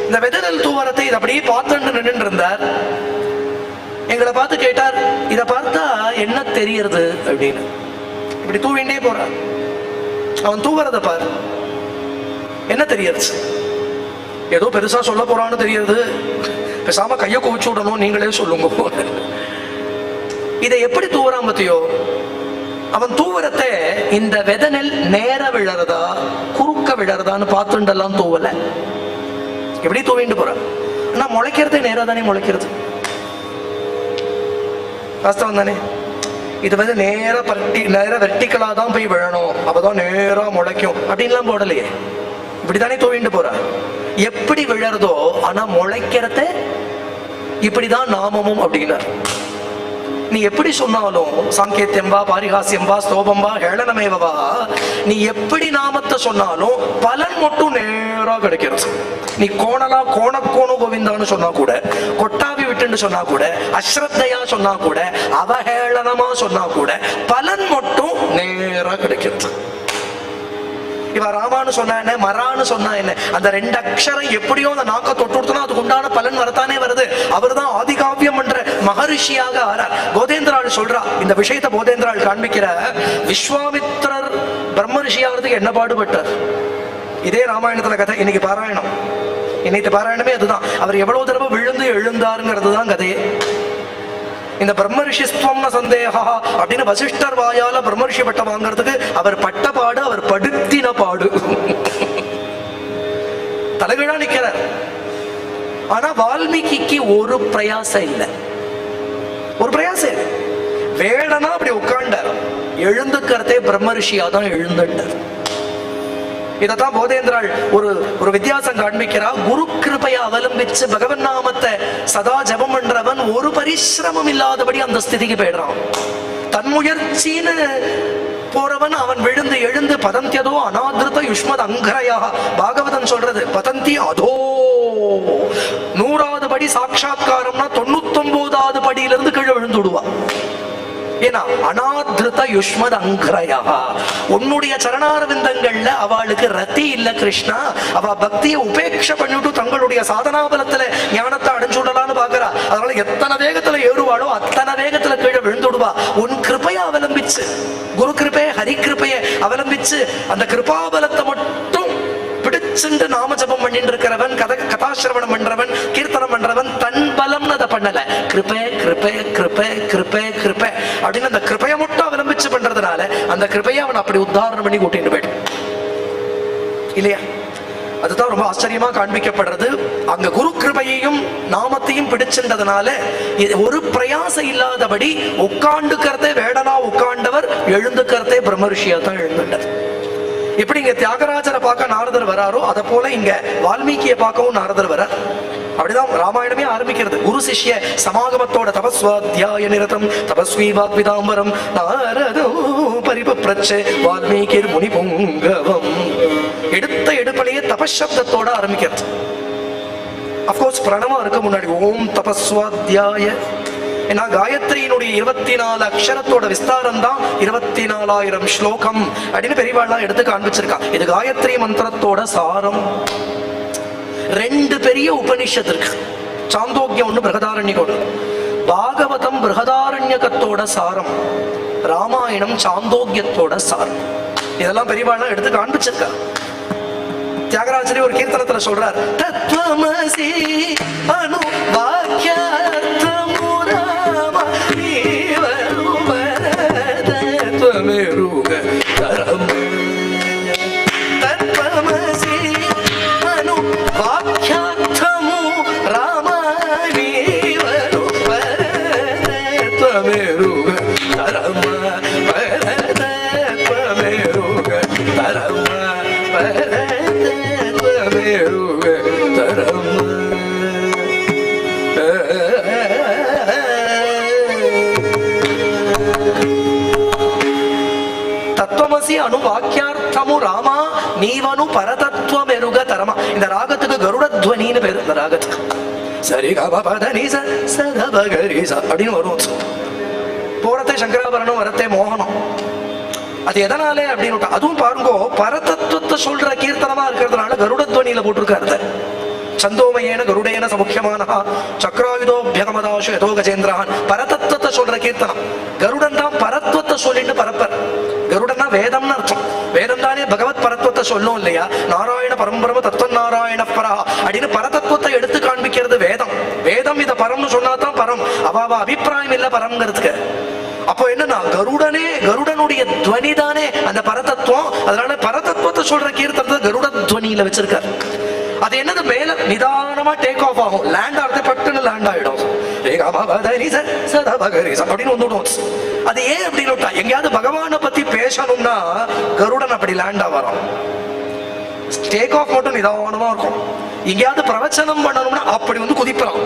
இந்த வித நெல் தூவரத்தை இதை அப்படியே பார்த்துட்டு நின்று இருந்தார். எங்களை பார்த்து கேட்டார், இதை பார்த்தா என்ன தெரியறது அப்படின்னு. இப்படி தூவிண்டே போறான். அவன் தூவறத பாரு, என்ன தெரியறது? ஏதோ பெருசா சொல்ல போறான்னு தெரியுது. பேசாம கையை குவிச்சு விடணும், நீங்களே சொல்லுங்க. இதை எப்படி தூவறான் பத்தியோ? அவன் தூவரத்தை இந்த வெதனில் நேர விழறதா குறுக்க விழறதான்னு பார்த்துண்டெல்லாம் தூவல, எப்படி தூவிண்டு போறான். நான் முளைக்கிறதே நேரா தானே முளைக்கிறது, வாஸ்தவம் தானே. இது வந்து நேரா வெர்டிக்கலா தான் போய் விழணும், அப்பதான் நேரா முளைக்கும் அப்படின்லாம் போடலையே. இப்படித்தானே தோவிண்டு போற. எப்படி விழறதோ ஆனா முளைக்கிறத இப்படிதான் நாமமும் அப்படின்னார். நீ எப்படி சொன்னாலும் சாங்கேத்தியம்பா பாரிகாசியம்பா ஸ்தோபம்பா ஹேளனமேவா, நீ எப்படி நாமத்தை சொன்னாலும் பலன் மட்டும் நேரா கிடைக்கிறது. நீ கோணக்கோணு கோவிந்தான்னு சொன்னா கூட, கொட்டாவி விட்டுன்னு சொன்னா கூட, அஸ்ரத்தையா சொன்னா கூட, அவஹேளனமா சொன்னா கூட பலன் மட்டும் நேரா கிடைக்கிறது. இவ ராமான்னு சொன்னா என்ன, மரான்னு சொன்னா என்ன, அந்த ரெண்டு அக்ஷரம் எப்படியோ அந்த நாக்க தொட்டுனா அதுக்கு உண்டான பலன் வரத்தானே வருது. அவர் தான் ஆதிகாவியம் என்ற மகரிஷியாக ஆறார். போதேந்திராள் சொல்றா இந்த விஷயத்தை, போதேந்திராள் காண்பிக்கிற விஸ்வாமித்திரர் பிரம்ம ரிஷியாகிறதுக்கு என்ன பாடுபட்டார். இதே ராமாயணத்துல கதை. இன்னைக்கு பாராயணம், இன்னைக்கு பாராயணமே அதுதான். அவர் எவ்வளவு தடவை விழுந்து எழுந்தாருங்கிறது தான் கதையே. இந்த பிரம்மரிஷிஸ்துவம் சந்தேகா அப்படின்னு வசிஷ்டர் வாயால பிரம்மரிஷி பட்டம் வாங்கிறதுக்கு அவர் பட்ட பாடு, அவர் படுத்தின பாடு. தலைகீழா நிக்கிறார். ஆனா வால்மீகிக்கு ஒரு பிரயாசம் இல்லை, ஒரு பிரயாசம். வேடனா அப்படி உட்கார்ந்தார், எழுந்துக்கிறதே பிரம்மரிஷியா தான் எழுந்துட்டார். இதத்தான் போதேந்திராள் ஒரு வித்தியாசம் காண்பிக்கிறா. குரு கிருபையை அவலம்பிச்சு பகவன் நாமத்தை சதா ஜபம் பண்றவன் ஒரு பரிசிரமம் இல்லாதபடி அந்த ஸ்திதிக்கு போயிடுறான். தன்முயற்சின்னு போறவன் அவன் விழுந்து எழுந்து பதந்தியதோ அநாதிருத யுஷ்மத் அங்கரையா, பாகவதன் சொல்றது பதந்தி அதோ 100வது படி சாட்சா்காரம்னா 99வது படியிலிருந்து கீழே விழுந்து விடுவா. ஏன்னா அநாதிருத யுஷ்மத் அங்கரையா, உன்னுடைய சரணாரவிந்தங்கள்ல அவளுக்கு ரத்தி இல்ல கிருஷ்ணா. அவ பக்தியை உபேட்ச பண்ணிட்டு தங்களுடைய சாதனாபலத்துல ஞானத்தை அடைஞ்சுடலான்னு பாக்குறா. அதனால எத்தனை வேகத்துல ஏறுவாளோ அத்தனை வேகத்துல கீழே விழுந்துடுவா. உன் கிருபையை அவலம்பிச்சு, குரு கிருபையை ஹரி கிருபையை அவலம்பிச்சு அந்த கிருபாபலத்தை மட்டும் பிடிச்சுண்டு நாம ஜபம் பண்ணிட்டு இருக்கிறவன், கதாசிரவணம் பண்றவன், கீர்த்தனம் பண்றவன் தன் பலம் அதை பண்ணல. கிருபை கிருபை கிருபை கிருபை கிருபை அப்படின்னு அந்த கிருபையை மட்டும் அவலம்பிச்சு பண்றதுனால அந்த கிருபையை அவன் அப்படி உத்தாரணம் பண்ணி கூட்டிட்டு போயிடும் இல்லையா. அதுதான் ரொம்ப ஆச்சரியமா காண்பிக்கப்படுறது. அங்க குரு கிருபையையும் நாமத்தையும் பிடிச்சின்றதுனால ஒரு பிரயாசம் இல்லாதபடி உட்காண்டுக்கிறதே வேடனா உட்காண்டவர், எழுந்துக்கிறதே பிரம்மரிஷியா தான் எழுந்துட்டார். எப்படி இங்க தியாகராஜரை பார்க்க நாரதர் வராரோ அதை போல இங்க வால்மீகியை பார்க்கவும் நாரதர் வரார். அப்படிதான் ராமாயணமே ஆரம்பிக்கிறது. குரு சிஷ்ய சமாகமத்தோட தபஸ்வாத்தியாய நிரதம் தபஸ்வி வாக்விதாம்பரம் நாரதம் பரிபப்ரச்சே வால்மீகிர் முனி புங்கவம். எடுத்த எடுப்பலையே தபசப்தத்தோட ஆரம்பிக்கிறது. அப்கோர்ஸ் பிரணவம் இருக்க முன்னாடி ஓம் தபஸ்வாத்தியாய. ஏன்னா காயத்ரியினுடைய 24 அக்ஷரத்தோட விஸ்தாரம் தான் 24,000 ஸ்லோகம் அப்படின்னு பெரியவாள்லாம் எடுத்து காண்பிச்சிருக்கா. இது காயத்ரி மந்திரத்தோட சாரம். 2 பெரிய உபனிஷத்து இருக்கு. சாந்தோக்கியம் ஒண்ணு, பிரகதாரண்யம் ஒண்ணு. பாகவதம் பிரகதாரண்யகத்தோட சாரம், ராமாயணம் சாந்தோக்கியத்தோட சாரம். இதெல்லாம் பெரியவாள்லாம் எடுத்து காண்பிச்சிருக்கா. தியாகராஜரே ஒரு கீர்த்தனத்துல சொல்றார், தத்வமசி அனு வாக்யார்த்தமு ராம தத்வமேருக தரம். தத்வமசி அனு வாக்யார்த்தமு ராம தத்வமேருக தரம் தத்வமேருக தரம் தத்துவமசி அனு வாக்கியார்த்தமு ராமா நீவனு பரதத்துவம் எருக தரமா. இந்த ராகத்துக்கு கருடத்வனின்னு பேரு. இந்த ராகத்துக்கு சரி கபபதனிச சதபகரிச அப்படின்னு வரும். போறதே சங்கராபரணம், வரத்தே மோகனம். அது எதனாலே அப்படின்னு அதுவும் பாருங்க, பரதத்துவத்தை சொல்ற கீர்த்தனமா இருக்கிறதுனால கருடத்வனியில போட்டிருக்காரு. சந்தோமயேன கருடேன சமுக்கியமான சக்கராயுதோபியகமதாசு யதோ கஜேந்திரான். பரதத்துவத்தை சொல்ற கீர்த்தனம். கருடன் தான் பரத்வத்தை சொல்லிட்டு பரப்பர். கருடன்னா வேதம்னு அர்த்தம். வேதம் தானே பகவத் பரத்வத்தை சொல்லும் இல்லையா. நாராயண பரம்பரம தத்துவ நாராயண பரா அப்படின்னு பரதத்துவத்தை எடுத்து காண்பிக்கிறது வேதம். வேதம் இதை பரம்னு சொன்னாதான் பரம். அவ அபிப்பிராயம் இல்ல பரம்ங்கிறதுக்கு. அப்போ என்னன்னா கருடனுடைய துவனி தானே அந்த பரதத்துவம். அதனால பரதத்துவத்தை சொல்ற கீர்த்தனத்தை கருட துவனியில வச்சிருக்காரு. அது என்னது மேல நிதானமா டேக் ஆஃப் ஆகும், லேண்ட் ஆகிறது பட்டுன்னு லேண்ட் ஆயிடும். அப்படின்னு வந்துடும். அது ஏன் அப்படின்னு எங்கேயாவது பகவானை பத்தி பேசணும்னா கருடன் அப்படி லேண்டா வரும். டேக் ஆஃப் மட்டும் நிதானமா இருக்கும். எங்கேயாவது பிரவச்சனம் பண்ணணும்னா அப்படி வந்து குதிப்பலாம்.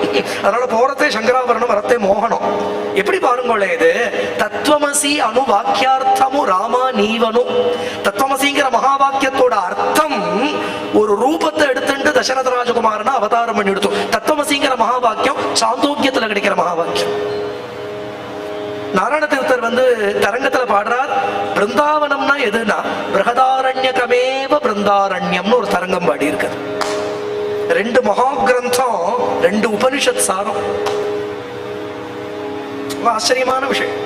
அதனால போறதே சங்கராபரணம், வரத்தே மோகனம். எப்படி பாருங்களே, இது தத்துவமசி அணு வாக்கியார்த்தமும் ராமா நீவனு. தத்துவமசிங்கிற மகா வாக்கியத்தோட அர்த்தம் ஒரு ரூபத்தை எடுத்துட்டு தசரத ராஜகுமாரனா அவதாரம் பண்ணி எடுத்தோம். தத்துவமசிங்கிற மகா வாக்கியம் சாந்தோக்கியத்துல கிடைக்கிற மகா வாக்கியம். நாராயண தீர்த்தர் வந்து தரங்கத்துல பாடுறார், பிருந்தாவனம்னா எதுனா பிரகதாரண்யகமேவ பிருந்தாரண்யம்னு ஒரு தரங்கம் பாடி இருக்கார். 2 மகா கிரந்தம், 2 உபனிஷத் சாரம். ஆச்சரியமான விஷயம்,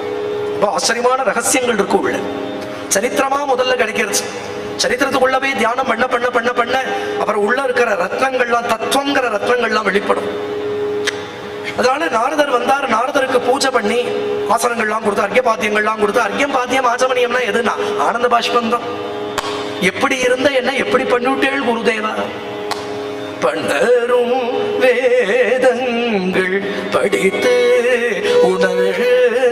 ஆச்சரியமான ரகசியங்கள் இருக்கு உள்ள. சரித்திரமா முதல்ல கிடைக்கிறது. சரித்திரத்துக்குள்ளவே தியானம் பண்ண பண்ண பண்ண பண்ண அப்புறம் உள்ள இருக்கிற ரத்னங்கள்லாம், தத்துவங்கிற ரத்னங்கள்லாம் வெளிப்படும். அதனால நாரதர் வந்தார். நாரதருக்கு பூஜை பண்ணி ஆசனங்கள்லாம் கொடுத்து, அர்க்கிய பாத்தியங்கள்லாம் கொடுத்து. அர்க்கியம் பாத்தியம் ஆச்சமணியம்னா எதுனா ஆனந்த பாஷ்பம் தான். எப்படி இருந்த என்ன எப்படி பண்ணிவிட்டேள் குருதேவா. பண்டரும் வேதங்கள் படித்து உணர்ந்தாலும்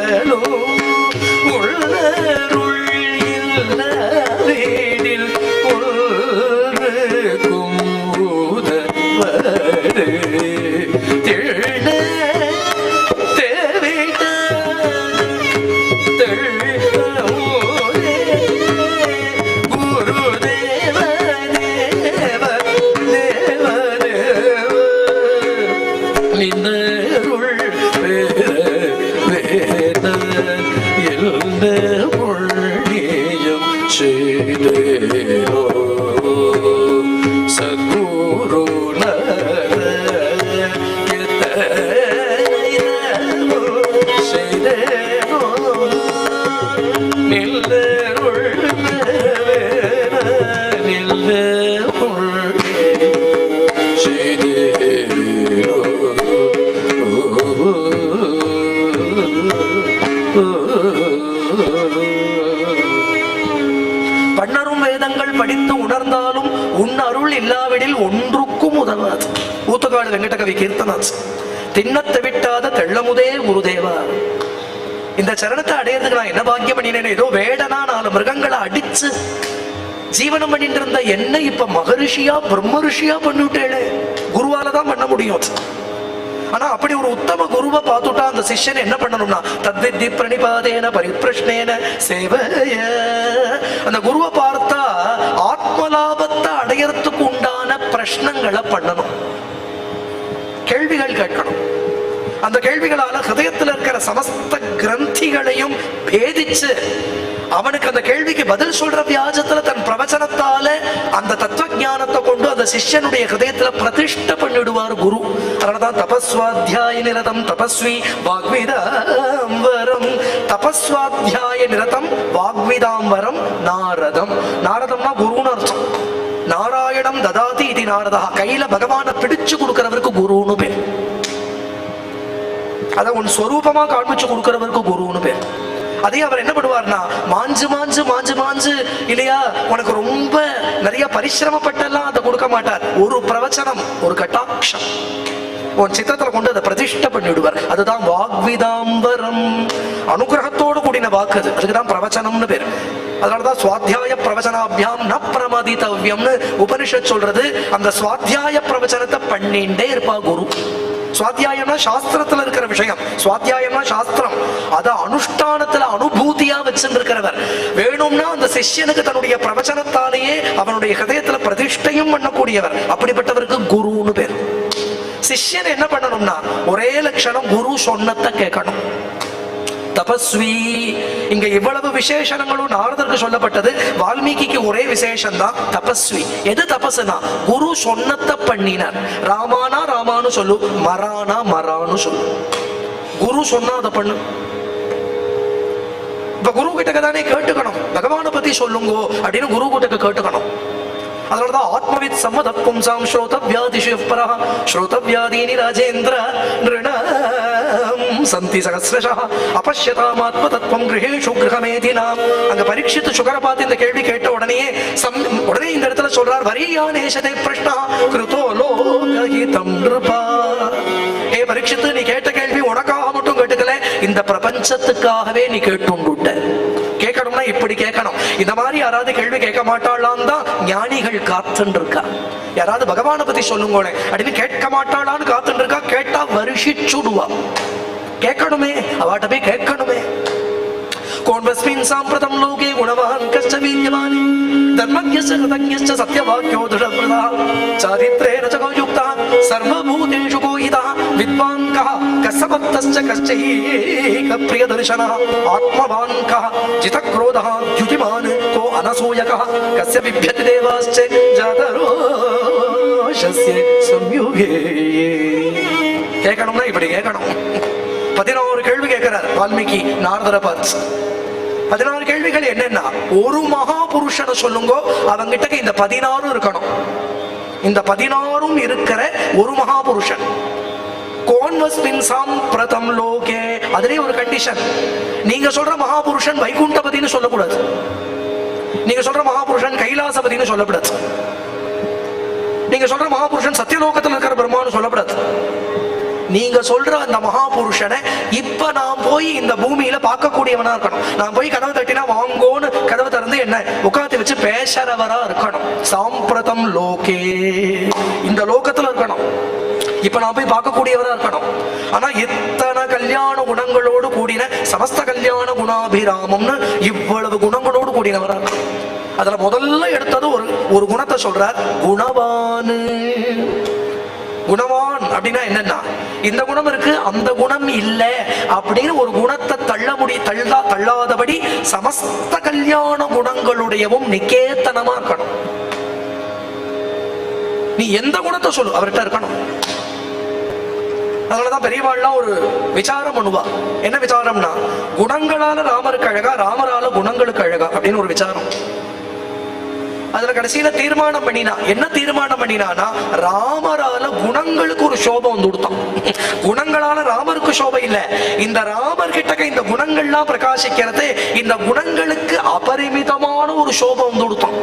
உள்ளருள் இல்ல வீடில் ஒன்றுக்கும் உதவரு திழ்ந்த தேவிட பன்னரும் வேதங்கள் படித்து உணர்ந்தாலும் உன் அருள் இல்லாவிடில் ஒன்றுக்கும் உதவாது. ஊத்துக்காடு வெங்கடகவி கீர்த்தனாச்சு. திண்ணத்தை விட்டாத தெள்ளமுதே குருதேவா. இந்த சரணத்தை அடையிறதுக்கு நான் என்ன பாக்கியம் பண்ணினேன். ஏதோ வேடனா 4 மிருகங்களை அடிச்சு ஜீவனம் பண்ணிட்டு இருந்த என்ன இப்ப மகரிஷியா பிரம்ம ரிஷியா பண்ணிவிட்டேளே. குருவாலதான் பண்ண முடியும். ஆனா அப்படி ஒரு உத்தம குருவை பார்த்துட்டா அந்த சிஷ்யன் என்ன பண்ணணும்னா தத்வித்தி பிரணிபாதேன பரிப்ரஷ்னேன சேவைய. அந்த குருவை பார்த்தா ஆத்மலாபத்தை அடையறதுக்கு உண்டான பிரஷ்னங்களை பண்ணணும், கேள்விகள் கேட்கணும். அந்த கேள்விகளால ஹிருதயத்தில் இருக்கிற சமஸ்த கிரந்திகளையும் பேதிச்சு அவனுக்கு அந்த கேள்விக்கு பதில் சொல்ற வியாஜத்துல தன் பிரவச்சனத்தால அந்த தத்துவ ஞானத்தை கொண்டு அந்த சிஷ்யனுடைய ஹிருதயத்துல பிரதிஷ்ட பண்ணிடுவார் குரு. அதனாலதான் தபஸ்வாத்தியாய நிரதம் தபஸ்வி வாக்விதாம்பரம். தபஸ்வாத்தியாய நிரதம் வாக்விதாம்பரம் நாரதம். நாரதம்னா குருன்னு அர்த்தம். நாராயணம் ததாதி இது நாரதா. கையில பகவானை பிடிச்சு கொடுக்கிறவருக்கு குருன்னு பேர். அத உன் ஸ்வரூபமா காண்பிச்சு கொடுக்கிறவருக்கு குருன்னு பேர். அதே அவர் என்ன பண்ணுவார்னா மாஞ்சு மாஞ்சு மாஞ்சு மாஞ்சு இல்லையா, உனக்கு ரொம்ப நிறைய பரிசிரமப்பட்டெல்லாம் அதை கொடுக்க மாட்டார். ஒரு பிரவச்சனம், ஒரு கட்டாட்சம் உன் சித்தத்துல கொண்டு அதை பிரதிஷ்ட பண்ணிவிடுவார். அதுதான் வாக்விதாம்பரம். அனுகிரகத்தோடு கூடின வாக்கு அது. அதுக்குதான் பிரவச்சனம்னு பேர். அதனாலதான் சுவாத்தியாய பிரவச்சனாபியாம் ந பிரமதித்தவ்யம்னு உபனிஷத் சொல்றது. அந்த சுவாத்தியாய பிரவச்சனத்தை பண்ணிண்டே இருப்பா குரு. சுவாத்தியாயம்னா சாஸ்திரத்துல இருக்கிற விஷயம். சுவாத்தியாயம்னா சாஸ்திரம். அத அனுஷ்டானத்துல அனுபூதியா வச்சிருக்கிறவர். வேணும்னா அந்த சிஷ்யனுக்கு தன்னுடைய பிரவச்சனத்தாலேயே அவனுடைய ஹிருதயத்துல பிரதிஷ்டையும் பண்ணக்கூடியவர். அப்படிப்பட்டவருக்கு குருன்னு பேர். சிஷ்யன் என்ன பண்ணணும்னா ஒரே லட்சணம், குரு சொன்னத்தை கேட்கணும். தபஸ்வி. இங்க இவ்வளவு விசேஷங்களும் நாரதருக்கு சொல்லப்பட்டது. வால்மீகிக்கு ஒரே விசேஷம் தான் தபஸ்வி. எது தபஸ்னா குரு சொன்னத்தை பண்ணினார். ராமானா ராமானு சொல்லு, மரானா மரானு சொல்லு. குரு சொன்னா அதை பண்ணு. இப்ப குரு கிட்ட தானே கேட்டுக்கணும். பகவானை பத்தி சொல்லுங்கோ அப்படின்னு குரு கிட்ட கேட்டுக்கணும். அதனாலதான் ஆத்மவித் சம்மத பும்சாம் ஸ்ரோதவ்யாதிஷு பரஹ ஸ்ரோதவ்யாதீனி ராஜேந்திர சந்தி சகஸ்ரஷா அபஷ்யதாம் ஆத்ம தத்துவம் கிரகேஷு கிரகமேதினாம். அங்க பரீட்சித்து சுகரை பார்த்து இந்த கேள்வி கேட்ட உடனே இந்த இடத்துல சொல்றார், வரியானேஷதே பிரஷ்னா கிருதோ லோகஹிதம் நிருபா. ஏ பரீட்சித்து, நீ கேட்ட கேள்வி உனக்காக மட்டும் கேட்டுக்கல, இந்த பிரபஞ்சத்துக்காகவே நீ கேட்டுண்டுட்ட. கேட்கணும்னா இப்படி கேட்கணும். இந்த மாதிரி யாராவது கேள்வி கேட்க மாட்டாளான்னு தான் ஞானிகள் காத்துன்னு இருக்கா. யாராவது பகவானை பத்தி சொல்லுங்க அப்படின்னு கேட்க மாட்டாளான்னு காத்துன்னு இருக்கா. கேட்டா வருஷிச்சுடுவா. கேட்கணுமே, அவாட்ட போய் கேட்கணுமே. கோன்வஸ்மின் சாம்பிரதம் லோகே குணவான் கஷ்ட வீரியவான் தர்மஜ்ஞஸ்ச கிருதஜ்ஞஸ்ச சத்யவாக்யோ திருடவ்ரதா சாரித்ரேண ச கோயுக்தா சர்வபூதேஷு கோஹிதா வித்வான் கஹ கஸ்ஸபக்தஸ்ச கஷ்சைக பிரியதர்சனः ஆத்மவான் கஹ ஜிதக்ரோதः த்யுதிமான் கோ அனசூயகः கஸ்ய விப்யதி தேவாஸ்ச ஜாதரோஷஸ்ய சம்யுகே. கேட்கணும்னா இப்படி கேட்கணும். 11 கேள்வி கேட்கிறார் வால்மீகி நாரதரை பார்த்து. 16 கேள்விகள் என்னன்னா, ஒரு மகா புருஷனை சொல்லுங்கோ, அவங்கிட்ட இந்த 16 இருக்கணும். இந்த 16 இருக்கிற ஒரு மகா புருஷன். கோன்வஸ்மின் சாம்பிரதம் லோகே, அதுலயே ஒரு கண்டிஷன். நீங்க சொல்ற மகாபுருஷன் வைகுண்டபதினு சொல்லக்கூடாது. நீங்க சொல்ற மகாபுருஷன் கைலாசபதினு சொல்லக்கூடாது. நீங்க சொல்ற மகாபுருஷன் சத்தியலோகத்தில் இருக்கிற பிரம்மான்னு சொல்லக்கூடாது. நீங்க சொல்ற அந்த மகாபுருஷனை இப்ப நான் போய் இந்த பூமியில பார்க்கக்கூடியவனா இருக்கணும். நான் போய் கதவு தட்டினா வாங்கோன்னு கதவு திறந்து என்ன உட்காந்து வச்சு பேசுறவரா இருக்கணும். சாம்பிரதம் லோகே, இந்த லோகத்துல இருக்கணும். இப்ப நான் போய் பார்க்கக்கூடியவரா இருக்கணும். ஆனா இத்தனை கல்யாண குணங்களோடு கூடின சமஸ்த கல்யாண குணாபிராமம்னு இவ்வளவு குணங்களோடு கூடினவரா இருக்கணும். அதுல முதல்ல எடுத்தது ஒரு குணத்தை சொல்றார், குணவான். குணவான் அப்படின்னா என்னன்னா, இந்த குணம் இருக்கு அந்த குணம் இல்ல அப்படின்னு ஒரு குணத்தை தள்ளாதபடி சமஸ்த கல்யாண குணங்களுடையவும் நிகேத்தனமா இருக்கணும். நீ எந்த குணத்தை சொல்லு, அவர்கிட்ட இருக்கணும். அதனாலதான் பெரியவாள்லாம் ஒரு விசாரம் பண்ணுவா. என்ன விசாரம்னா, குணங்களால ராமருக்கு அழகா, ராமரால குணங்களுக்கு அழகா அப்படின்னு ஒரு விசாரம். அதுல கடைசியில தீர்மானம் பண்ணினா என்ன தீர்மானம் பண்ணினானா, ராமரால குணங்களுக்கு ஒரு சோபம் வந்து கொடுத்தான். குணங்களால ராமருக்கு சோபை இல்ல, இந்த ராமர் கிட்ட இந்த குணங்கள்லாம் பிரகாசிக்கிறது, இந்த குணங்களுக்கு அபரிமிதமான ஒரு சோபம் வந்து கொடுத்தான்.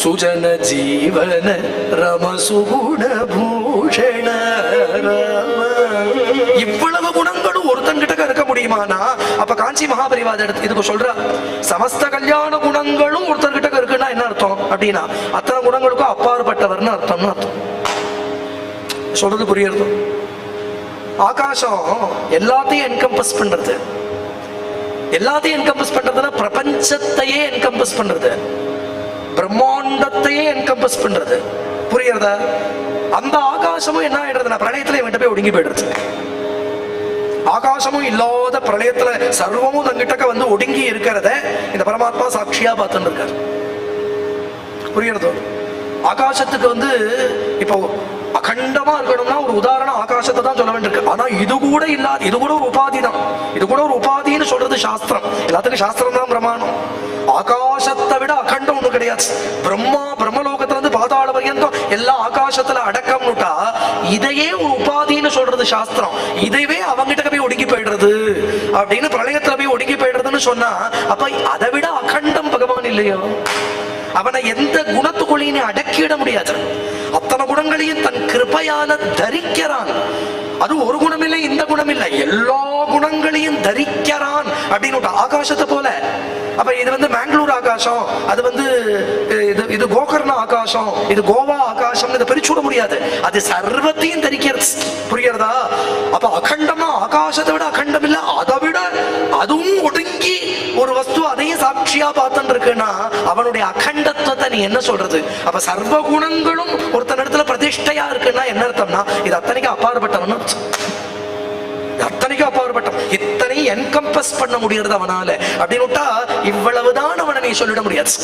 சுஜன ஜீவன ரம சுகுண பூஷண ரம. இவ்வளவு குணங்களும் ஒருத்தன்கிட்ட இருக்க முடியுமானா, அப்ப காஞ்சி மகாபரிவாத இதுக்கு சொல்ற, சமஸ்த கல்யாண குணங்களும் ஒருத்தர்கிட்ட இருக்குன்னா என்ன அர்த்தம் அப்படின்னா, அத்தனை குணங்களுக்கும் அப்பாற்பட்டவர்னு அர்த்தம்னு அர்த்தம். சொல்றது புரியுது? ஆகாசம் எல்லாத்தையும் என்கம்பஸ் பண்றது. எல்லாத்தையும் என்கம்பஸ் பண்றதுன்னா பிரபஞ்சத்தையே என்கம்பஸ் பண்றது, பிரம்மாண்டத்தையே என்கம்பஸ் பண்றது. புரியுறதா? அந்த ஆகாசமும் என்ன ஆயிடுறதுன்னா பிரளயத்துல இவன்கிட்ட போய் ஒடுங்கி போயிடுறது. ஆகாசமும் இல்லாத பிரளயத்துல சர்வமும் தங்கிட்ட வந்து ஒடுங்கி இருக்கிறத இந்த பரமாத்மா சாட்சியா பார்த்துட்டு இருக்காரு. புரியுறதோ? ஆகாசத்துக்கு வந்து இப்போ அகண்டமா இருக்கணும்னா ஒரு உதாரணம் ஆகாசத்தை தான் சொல்ல வேண்டியிருக்கு. ஆனா இது கூட இல்லாத, இது கூட ஒரு உபாதி தான். இது கூட ஒரு உபாதின்னு சொல்றது சாஸ்திரம். எல்லாத்துக்கும் சாஸ்திரம் தான் பிரமாணம். ஆகாசத்தை விட அகண்டம் ஒண்ணு கிடையாது. பிரம்மலோகத்துல இருந்து பாதாள பர்யந்தம் எல்லாம் ஆகாசத்துல அடக்கம்னுட்டா இதையே ஒரு உபாதின்னு சொல்றது சாஸ்திரம். இதைவே அவங்கிட்ட போய் ஒடுங்கி போயிடுறது அப்படின்னு, பிரளயத்துல போய் ஒடுங்கி போயிடுறதுன்னு சொன்னா, அப்ப அதை விட அகண்டம் பகவான் இல்லையோ? அவனை எந்த குணத்துக்குள்ளையும் அடக்கிட முடியாது. அத்தனை குணங்களையும் தன் கிருபையால தரிக்கிறான். அது ஒரு குணம் இல்லை, இந்த குணம் இல்லை, எல்லா குணங்களையும் தரிக்கிறான் அப்படின்னு ஆகாசத்தை போல. அப்ப இது வந்து மேங்களூர் ஆகாசம், அது வந்து இது கோகர்ண ஆகாசம், இது கோவா ஆகாசம், இதை பிரிச்சு விட முடியாது. அது சர்வத்தையும் தரிக்கிறது. புரியுறதா? அப்ப அகண்டமா ஆகாசத்தை விட அகண்டம் இல்ல, அதை விட அதுவும் ஒடுங்கி ஒரு வஸ்து அதையும் சாட்சியா பார்த்துட்டு இருக்குன்னா அவனுடைய அகண்டத்துவத்தை நீ என்ன சொல்றது? அப்ப சர்வ குணங்களும் ஒருத்தன் இடத்துல பிரதிஷ்டையா இருக்குன்னா என்ன அர்த்தம்னா, இது அத்தனைக்கும் அப்பாற்பட்டவன். அத்தனைக்கும் அப்பாற்பட்டம். இத்தனை என்கம்பஸ் பண்ண முடியறது அவனால அப்படின்னுட்டா இவ்வளவுதான் அவனை நீ சொல்லிட முடியாது.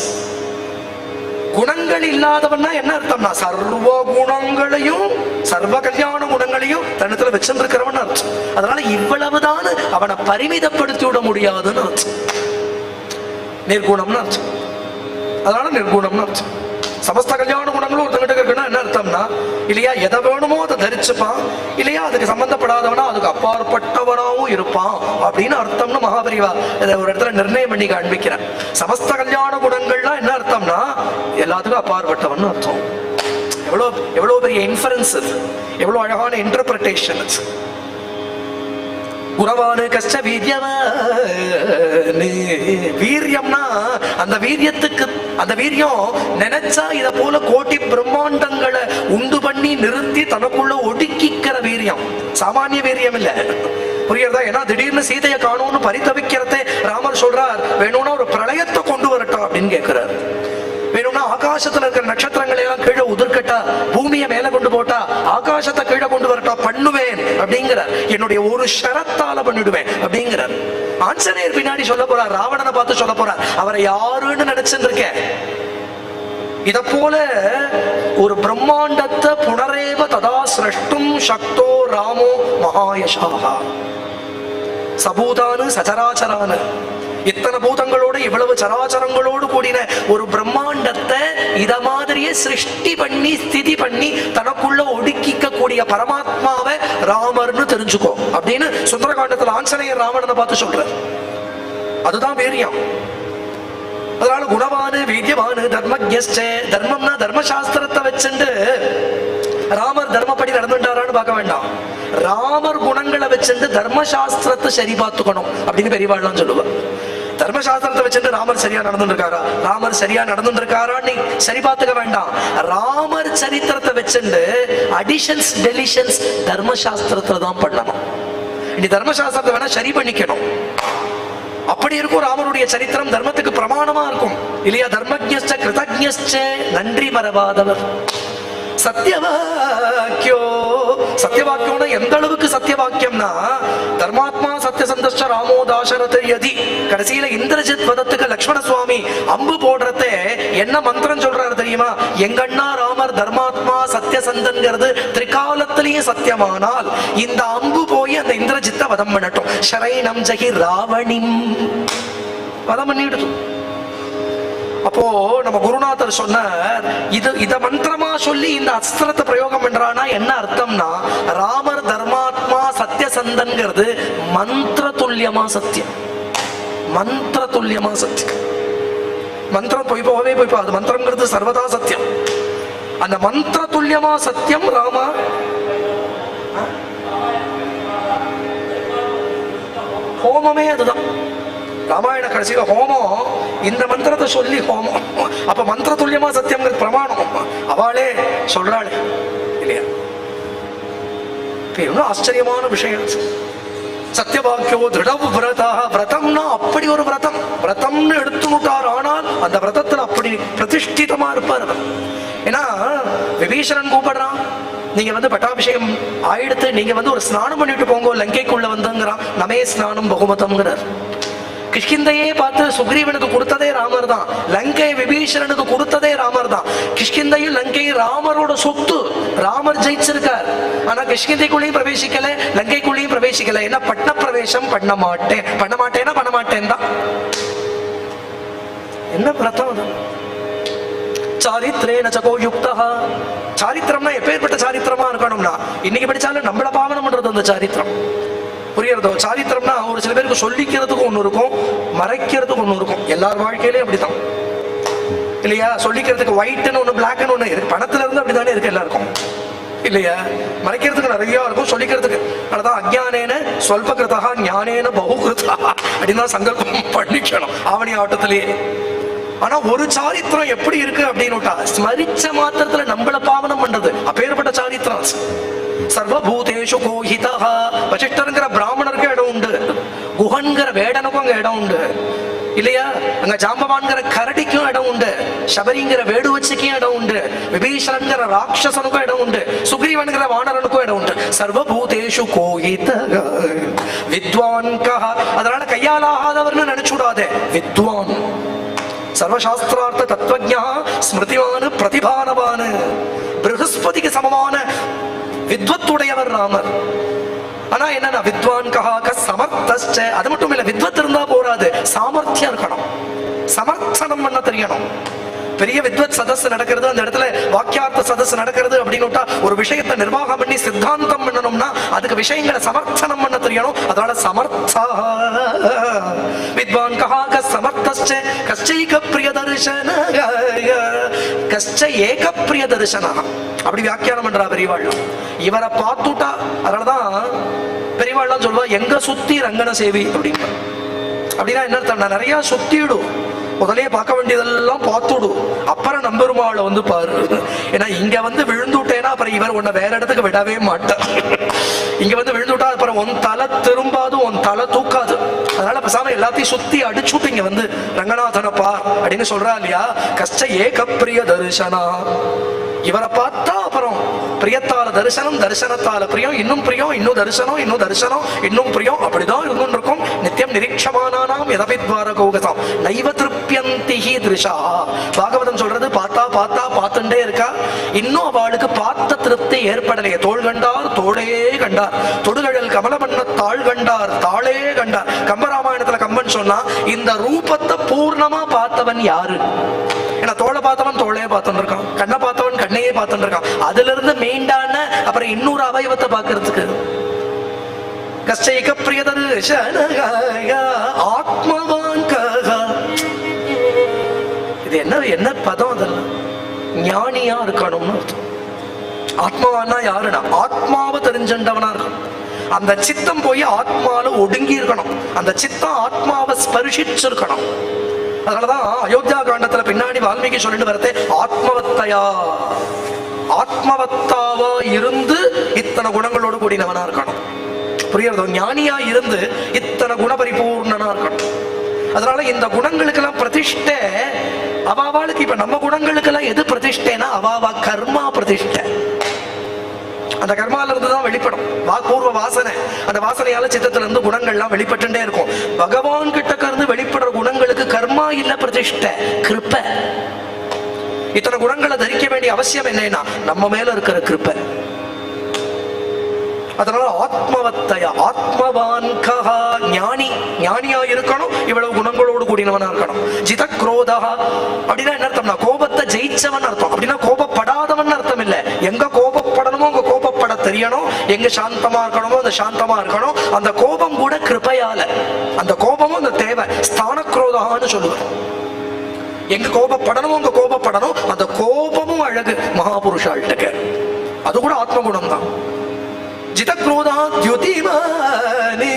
குணங்கள் இல்லாதவன்னா என்ன அர்த்தம்னா, சர்வ குணங்களையும் சர்வ கல்யாண குணங்களையும் தன்னத்துல வச்சிருக்கிறவன் அர்த்தம். அதனால இவ்வளவுதான் அவனை பரிமிதப்படுத்தி விட முடியாதுன்னு அர்த்தம். நிர்குணம்னு அர்த்தம். அதனால நிர்குணம்னு அர்த்தம். சமஸ்த கல்யாண குணங்களும் ஒருத்தங்கிட்ட இருக்குன்னா என்ன அர்த்தம்னா, இல்லையா, எதை வேணுமோ அதை தரிச்சுப்பான், இல்லையா, அதுக்கு சம்பந்தப்படாதவனா அதுக்கு அப்பாற்பட்டவனாவும் இருப்பான் அப்படின்னு அர்த்தம்னு மகாபரிவா இதை ஒரு இடத்துல நிர்ணயம் பண்ணி காண்பிக்கிறார். சமஸ்த கல்யாண குணங்கள்லாம் என்ன அர்த்தம்னா எல்லாத்துக்கும் அப்பாற்பட்டவன் அர்த்தம். எவ்வளவு பெரிய இன்ஃபரன்ஸ், எவ்வளவு அழகான இன்டர்பிரேஷன். குணவானு கஷ்ட வீரியம்னா அந்த வீரியத்துக்கு, அந்த வீரியம் நினைச்சா இத போல கோட்டி பிரம்மாண்டங்களை உண்டு பண்ணி நிறுத்தி தனக்குள்ள ஒடுக்கிக்கிற வீரியம். சாமானிய வீரியம் இல்ல, புரியுறதா? ஏன்னா திடீர்னு சீதையை காணும்னு பரிதவிக்கிறதே ராமர் சொல்றார், வேணும்னா ஒரு பிரளயத்தை கொண்டு வரட்டும் அப்படின்னு கேட்கிறார். வேணும்னா ஆகாசத்துல இருக்கிற நட்சத்திரங்களை எல்லாம் கீழே உதிர்கட்டா, பூமியை மேல கொண்டு போட்டா, ஆகாசத்தை கீழே கொண்டு வரட்டா, பண்ணுவேன் அப்படிங்கிறார். என்னுடைய ஒரு ஷரத்தால பண்ணிடுவேன் அப்படிங்கிறார். ஆஞ்சநேயர் பின்னாடி சொல்ல போறார், ராவணனை பார்த்து சொல்ல போறார், அவரை யாருன்னு நினைச்சுட்டு இருக்கேன். இத போல ஒரு பிரம்மாண்டத்தை புனரேவ ததா சிரஷ்டும் சக்தோ ராமோ மகாயசாஹா சபூதானு சச்சராச்சரானு. இத்தனை பூதங்களோடு இவ்வளவு சராச்சரங்களோடு கூடின ஒரு பிரம்மாண்டத்தை இத மாதிரியே சிருஷ்டி பண்ணி ஸ்திதி பண்ணி தனக்குள்ள ஒடுக்கிக்க கூடிய பரமாத்மாவை ராமர்னு தெரிஞ்சுக்கோ அப்படின்னு சுந்தரகாண்டத்துல ஆஞ்சநேயர் ராவணனை பார்த்து சொல்ற. அதுதான் வீரியம். அதனால குணவானு வீரியவானு தர்மஜ்ஞஸ்ச, தர்மம்னா தர்மசாஸ்திரத்தை வச்சுட்டு ராமர் தர்மப்படி நடந்துட்டாரான்னு பார்க்க வேண்டாம். ராமர் குணங்களை வச்சுட்டு தர்மசாஸ்திரத்தை சரி பார்த்துக்கணும் அப்படின்னு பெரியவாள்லாம் சொல்லுவார். தர்மசாஸ்திரத்தை வச்சுட்டு ராமர் சரியா நடந்துட்டு இருக்காரா, ராமர் சரியா நடந்துட்டு இருக்காரான்னு சரி பார்த்துக்க வேண்டாம். ராமர் சரித்திரத்தை வச்சுட்டு அடிஷன்ஸ் டெலிஷன்ஸ் தர்மசாஸ்திரத்துல தான் பண்ணணும். இனி தர்மசாஸ்திரத்தை வேணா சரி பண்ணிக்கணும். அப்படி இருக்கும் ராமருடைய சரித்திரம், தர்மத்துக்கு பிரமாணமா இருக்கும் இல்லையா? தர்மஜ்ஞஸ்ச கிருதஜ்ஞஸ்ச, நன்றி மறவாதவர். சத்தியவாக்கியோ, சத்தியவாக்கியம்னா எந்த அளவுக்கு சத்தியவாக்கியம்னா, தர்மாத்மா சத்தியசந்தஸ்ச ராமோ தாசரத யதி. கடைசியில இந்திரஜித் வதத்துக்கு லக்ஷ்மண சுவாமி அம்பு போடுறத என்ன மந்திரம் சொல்றாரு தெரியுமா? எங்கண்ணா ராமர் தர்மாத்மா சத்தியசந்தன்கிறது திரிகாலத்திலேயே சத்தியமானால் இந்த அம்பு போய் அந்த இந்திரஜித்தை வதம் பண்ணட்டும். ஷரைனம் ஜகி ராவணிம் வதம் பண்ணிடுது. அப்போ நம்ம குருநாதர் சொன்னார், இத மந்திரமா சொல்லி இந்த அஸ்திரத்தை பிரயோகம் பண்றானா என்ன அர்த்தம்னா, ராமர் தர்மாத்மா சத்தியசந்தன்கிறது மந்திர துல்லியமா சத்தியம். மந்திர துல்லியமா சத்தியம். மந்திரம் போய் போகவே போய் அது மந்திரங்கிறது சர்வதா சத்தியம். அந்த மந்திர துல்லியமா சத்தியம் ராமா. ஹோமமே அதுதான். ராமாயண கடைசியில ஹோமம் இந்த மந்திரத்தை சொல்லி ஹோமம். அப்ப மந்திர துல்லியமா சத்தியம் பிரமாணம் அவளே சொல்றாள் இல்லையா? ஆச்சரியமான விஷயம். சத்தியவாக்கியோ திருடவு விரதா. விரதம்னா அப்படி ஒரு விரதம், விரதம்னு எடுத்துட்டார். ஆனால் அந்த விரதத்துல அப்படி பிரதிஷ்டிதமா இருப்பார். ஏன்னா விபீஷணன் கூப்பிடுறான், நீங்க பட்டாபிஷேகம் ஆயிடுத்து, நீங்க ஒரு ஸ்நானம் பண்ணிட்டு போங்க லங்கைக்குள்ள வந்துங்கிறான். நமே ஸ்நானம் பகுமதம்ங்கிறார். கிஷ்கிந்தையே பார்த்து சுக்ரீவனுக்கு கொடுத்ததே ராமர் தான். லங்கை விபீஷணனுக்கு கொடுத்ததே ராமர் தான். கிஷ்கிந்தையும் லங்கையும் ராமரோட சொத்து. ராமர் ஜெயிச்சிருக்கார். ஆனா கிஷ்கிந்தைக்குள்ளேயும் பிரவேசிக்கல, லங்கைக்குள்ளேயும் பிரவேசிக்கல. என்ன பட்ட பிரவேசம் பண்ண மாட்டேன், பண்ண மாட்டேன்னா பண்ண மாட்டேன் தான். என்ன பிரதம்? சாரித்ரேன சகோ யுக்தா. சாரித்திரம்னா எப்பேற்பட்ட சாரித்திரமா இருக்கணும்னா, இன்னைக்கு படிச்சாலும் நம்மள பாவனம் பண்றது அந்த சாரித்திரம். புரியுறதோ? சாரித்திரம்னா ஒரு சில பேருக்கு சொல்லிக்கிறதுக்கு ஒண்ணு இருக்கும், மறைக்கிறதுக்கு ஒண்ணு இருக்கும். எல்லார் வாழ்க்கையிலேயும் அப்படித்தான் இல்லையா? சொல்லிக்கிறதுக்கு ஒயிட்னு ஒண்ணு, பிளாக்னு ஒண்ணு இருக்கு. பணத்துல இருந்து அப்படித்தானே இருக்கு எல்லாருக்கும் இல்லையா? மறைக்கிறதுக்கு நிறைய இருக்கும், சொல்லிக்கிறதுக்கு. அதான் அஜ்ஞானேன சொல்ப கிருதா ஞானேன பகுகிருதா அப்படின்னு தான் சங்கல்பம் பண்ணிக்கணும் ஆவணி ஆட்டத்திலேயே. ஆனா ஒரு சாரித்திரம் எப்படி இருக்கு அப்படின்னு ஸ்மரிச்ச மாத்திரத்துல நம்மள பாவனம் பண்றது அப்பேற்பட்ட சாரித்திரம். சர்வபூதேஷு கோஹிதா. வசிஷ்டருங்கிற பிராமணருக்கு இடம் உண்டு, குஹன்கிற வேடனுக்கும் அங்க இடம் உண்டு இல்லையா? அங்க ஜாம்பவான்கிற கரடிக்கும் இடம் உண்டு, சபரிங்கிற வேடுவச்சிக்கும் இடம் உண்டு, விபீஷணன்கிற ராட்சசனுக்கும் இடம் உண்டு, சுக்ரீவன்கிற வானரனுக்கும் இடம் உண்டு. சர்வபூதேஷு கோஹித வித்வான் கஹ. அதனால கையாலாகாதவர்னு நினைச்சுடாதே, வித்வான். சர்வசாஸ்திரார்த்த தத்துவஜ்ஞா ஸ்மிருதிவானு பிரதிபானவானு. ப்ரஹஸ்பதிக்கு சமமான வித்வத்துடையவர் ராமர். ஆனா என்னன்னா வித்வான் கஹா சமர்த்தஸ்ச. அது மட்டும் இல்ல, வித்வத் இருந்தா போராது, சாமர்த்தியம் இருக்கணும், சமர்த்தனம் பண்ண தெரியணும். பெரிய வித்வத் சதஸ் நடக்கிறது, அந்த இடத்துல வாக்கியார்த்த சதஸ் நடக்கிறது அப்படின்னுட்டா ஒரு விஷயத்தை நிர்வாகம் பண்ணி சித்தாந்தம் பண்ணணும்னா அதுக்கு விஷயங்களை சமர்த்தனம் பண்ண தெரியணும். அதனால சமர்த்தா வித்வான் கஹாக சமர்த்தஸ்ச கஷ்டைக பிரிய தரிசன கஷ்ட ஏக பிரிய தரிசனா அப்படி வியாக்கியானம் பண்றா பெரியவாள். இவரை பார்த்துட்டா, அதனாலதான் பெரியவாள்லாம் சொல்லுவா எங்க சுத்தி ரங்கன சேவி அப்படின்னு. அப்படின்னா என்ன அர்த்தம்? நான் நிறைய சுத்திடும், முதலே பார்க்க வேண்டியதெல்லாம் பார்த்துடும், அப்புறம் நம்பெருமாளை வந்து பாரு. ஏன்னா இங்க வந்து விழுந்துட்டேன்னா அப்புறம் இவர் உன்னை வேற இடத்துக்கு விடவே மாட்டார். இங்க வந்து விழுந்துட்டா அப்புறம் உன் தலை திரும்பாது, உன் தலை தூக்காது. அதனால பேசாம எல்லாத்தையும் சுத்தி அடிச்சுட்டு இங்க வந்து ரங்கநாதனை பார் அப்படின்னு சொல்றா இல்லையா. கஷ்ட ஏக பிரிய தரிசனா, இவரை பார்த்தா அப்புறம் பிரியத்தால தரிசனம், தரிசனத்தால பிரியம், இன்னும் பிரியம், இன்னும் தரிசனம், இன்னும் தரிசனம், இன்னும் பிரியம். அப்படிதான் இருந்தும் இருக்கும். நித்தியம் நிரீட்சமானாம் எதபித்வார கோகசாம் நைவ திருப்தியந்திஹி திருஷா. பாகவதம் சொல்றது பார்த்தா பார்த்தா பார்த்துட்டே இருக்கா, இன்னும் அவளுக்கு பார்த்த திருப்தி ஏற்படலையே. தோள் கண்டார் தோளே கண்டார், தொடுகழல் கமலமன்ன தாழ் கண்டார் தாளே கண்டார். கம்பராமாயணத்துல கம்பன் சொன்னா இந்த ரூபத்தை பூர்ணமா பார்த்தவன் யாரு? ஏன்னா தோளை பார்த்தவன் தோளையே பார்த்துட்டு இருக்கான், கண்ணை பார்த்தவன் கண்ணையே பார்த்துட்டு இருக்கான். அதுல இருந்து மெயின்டான அப்புறம் இன்னொரு அவயவத்தை பார்க்கறதுக்கு கஷ்டைக பிரியதர்சன ஆத்மவான் கஹ. இது என்ன என்ன பதம்? அதெல்லாம் ஞானியா இருக்கணும்னு அர்த்தம். ஆத்மவான்னா யாருன்னா ஆத்மாவை தெரிஞ்சவனா இருக்கணும். அந்த சித்தம் போய் ஆத்மால ஒடுங்கி இருக்கணும், அந்த சித்தம் ஆத்மாவை ஸ்பர்ஷிச்சிருக்கணும். அதனாலதான் அயோத்தியா காண்டத்துல பின்னாடி வால்மீகி சொல்லிட்டு வரதே ஆத்மவத்தையா, ஆத்மவத்தாவா இருந்து இத்தனை குணங்களோடு கூடினவனா இருக்கணும். புரியுறதோ? ஞானியா இருந்து இத்தனை குணபரிபூர்ணனா இருக்கணும். அதனால இந்த குணங்களுக்கு எல்லாம் பிரதிஷ்டை அவாவாளுக்கு. இப்ப நம்ம குணங்களுக்கு எல்லாம் எது பிரதிஷ்டைனா அவாவா கர்மா பிரதிஷ்டை. அந்த கர்மால இருந்து தான் வெளிப்படும் பூர்வ வாசனை. அந்த வாசனையால சித்தத்துல இருந்து குணங்கள்லாம் வெளிப்பட்டுட்டே இருக்கும். பகவான் கிட்ட இருந்து வெளிப்படுற குணங்களுக்கு கர்மா இல்ல, பிரதிஷ்டை கிருபை. இத்தனை குணங்களை தரிக்க வேண்டிய அவசியம் என்னன்னா நம்ம மேல இருக்கிற கிருபை. அதனால ஆத்மவத்தையா ஆத்மவான் கஹா, ஞானி ஞானியா இருக்கணும், இவ்வளவு குணங்களோடு கூடினவனா இருக்கணும். ஜித குரோதா அப்படின்னா என்ன அர்த்தம்னா கோபத்தை ஜெயிச்சவன் அர்த்தம். அப்படின்னா கோபப்படாதவன் அர்த்தம் இல்ல. எங்க கோபப்படணுமோ அங்க கோபப்பட தெரியணும், எங்க சாந்தமா இருக்கணுமோ அந்த சாந்தமா இருக்கணும். அந்த கோபம் கூட கிருபையால, அந்த கோபமும் அந்த தேவை. ஸ்தான குரோதான்னு சொல்லுவேன். எங்க கோபப்படணுமோ அங்க கோபப்படணும், அந்த கோபமும் அழகு மகாபுருஷாள்கிட்ட. அது கூட ஆத்ம குணம் தான். ஜிதக்ரோதா த்யுதிமானி.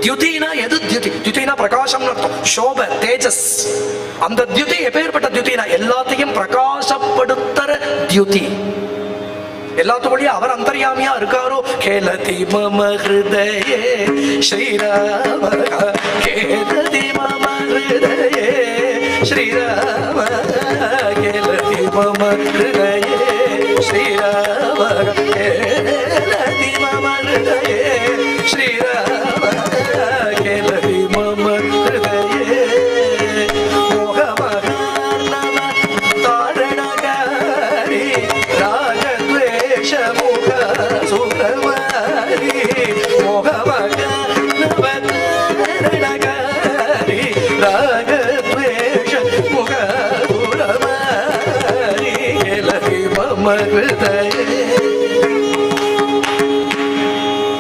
த்யுதினா எது? த்யுதி த்யுதினா பிரகாசம் அர்த்தம், சோப தேஜஸ். அந்த த்யுதி எப்பேற்பட்ட த்யுதினா எல்லாத்தையும் பிரகாசப்படுத்துற த்யுதி. எல்லாத்துக்குள்ளேயும் அவர் அந்தர்யாமியா இருக்காரோ. கேலதி மம ஹிருதயே ஸ்ரீராம, கேலதி மம ஹிருதயே ஸ்ரீராம, கேலதி மம ஹிருதயே ஸ்ரீராம, கேலதி மம ஹிருதயே ஸ்ரீராம, கேலதி மம ஹிருதயே மோகமகார்ணவ தாரணகாரி ராகத்வேஷ முக சுரமாரி, மோகமகார்ணவ தாரணகாரி ராகத்வேஷ முக சுரமாரி, கேலதி மம ஹிருதயே.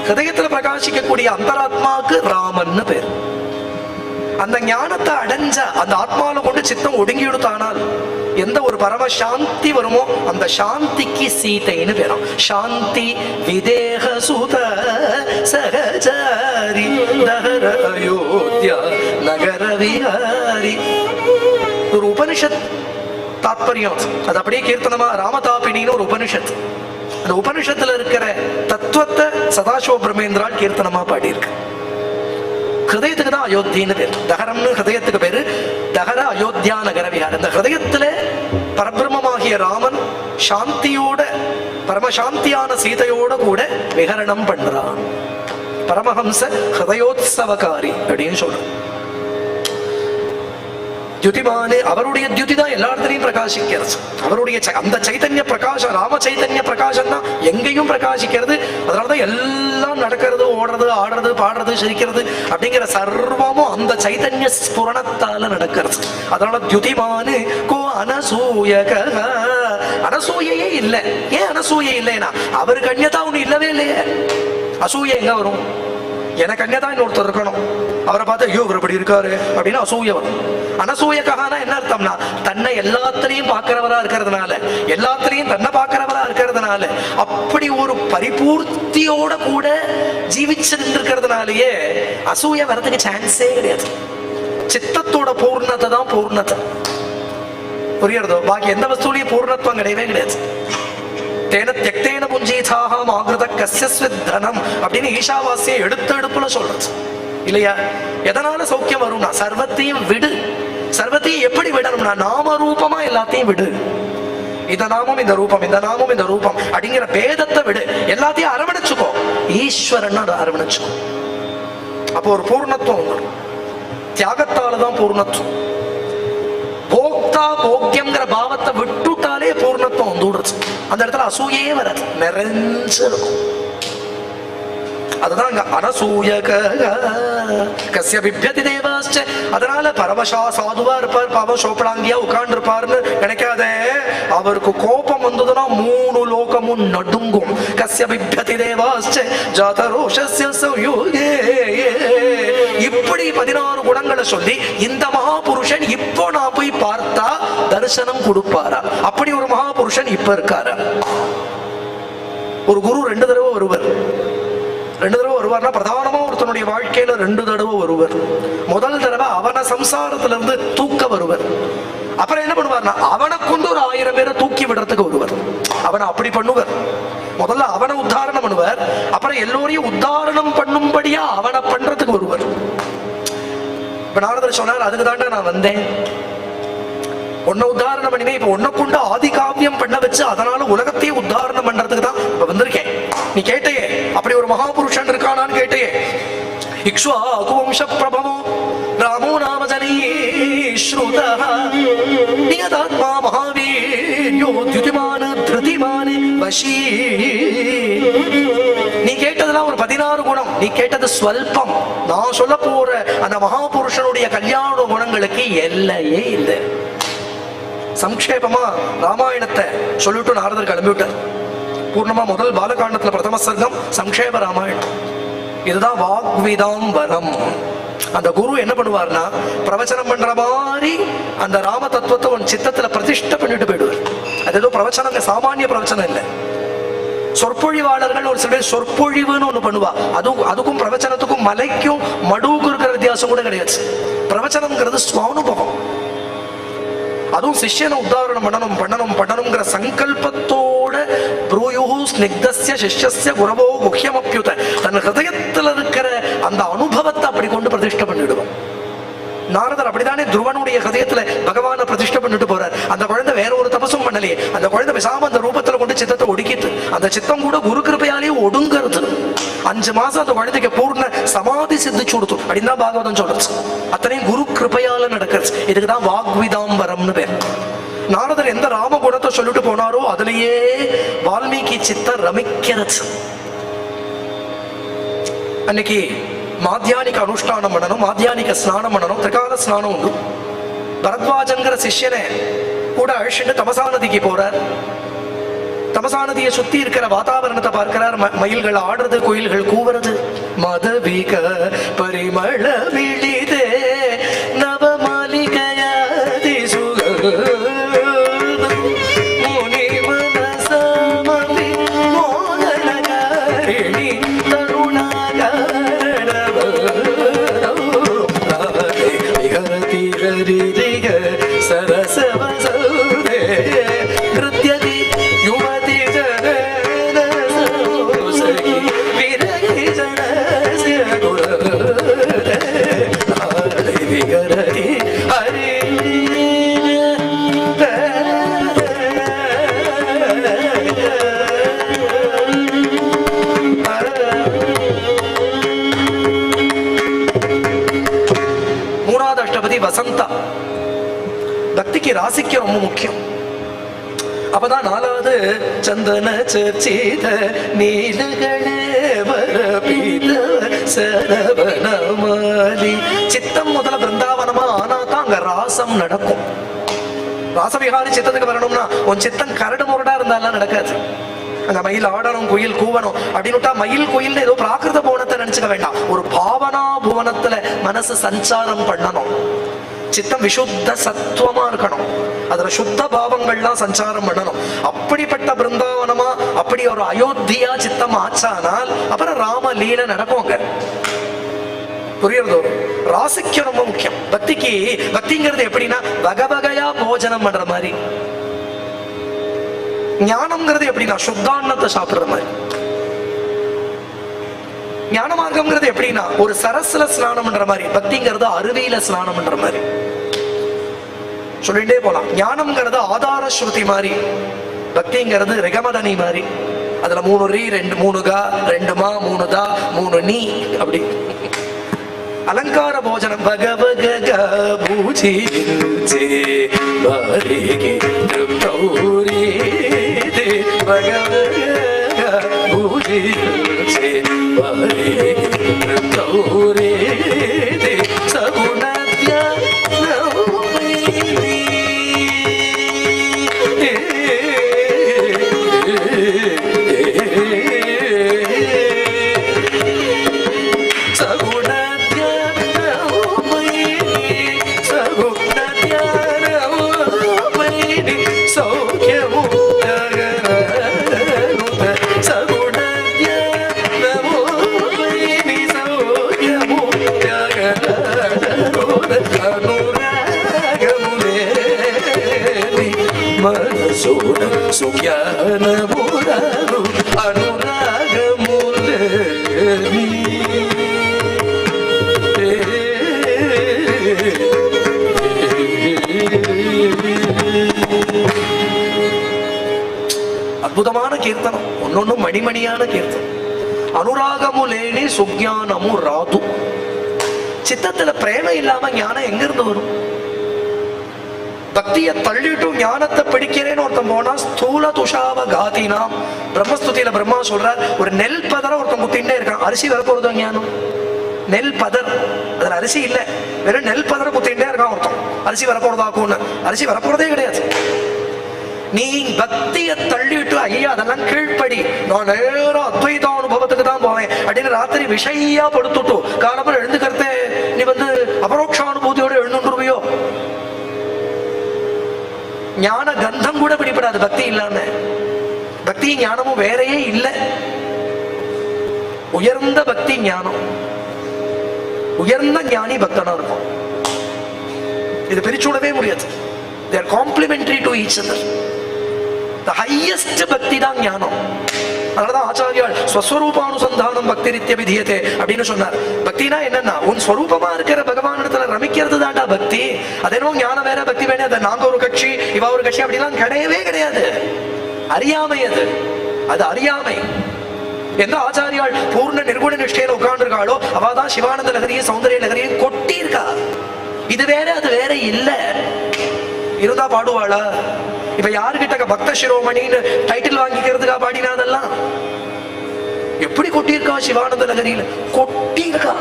ஹிருதயத்துல பிரகாசிக்கக்கூடிய அந்தராத்மாவுக்கு ராமன்னு பேர். அந்த ஞானத்தை அடைஞ்ச அந்த ஆத்மாவில கொண்டு சித்தம் ஒடுங்கி எடுத்தானால் எந்த ஒரு பரம சாந்தி வருமோ அந்த சாந்திக்கு சீதைன்னு பேரும். சாந்தி விதேக சுத சகஜாரி நகர அயோத்தியா நகர விஹாரி. ஒரு உபனிஷத் தாத்பரியம். அது அப்படியே கீர்த்தனமா ராமதாபினின்னு ஒரு உபனிஷத். அந்த உபனிஷத்துல இருக்கிற தத்துவத்தை சதாசிவ பிரமேந்திரால் கீர்த்தனமா பாடியிருக்கு. ஹிருதயத்துக்கு தான் அயோத்தின்னு பேர். தகரம்னு ஹிருதயத்துக்கு பேரு. தகர அயோத்தியா நகர விஹார். இந்த ஹிருதயத்துல பரபிரமமாகிய ராமன் சாந்தியோட பரமசாந்தியான சீதையோட கூட விஹரணம் பண்றான். பரமஹம்ச ஹிருதயோத்சவகாரி அப்படின்னு சொல்றான். தியுதிமானு அவருடைய தியுதி தான் எல்லா இடத்துலையும் பிரகாசிக்கிறது. அவருடைய அந்த சைத்தன்ய பிரகாசம், ராம சைத்தன்ய பிரகாசம் தான் எங்கேயும் பிரகாசிக்கிறது. அதனாலதான் எல்லாம் நடக்கிறது, ஓடுறது, ஆடுறது, பாடுறது, சிரிக்கிறது அப்படிங்கிற சர்வமும் அந்த சைத்தன்ய ஸ்புரணத்தால நடக்கிறது. அதனால தியுதிமானு கோ அனசூயக, அனசூயே இல்லை. ஏன் அனசூயை இல்லைன்னா அவருக்கு அந்நியதா ஒண்ணு இல்லவே இல்லையே. அசூயை எங்க வரும்? எனக்கு அங்கதான் இன்னொருத்தர் இருக்கணும், அவரை பார்த்து ஐயோ இவர் இப்படி இருக்காரு அப்படின்னு அசூய வரும். அனசூயக்கான என்ன அர்த்தம்னா தன்னை எல்லாத்திலையும் பார்க்கிறவரா இருக்கிறதுனால, எல்லாத்திலையும் தன்னை பார்க்கிறவரா இருக்கிறதுனால, அப்படி ஒரு பரிபூர்த்தியோட கூட ஜீவிச்சு இருக்கிறதுனாலயே அசூய வரதுக்கு சான்ஸே கிடையாது. சித்தத்தோட பூர்ணத்தை தான் பூர்ணத்தை. புரியுறதோ? பாக்கி எந்த வஸ்துலையும் பூர்ணத்துவம் கிடையவே கிடையாது. தேன தியக்தேன புஞ்சீதாக ஆகிருத கஸ்யஸ்வித் தனம் அப்படின்னு ஈஷாவாசியை எடுப்புல சொல்றது இல்லையா? எதனால சௌக்கியம் வரும்னா சர்வத்தையும் விடு. சர்வத்தையும் எப்படி விடணும்னா நாம ரூபமா எல்லாத்தையும் விடு. இந்த நாமம் இந்த ரூபம், இந்த நாமம் இந்த ரூபம் அப்படிங்கிற பேதத்தை விடு. எல்லாத்தையும் அரவணைச்சுக்கோ, ஈஸ்வரன் அரவணைச்சுக்கோ. அப்போ ஒரு பூர்ணத்துவம் வரும். தியாகத்தாலதான் பூர்ணத்துவம். போக்தா போக்கியம்ங்கிற பாவத்தை விட்டுட்டாலே பூர்ணத்துவம் வந்துடுறது. அந்த இடத்துல அசூயே வராது, நிறைஞ்சு இருக்கும். அதுதான் அனசூயக கஸ்ய பிப்யதி தேவாஸ்ச. அதனால பரவசா சாதுவா இருப்பார், பாவ சோப்படாங்கியா உட்கார்ந்து இருப்பார்னு நினைக்காத. அவருக்கு கோபம் வந்ததுன்னா 3 லோகமும் நடுங்கும். கஸ்ய பிப்யதி தேவாஸ்ச ஜாதரோஷஸ்ய சௌயுகே. இப்படி 16 குணங்களை சொல்லி இந்த மகாபுருஷன் இப்போ நான் போய் பார்த்தா தரிசனம் கொடுப்பாரா? அப்படி ஒரு மகாபுருஷன் இப்ப இருக்காரா? ஒரு குரு 2 தடவை வருவர். 2 தடவை வருவார்னா பிரதானமா ஒருத்தனுடைய வாழ்க்கையில 2 தடவை வருவர். முதல் தடவை அவனை சம்சாரத்துல இருந்து தூக்க வருவர். அப்புறம் என்ன பண்ணுவார்னா அவனை கொண்டு ஒரு 1000 பேரை தூக்கி விடுறதுக்கு வருவர். அவனை அப்படி பண்ணுவார். முதல்ல அவனை உத்தாரணம் பண்ணுவார், அப்புறம் எல்லோரையும் உத்தாரணம் பண்ணும்படியா அவனை பண்றதுக்கு வருவார். இப்ப நாரதர் சொன்னார், அதுக்கு தாண்டா நான் வந்தேன், உன்னை உத்தாரணம் பண்ணினே, இப்ப உன்னை கொண்டு ஆதி காவியம் பண்ண வச்சு அதனால உலகத்தையும் உத்தாரணம் பண்றதுக்கு தான் இப்ப வந்திருக்கேன். நீ கேட்டையே அப்படி ஒரு மகாபுருஷன் இருக்கானான்னு கேட்டையே. இக்ஷ்வாகு வம்ச பிரபவோ ராமோ நாம ஜனீஸ்ருதः நியதாத்மா மகாவீர்யோ த்யுதிமான் த்ருதிமான் வஷீ. நீ கேட்டதெல்லாம் ஒரு 16 குணம், நீ கேட்டது ஸ்வல்பம். நான் சொல்ல போற அந்த மகாபுருஷனுடைய கல்யாண குணங்களுக்கு எல்லையே இல்லை. சம்க்ஷேபமா ராமாயணத்தை சொல்லிட்டு நாரதர் கிளம்பிவிட்டார். பூர்ணமா முதல் பாலகாண்டத்துல பிரதம சர்க்கம் சம்க்ஷேப ராமாயணம். இதுதான் வாக்விதாம்பரம். அந்த குரு என்ன பண்ணுவார்னா பிரவச்சனம் பண்ற மாதிரி அந்த ராம தத்துவத்தை உன் சித்தத்துல பிரதிஷ்டை பண்ணிட்டு போயிடுவார். அது ஏதோ பிரவச்சனம் சாமானிய பிரவச்சனம் இல்லை. சொற்பொழிவாளர்கள் ஒரு சில பேர் சொற்பொழிவுன்னு ஒண்ணு பண்ணுவா. அதுக்கும் பிரவச்சனத்துக்கும் மலைக்கும் மடுவுக்கும் இருக்கிற வித்தியாசம் கூட கிடையாது. பிரவச்சனம்ங்கிறது ஸ்வானுபவம். அதுவும் சிஷ்யனை உத்தாரணம் பண்ணணுங்கிற சங்கல்பத்தோட ப்ரூயுஹு ஸ்னிக்தஸ்ய சிஷ்யஸ்ய குரவோ குஹ்யமப்யுத தன் ஹிருதயத்தில் இருக்கிற அந்த அனுபவத்தை அப்படி கொண்டு பிரதிஷ்டை பண்ணிடுவான். நாரதர் அப்படித்தானே துருவனுடைய ஹதயத்துல பகவானை பிரதிஷ்டை பண்ணிட்டு போறார். அந்த குழந்தை வேற ஒரு தபசும் பண்ணலையே. அந்த குழந்தை பேசாம அந்த ரூபத்துல கொண்டு சித்தத்தை ஒடுக்கிட்டு அந்த சித்தம் கூட குரு கிருபையாலேயே ஒடுங்கிறது. 5 மாசம் அந்த குழந்தைக்கு பூர்ண சமாதி சித்திச்சு கொடுத்து அப்படின்னு தான் பாகவதம் சொல்றது. அத்தனையும் குரு கிருபையால நடக்கிறது. இதுக்குதான் வாக்விதாம்பரம்னு பேர். நாரதர் எந்த ராம குணத்தை சொல்லிட்டு போனாரோ அதுலயே வால்மீகி சித்தம் ரமிக்கிறது. அன்னைக்கு மாத்தியானிக அனுஷ்டானம் பண்ணணும், மாத்தியானிக ஸ்நானம் பண்ணணும், திரிகால ஸ்நானம் உண்டு. பரத்வாஜன்கிற சிஷ்யனை கூட அழிச்சுட்டு தமசா நதிக்கு போறார். தமசா நதியை சுத்தி இருக்கிற வாதாவரணத்தை பார்க்கிறார். மயில்கள் ஆடுறது, கோயில்கள் கூவுறது. மதவிக பரிமள விழிதே நவமாலிகையாதி சுக பக்திக்கு ராசிக்கு ரொம்ப முக்கியம். அப்பதான் நாலாவது சந்தன சர்ச்சித நீலகளே வரபீத சரவணமாலி. சித்தம் முதல்ல பிருந்தாவனமா ஆனா தான் அங்க ராசம் நடக்கும். ராசவிகாரி சித்தத்துக்கு வரணும்னா உன் சித்தம் கரடு முரடா இருந்தாலும் நடக்காது. அங்க மயில் ஆடணும், குயில் கூவணும் அப்படின்னு மயில் குயில் ஏதோ பிராகிருத புவனத்தை நினைச்சுக்க வேண்டாம். ஒரு பாவனா புவனத்துல மனசு சஞ்சாரம் பண்ணணும். சித்தம் விசுத்த சத்துவமா இருக்கணும். அதுல சுத்த பாவங்கள்லாம் சஞ்சாரம் பண்ணணும். அப்படிப்பட்ட பிருந்தாவனமா அப்படி ஒரு அயோத்தியா சித்தம் ஆச்சானால் அப்புறம் ராம லீலை நடக்கும்ங்க. புரியுறதோ? ராசிக்கு ரொம்ப முக்கியம். பக்திக்கு பக்திங்கிறது எப்படின்னா வகவகையா போஜனம் பண்ற மாதிரி. ஞானம்ங்கிறது எப்படின்னா சுத்தான்னத்தை சாப்பிடுற மாதிரி. ஞான மார்க்கம்ங்கிறது எப்படின்னா ஒரு சரஸ்ல ஸ்நானம் பண்ற மாதிரி. பக்திங்கிறது அருவியில ஸ்நானம் பண்ற மாதிரி. சொல்லிட்டே போலாம். ஞானம்ங்கிறது ஆதார ஸ்ருதி மாதிரி, பக்திங்கிறது ரெகமதனி மாதிரி. அதுல 3 ரீ 3 கா 2 மா 3 தா 3 நீ அப்படி. அலங்கார போஜனம் பகவக பூஜி பூஜி சகுணத்ய சுஞானமுரனு அனுராகமுலே. அற்புதமான கீர்த்தனம், ஒன்னொன்னு மணிமணியான கீர்த்தனம். அனுராகமுலேனி சுஞானமு ராது. சித்தத்துல பிரேம இல்லாம ஞானம் எங்க இருந்து வரும்? பக்தியை தள்ளிட்டு ஞானத்தை பிடிக்கிறேன்னு ஒருத்தன் போனா ஸ்தூல துஷாவ காதினாம். பிரம்மஸ்துதியில பிரம்மா சொல்றார், ஒரு நெல் பதற ஒருத்தன் குத்திட்டே இருக்கான். அரிசி வரப்போறதோ ஞானம்? நெல் பதர், அதுல அரிசி இல்ல, வெறும் நெல் பதற குத்திட்டே இருக்கான் ஒருத்தன். அரிசி வரப்போறதாக்கும்னு. அரிசி வரப்போறதே கிடையாது. நீ பக்தியை தள்ளிட்டு ஐயா அதெல்லாம் கீழ்ப்படி, நான் நேரம் அத்வைத அனுபவத்துக்கு தான் போவேன் அப்படின்னு ராத்திரி விஷயா படுத்துட்டு காலப்பறம் எழுந்துக்கிறதே நீ அபரோக்ஷ அனுபூதியோட எழுந்துருவியோ? ஞான கந்தம் கூட பிடிப்படாது பக்தி இல்லாம. பக்தி ஞானமும் வேறையே இல்லை. உயர்ந்த பக்தி ஞானம், உயர்ந்த ஞானி பக்தனா இருக்கும். இது பிரிச்சுடவே முடியாது. They are complementary to each other. The highest பக்தி தான் ஞானம். அதனாலதான் ஆச்சாரியால் ஸ்வஸ்வரூபானுசந்தானம் பக்தி நித்திய விதியதே அப்படின்னு சொன்னார். பக்தினா என்னன்னா உன் ஸ்வரூபமா இருக்கிற பகவானிடத்துல ரமிக்கிறது தாண்டா பக்தி. அதேனோ ஞானம் வேற பக்தி வேற, அதை நாங்க ஒரு கட்சி இவா ஒரு கட்சி அப்படிலாம் கிடையவே கிடையாது. அறியாமை அது, அது அறியாமை. எந்த ஆச்சாரியால் பூர்ண நிர்குண நிஷ்டையில உட்கார்ந்துருக்காளோ அவதான் சிவானந்த லகரியும் சௌந்தரிய லகரியும் கொட்டி இருக்கா. இது வேற அது வேற இல்ல. இருந்தா பாடுவாளா? இப்ப யாருகிட்ட பக்த சிரோமணின்னு டைட்டில் வாங்கிக்கிறதுக்கா பாடினா? அதெல்லாம் எப்படி கொட்டியிருக்கா சிவானந்த நகரியில? கொட்டியிருக்கா.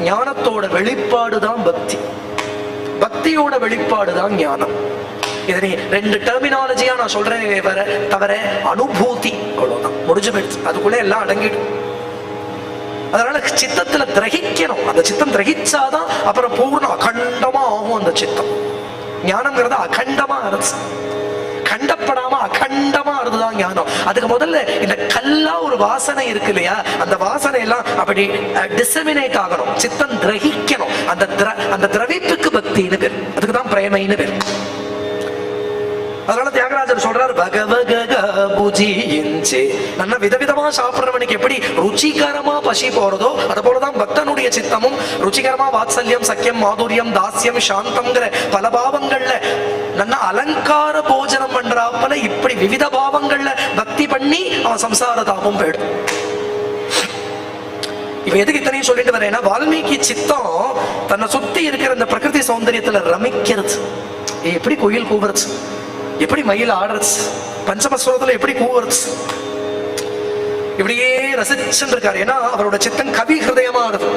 ஞானத்தோட வெளிப்பாடுதான் பக்தி, பக்தியோட வெளிப்பாடுதான் ஞானம். இதனை 2 டெர்மினாலஜியா நான் சொல்றேன் தவிர அனுபூதி அவ்வளவுதான், முடிஞ்சு போயிடுச்சு. அதுக்குள்ள எல்லாம் அடங்கிடும். அதனால சித்தத்துல கிரகிக்கணும். அந்த சித்தம் கிரகிச்சாதான் அப்புறம் பூர்ண அகண்டமா ஆகும் அந்த சித்தம். ஞானம்ங்கிறது அகண்டமா இருந்துச்சு, கண்டப்படாம அகண்டமா இருந்துதான் ஞானம். அதுக்கு முதல்ல இந்த கல்லா ஒரு வாசனை இருக்கு இல்லையா, அந்த வாசனை எல்லாம் அப்படி டிசமினேட் ஆகணும். சித்தம் கிரகிக்கணும். அந்த திரவிப்புக்கு பக்தின்னு பேர், அதுக்குதான் பிரேமைன்னு பேர். அதனால தியாகராஜர் சொல்றாரு, பகவக பூஜியின்சே. நல்ல விதவிதமா சாப்பிடுறவனுக்கு எப்படி ருச்சிகரமா பசி போறதோ அது போலதான் பக்தனுடைய சித்தமும் ருச்சிகரமா வாத்சல்யம், சக்கியம், மாதுரியம், தாஸ்யம், சாந்தம்ங்கிற பல பாவங்கள்ல நல்ல அலங்கார போஜனம் பண்றாப்பல இப்படி விவித பாவங்கள்ல பக்தி பண்ணி அவன் சம்சார தாபம் போயிடும். இவன் எதுக்கு இத்தனையும் சொல்லிட்டு வரேன்னா, வால்மீகி சித்தம் தன்னை சுத்தி இருக்கிற இந்த பிரகிருதி சௌந்தரியத்துல ரமிக்கிறது. எப்படி கோயில் கூவுறது, எப்படி மயில் ஆடுறது, பஞ்சமஸ்வரத்துல எப்படி கூவுறது, இப்படியே ரசிச்சுட்டு இருக்காரு. ஏன்னா அவரோட சித்தம் கவி ஹிருதயமா இருக்கு.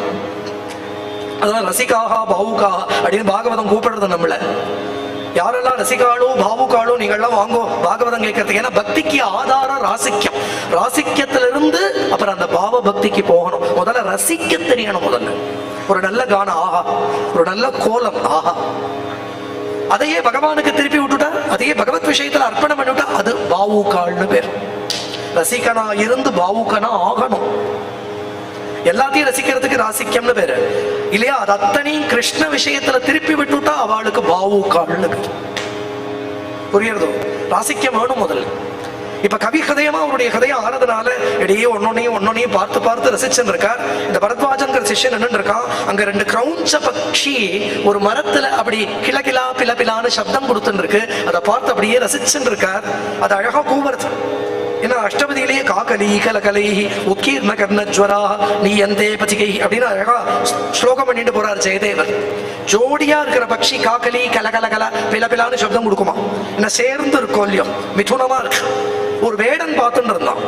அதனால ரசிகாகா பாவுகாகா அப்படின்னு பாகவதம் கூப்பிடுறது நம்மள. யாரெல்லாம் ரசிகாளோ பாவுகாளோ நீங்கள்லாம் வாங்கோ பாகவதம் கேட்கறதுக்கு. ஏன்னா பக்திக்கு ஆதாரம் ராசிக்கம். ராசிக்கத்திலிருந்து அப்புறம் அந்த பாவ பக்திக்கு போகணும். முதல்ல ரசிக்க தெரியணும். முதல்ல ஒரு நல்ல கானம் ஆஹா, ஒரு நல்ல கோலம் ஆஹா, அதையே பகவானுக்கு திருப்பி விட்டுட்டா, அதையே பகவத் விஷயத்துல அர்ப்பணம் பண்ணிவிட்டா அது பாவுகாள்னு பேர். ரசிகனா இருந்து பாவுகனா ஆகணும். எல்லாத்தையும் ரசிக்கிறதுக்கு ராசிக்கம்னு பேரு இல்லையா? அது அத்தனையும் கிருஷ்ண விஷயத்துல திருப்பி விட்டுட்டா அவளுக்கு பாவுகாள்னு பேர். புரியுறதோ? ராசிக்கம் வேணும் முதல்ல. இப்ப கவி ஹதயமா அவருடைய ஹதயம் ஆனதுனால இடையே ஒன்னொன்னையும் பார்த்து பார்த்து ரசிச்சுன்னு இருக்கார். இந்த பரத்வாஜன்கிற சிஷ்யன் என்ன இருக்கான், அங்க 2 கிரௌஞ்ச பட்சி ஒரு மரத்துல அப்படி கிளகிலா பிலபிலான்னு சப்தம் கொடுத்துன்னு இருக்கு. அதை பார்த்து அப்படியே ரசிச்சுன்னு இருக்கார். அது அழகா கூவறது. ஏன்னா அஷ்டபதியிலேயே காக்கலி கலகலை உக்கீர்ண கர்ணஜ்வரா நீயந்தே பச்சிகை அப்படின்னு அழகா ஸ்லோகம் பண்ணிட்டு போறார் ஜெயதேவர். ஜோடியா இருக்கிற பட்சி காக்கலி கலகலகல பிலபிலான்னு சப்தம் கொடுக்குமா. என்ன சேர்ந்து இருக்கும் இல்லையோ, மிதுனமா இருக்கு. ஒரு வேடன் பார்த்துட்டு இருந்தான்,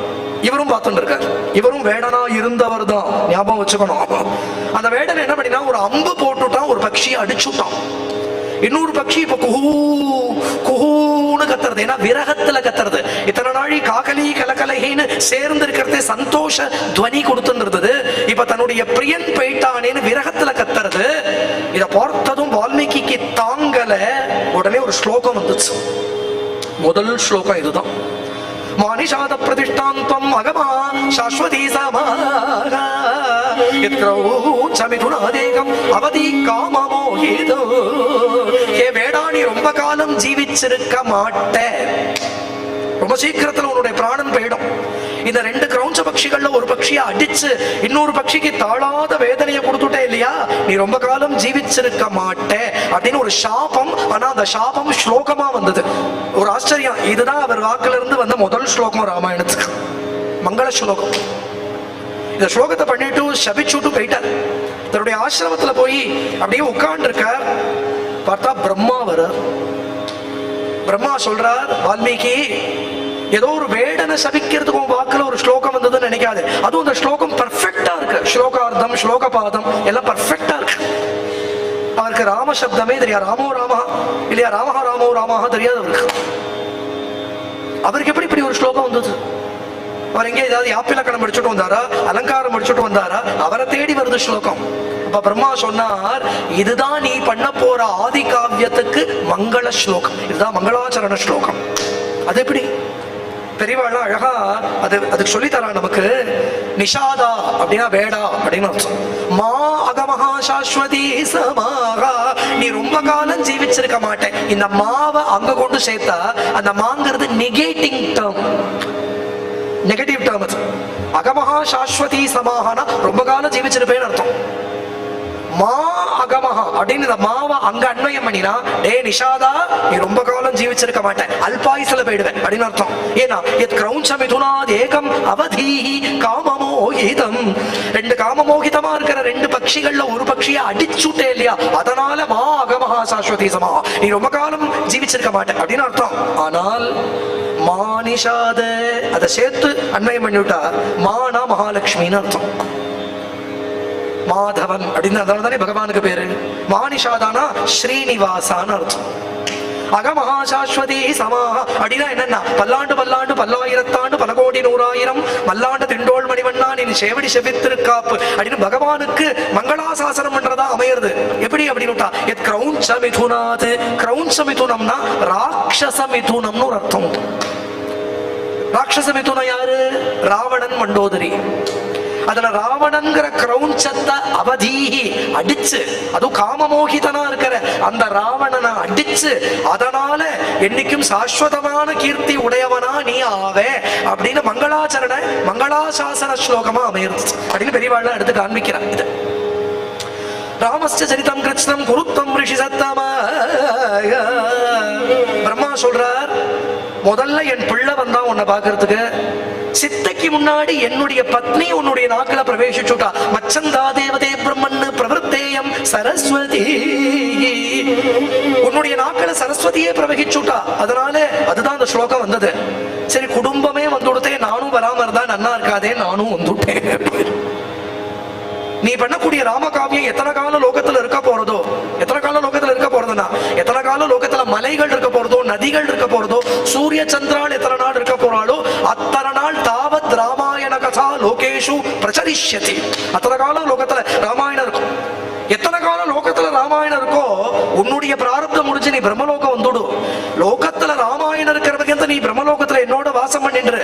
இவரும் பார்த்துட்டு இருக்காரு. இவரும் வேடனா இருந்தவர் தான், ஞாபகம் வச்சுக்கணும். அந்த வேடன் என்ன பண்ணினா ஒரு அம்பு போட்டுட்டான், ஒரு பட்சியை அடிச்சுட்டான். இன்னொரு பட்சி இப்ப குஹூ குஹூன்னு கத்துறது. ஏன்னா விரகத்துல கத்துறது. இத்தனை நாளி காகலி கலகலகின்னு சேர்ந்து இருக்கிறதே சந்தோஷ துவனி கொடுத்துருந்தது. இப்ப தன்னுடைய பிரியன் போயிட்டானேன்னு விரகத்துல கத்துறது. இத பார்த்ததும் வால்மீகிக்கு தாங்கல. உடனே ஒரு ஸ்லோகம் வந்துச்சு. முதல் ஸ்லோகம் இதுதான். மானிஷாத பிரதிஷ்டாந்தம் அகமா சாஸ்வதி சமாக மிதுனாதேகம் அவதி காமமோகிதோ. ஏ வேடா, நீ ரொம்ப காலம் ஜீவிச்சிருக்க மாட்ட. ரொம்ப சீக்கிரத்துல உன்னுடைய பிராணன் போயிடும். இந்த 2 கிரௌஞ்ச பட்சிகள்ல ஒரு பட்சியை அடிச்சு இன்னொரு பட்சிக்கு தாழாத வேதனையை கொடுத்துட்டே இல்லையா, நீ ரொம்ப காலம் ஜீவிச்சிருக்க மாட்ட அப்படின்னு ஒரு சாபம். ஆனா அந்த சாபம் ஸ்லோகமா வந்தது. ஒரு ஆச்சரியம். இதுதான் அவர் வாக்குல இருந்து வந்த முதல் ஸ்லோகம் ராமாயணத்துக்கு, மங்கள ஸ்லோகம். இந்த ஸ்லோகத்தை பண்ணிட்டு சபிச்சுட்டு போயிட்டார். தன்னுடைய ஆசிரமத்துல போய் அப்படியே உட்கார்ந்து இருக்கார். பார்த்தா பிரம்மா வர்றார். பிரம்மா சொல்றார், வால்மீகி ஏதோ ஒரு வேடனை சபிக்கிறதுக்கு உன் வாக்குல ஒரு ஸ்லோகம் வந்ததுன்னு நினைக்காது. அதுவும் அந்த ஸ்லோகம் பர்ஃபெக்டா இருக்கு. ஸ்லோகார்த்தம் ஸ்லோகபாதம் எல்லாம் பர்ஃபெக்டா இருக்கு. அவருக்கு ராம சப்தமே தெரியாது. ராமோ ராமா இல்லையா, ராமஹா ராமோ ராமாக தெரியாது அவருக்கு. அவருக்கு எப்படி இப்படி ஒரு ஸ்லோகம் வந்தது? அவர் எங்கே ஏதாவது யாப்பிலக்கணம் முடிச்சுட்டு வந்தாரா, அலங்காரம் முடிச்சுட்டு வந்தாரா? அவரை தேடி வருது ஸ்லோகம். அப்ப பிரம்மா சொன்னார், இதுதான் நீ பண்ண போற ஆதி காவியத்துக்கு மங்கள ஸ்லோகம். இதுதான் மங்களாச்சரண ஸ்லோகம். அது எப்படி பெரியவாள் அழகா அதுக்கு சொல்லித்தரா நமக்கு. நிஷாதா அப்படின்னா வேடா அப்படின்னு அர்த்தம். மா அகமஹா சாஸ்வதி சமாகா, நீ ரொம்ப காலம் ஜீவிச்சிருக்க மாட்டேன். இந்த மாவை அங்க கொண்டு சேர்த்தா அந்த மாங்கிறது நெகேட்டிங் டேர்ம், நெகட்டிவ் டேர்ம். அது அகமஹா சாஸ்வதி சமாகனா ரொம்ப காலம் ஜீவிச்சிருப்பேன்னு அர்த்தம். மா அகமஹா அப்படின்னு இந்த மாவை அங்க அன்வயம் பண்ணினா, டே நிஷாதா, நீ ரொம்ப காலம் ஜீவிச்சிருக்க மாட்டேன், அல்பாயுசுல போயிடுவேன் அப்படின்னு அர்த்தம். ஏன்னா எத் கிரௌஞ்ச மிதுனாத் ஏகம் அவதீஹி காமமோகிதம். 2 காமமோகிதமா இருக்கிற 2 பட்சிகள்ல ஒரு பட்சியை அடிச்சுட்டே இல்லையா, அதனால மா அகமஹா சாஸ்வதி சமாஹா, நீ ரொம்ப காலம் ஜீவிச்சிருக்க மாட்டேன் அப்படின்னு அர்த்தம். ஆனால் மானிஷாத அதை சேர்த்து அன்வயம் பண்ணிவிட்டா மானா மகாலட்சுமின்னு அர்த்தம். மாதவன் அப்படின்னு அதனாலதானே பகவானுக்கு பேரு. மானிஷாதானா ஸ்ரீனிவாசான்னு அர்த்தம். அகமஹா சாஸ்வதி சமாஹா அப்படின்னா என்னன்னா, பல்லாண்டு பல்லாண்டு பல்லாயிரத்தாண்டு பல கோடி நூறாயிரம் மல்லாண்டு திண்டோள் மணிவண்ணா நீ சேவடி செவித்திருக்காப்பு அப்படின்னு பகவானுக்கு மங்களாசாசனம் பண்றதா அமையிறது. எப்படி அப்படின்னு எத் கிரௌஞ்ச மிதுனாத். கிரௌஞ்ச மிதுனம்னா ராட்சச மிதுனம்னு ஒரு அர்த்தம். ராட்சச மிதுனம் யாரு? ராவணன் மண்டோதரி. அதுல ராவணங்கிற கிரௌஞ்சத்தை அவதீஹி அடிச்சு, அதுவும் காமமோகிதனா இருக்கிற அந்த ராவணனை அடிச்சு, அதனால என்னைக்கும் சாஸ்வதமான கீர்த்தி உடையவனா நீ ஆவே அப்படின்னு மங்களாச்சரண மங்களாசாசன ஸ்லோகமா அமையிறது அப்படின்னு பெரியவாள்லாம் எடுத்து காண்பிக்கிறான். இது ராமஸ்ய சரிதம் கிருஷ்ணம் குருத்தம் ரிஷி சத்தமா. பிரம்மா சொல்றார், முதல்ல என் பிள்ளை வந்தா உன்னை பாக்குறதுக்கு, சித்தைக்கு முன்னாடி என்னுடைய பத்னி உன்னுடைய நாக்குல பிரவேசிச்சுட்டா. மச்சந்தா தேவதே பிரம்மன்னு பிரவர்த்தேயம் சரஸ்வதி, உன்னுடைய நாக்குல சரஸ்வதியே பிரவகிச்சுட்டா. அதனால அதுதான் அந்த ஸ்லோகம் வந்தது. சரி, குடும்பமே வந்துடுத்தே, நானும் வராம இருந்தா நன்னா இருக்காதே, நானும் வந்துட்டேன். நீ பண்ணக்கூடிய ராமகாவியம் எத்தனை காலம் லோகத்துல இருக்க போறதோ, எத்தனை காலம் லோகத்துல இருக்க போறதுன்னா, எத்தனை காலம் லோகத்துல மலைகள் இருக்க போறதோ, நதிகள் இருக்க போறதோ, சூரிய சந்திரால் எத்தனை நாள் இருக்க போறாளோ அத்தனை நாள் தாவத் ராமாயண கதா லோகேஷு பிரச்சரிஷ்யதி. அத்தனை காலம் லோகத்துல ராமாயணம் இருக்கும். எத்தனை காலம் லோகத்துல ராமாயணம் இருக்கோ உன்னுடைய பிராரப்தம் முடிஞ்சு நீ பிரம்மலோகம் வந்துடும். லோகத்துல ராமாயணம் இருக்கிறவங்க நீ பிரம்மலோகத்துல என்னோட வாசம் பண்ணின்று,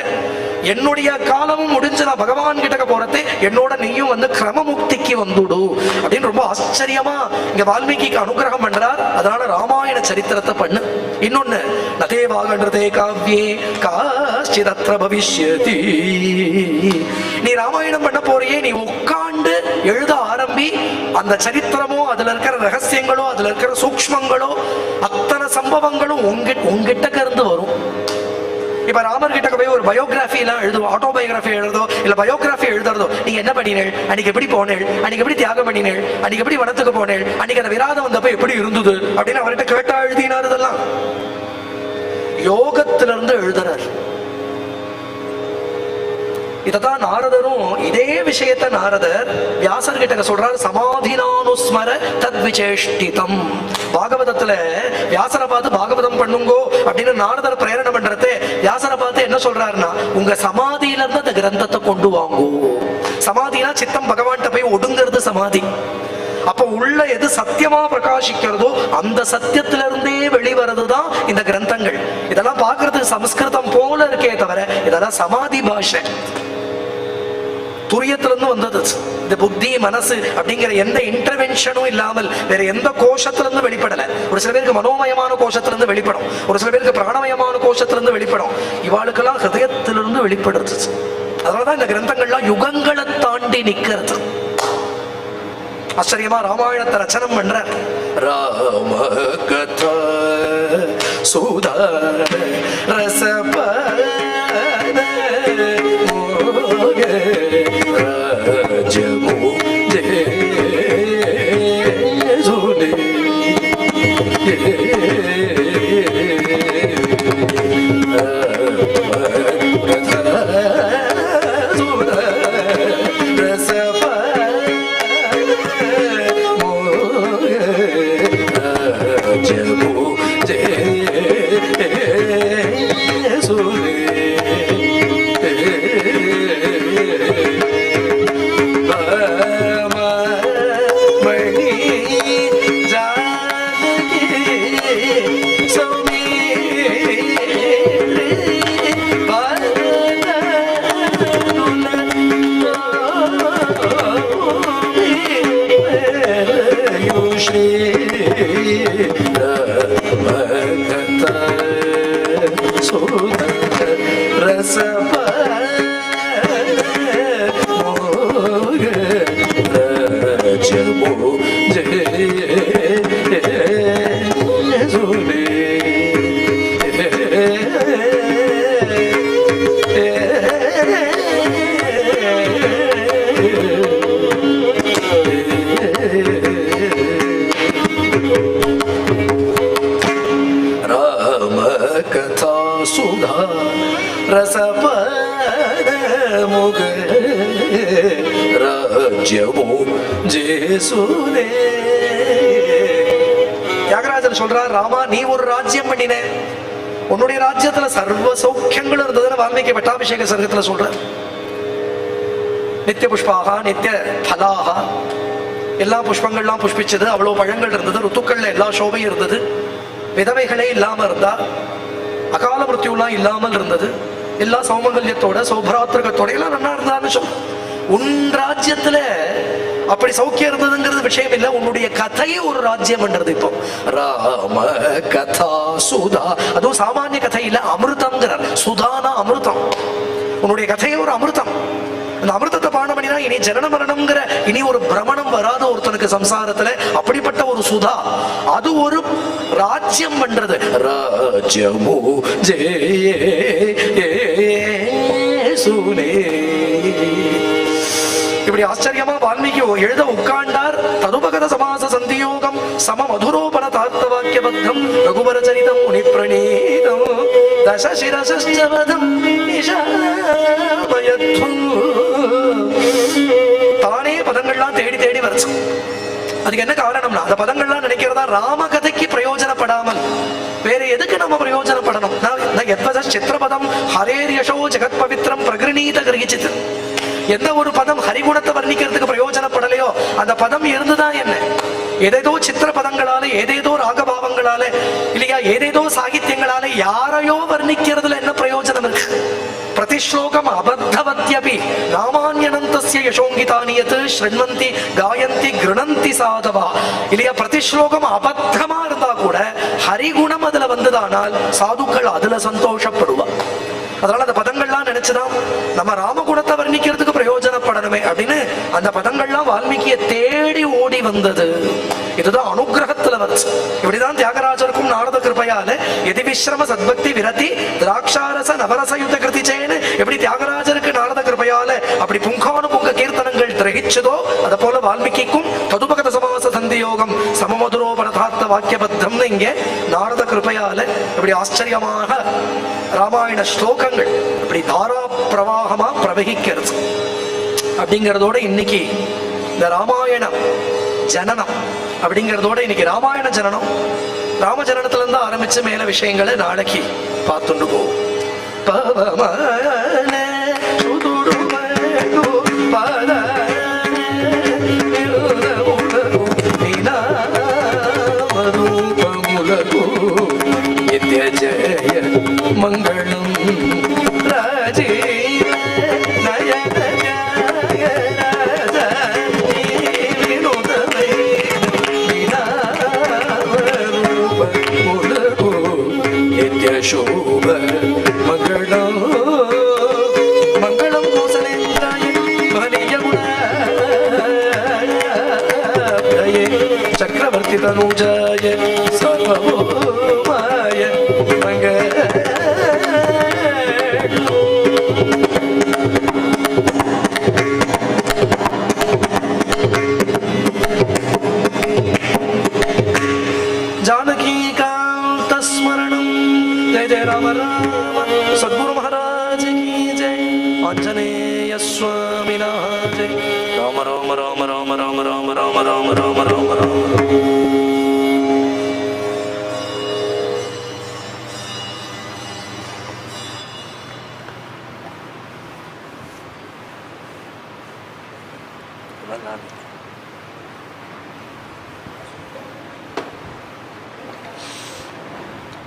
என்னுடைய காலமும் முடிஞ்சு நான் பகவான் கிட்ட போறது, என்னோட நீயும் வந்து கிரமமுக்திக்கு வந்துடு அப்படின்னு ரொம்ப ஆச்சரியமா இங்க வால்மீகிக்கு அனுகிரகம் பண்றார். அதனால ராமாயண சரித்திரத்தை பண்ணு. இன்னொன்னு, நதேவாகன்றதே காவ்யே காஷ்சிதத்ர பவிஷ்யதி. நீ ராமாயணம் பண்ண போறியே, நீ உட்கார்ந்து எழுத ஆரம்பி. அந்த சரித்திரமோ, அதுல இருக்கிற ரகசியங்களோ, அதுல இருக்கிற சூக்ஷ்மங்களோ, அத்தனை சம்பவங்களும் உங்ககிட்ட இருந்து வரும். இப்ப ராமர் கிட்ட போய் ஒரு பயோகிராபி எல்லாம் எழுதுவோம், ஆட்டோபயோகிராபி எழுதோ இல்ல பயோகிராபி எழுதுறதோ, நீங்க என்ன பண்ணினேள், அன்னைக்கு எப்படி போனேள், அன்னைக்கு எப்படி தியாகம் பண்ணினேள், அன்னைக்கு எப்படி வனத்துக்கு போனேள், அன்னைக்கு அந்த விராதம் வந்தப்ப எப்படி இருந்தது அப்படின்னு அவர்கிட்ட கேட்டா எழுதினார். இதெல்லாம் யோகத்திலிருந்து எழுதுறார். இததான் நாரதரும் இதே விஷயத்தை நாரதர் வியாசர் கிட்ட சொல்றார். சமாதினானுஸ்மர தத் விசேஷ்டிதம். பாகவதத்துல வியாசரை பார்த்து பாகவதம் பண்ணுங்கோ அப்படின்னு நாரதர் பிரேரணை பண்றது. வியாசரை பார்த்து என்ன சொல்றாருன்னா, உங்க சமாதியில இருந்து அந்த கிரந்தத்தை கொண்டு வாங்கோ. சமாதினா சித்தம் பகவான்கிட்ட போய் ஒடுங்கிறது சமாதி. அப்ப உள்ள எது சத்தியமா பிரகாசிக்கிறதோ அந்த சத்தியத்திலிருந்தே வெளிவரதுதான் இந்த கிரந்தங்கள். இதெல்லாம் பாக்குறதுக்கு சமஸ்கிருதம் போல இருக்கே தவிர இதெல்லாம் சமாதி பாஷை, துரியத்திலிருந்து வந்தது. இந்த புத்தி மனசு அப்படிங்கிற எந்த இன்டர்வென்ஷனும் இல்லாமல் வேற எந்த கோஷத்திலிருந்து வெளிப்படல. ஒரு சில பேருக்கு மனோமயமான கோஷத்திலிருந்து வெளிப்படும், ஒரு சில பேருக்கு பிராணமயமான கோஷத்திலிருந்து வெளிப்படும். இவாளுக்கெல்லாம் ஹிருதயத்திலிருந்து வெளிப்படுறது. அதனாலதான் இந்த கிரந்தங்கள்லாம் யுகங்களை தாண்டி நிக்கிறது. ஆச்சரியமா ராமாயணத்தை ரச்சனம் பண்ற. ராம கதா சுதா ரசப தியாகராஜன் சொல்றார், ராமா நீ ஒரு ராஜ்யம் பண்ணின, உன்னுடைய ராஜ்யத்துல சர்வ சௌக்கியங்களும் இருந்ததுன்னு வால்மீகி பட்டாபிஷேக சர்க்கத்துல சொல்ற. நித்திய புஷ்பாகா நித்திய பலாகா, எல்லா புஷ்பங்கள்லாம் புஷ்பிச்சது, அவ்வளவு பழங்கள் இருந்தது, ருத்துக்கள்ல எல்லா சோபையும் இருந்தது, விதவைகளே இல்லாம இருந்தா, அகால மிருத்யுலாம் இல்லாமல் இருந்தது, எல்லா சௌமங்கல்யத்தோட சௌபராத்திரகத்தோட எல்லாம் நல்லா இருந்தான்னு சொல்ல. உன் ராஜ்யத்துல அப்படி சௌக்கியம் இருந்ததுங்கிறது விஷயம் இல்ல, உன்னுடைய கதையே ஒரு ராஜ்யம் பண்றது. இப்போ ராம கதா சுதா, அதுவும் சாமானிய கதை இல்ல, அமிர்தம்ங்கிறார். சுதானா அமிர்தம், உன்னுடைய கதையே ஒரு அமிர்தம். அந்த அமிர்தத்தை பானம் பண்ணினா இனி ஜனன மரணம்ங்கிற இனி ஒரு பிரமணம் வராத ஒருத்தனுக்கு சம்சாரத்துல. அப்படிப்பட்ட ஒரு சுதா, அது ஒரு ராஜ்யம் பண்றது. ராஜ்யமோ ஜே சூலே. இப்படி ஆச்சரியமா வால்மீகி எழுத உட்கார்ந்தார். ததுபகத சமாச சந்தியோகம் சம மதுரோபன தார்த்த வாக்கியபத்தம் ரகுவர சரிதம் முனி பிரணீதம் தசசிரசவதம் தானே பதங்கள்லாம் தேடி தேடி வரச்சு. அதுக்கு என்ன காரணம்னா அந்த பதங்கள்லாம் நினைக்கிறதா ராமகதைக்கு பிரயோஜனப்படாமல் வேற எதுக்கு நம்ம பிரயோஜனப்படணும்? சித்திரபதம் ஹரேர் யசோ ஜெகத் பவித்ரம் பிரகிருணீத கிரகிச்சித். எந்த ஒரு பதம் ஹரிகுணத்தை வர்ணிக்கிறதுக்கு பிரயோஜனப்படலையோ அந்த பதம் இருந்துதான் என்ன? ஏதேதோ சித்திர பதங்களால ஏதேதோ ராகபாவங்களால இல்லையா ஏதேதோ சாகித்யங்களால யாரையோ வர்ணிக்கிறதுல என்ன பிரயோஜனம் இருக்கு? பிரதிஸ்லோகம் அபத்தவத்யபி ராமான்யனந்தஸ்ய யசோங்கிதானியத் ஸ்ருண்வந்தி காயந்தி கிருணந்தி சாதவா. இல்லையா பிரதிஸ்லோகம் அபத்தமா இருந்தா கூட ஹரிகுணம் அதுல வந்ததானால் சாதுக்கள் அதுல சந்தோஷப்படுவா. அதனால அந்த பதங்கள்லாம் நினைச்சுதான் நம்ம ராமகுணத்தை வர்ணிக்கிறதுக்கு பிரயோஜனப்படணுமே அப்படின்னு அந்த பதங்கள்லாம் வால்மீகியை தேடி ஓடி வந்தது. இதுதான் அனுகிரகத்துல வந்து. இப்படிதான் தியாகராஜருக்கும் நாரத கிருபையால எதி விஸ்ரம சத்பக்தி விரதி திராட்சாரச நவரசயுத கிருதிச்சேன்னு எப்படி தியாகராஜருக்கு நாரத கிருபையால அப்படி புங்கானு புங்க கீர்த்தனங்கள் கிரகிச்சதோ அத போல வால்மீகிக்கும் ததுபகத சமாச சந்தியோகம் சமமதுரோபனதார்த்த வாக்கியபத்தம்னு இங்க நாரத கிருபையால இப்படி ஆச்சரியமாக ராமாயண ஸ்லோகங்கள் இப்படி தாரா பிரவாகமா பிரவகிக்கிறது. அப்படிங்கிறதோட இன்னைக்கு இந்த ராமாயணம் ஜனனம் அப்படிங்கிறதோட இன்னைக்கு ராமாயண ஜனனம் ராம ஜனனத்துல இருந்து ஆரம்பிச்சு மேல விஷயங்களை நாளைக்கு பார்த்துட்டு போவோம். ஜய மங்களம் ராஜீவ நயன शोभ मंगलम मंगलम कौसलेन्द्राय महनीय गुणाय चक्रवर्ती तनुजाय सर्वभौमाय मंगल. जानकी कांत स्मरणम जय जय राम राम. सद्गुरु महाराज की जय. आंजनेय स्वामी जय. राम राम राम राम राम राम राम राम राम राम राम.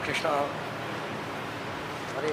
कृष्णा हरे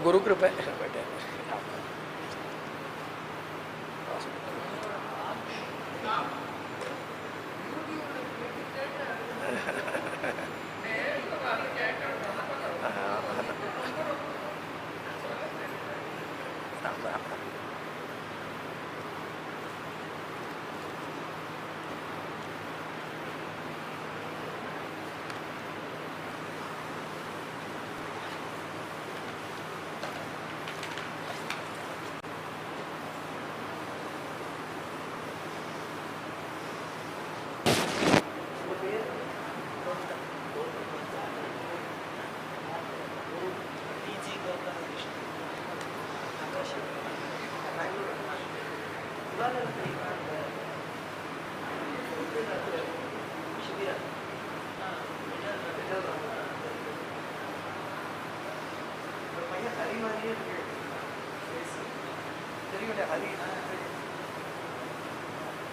गुरु कृपा बेटे.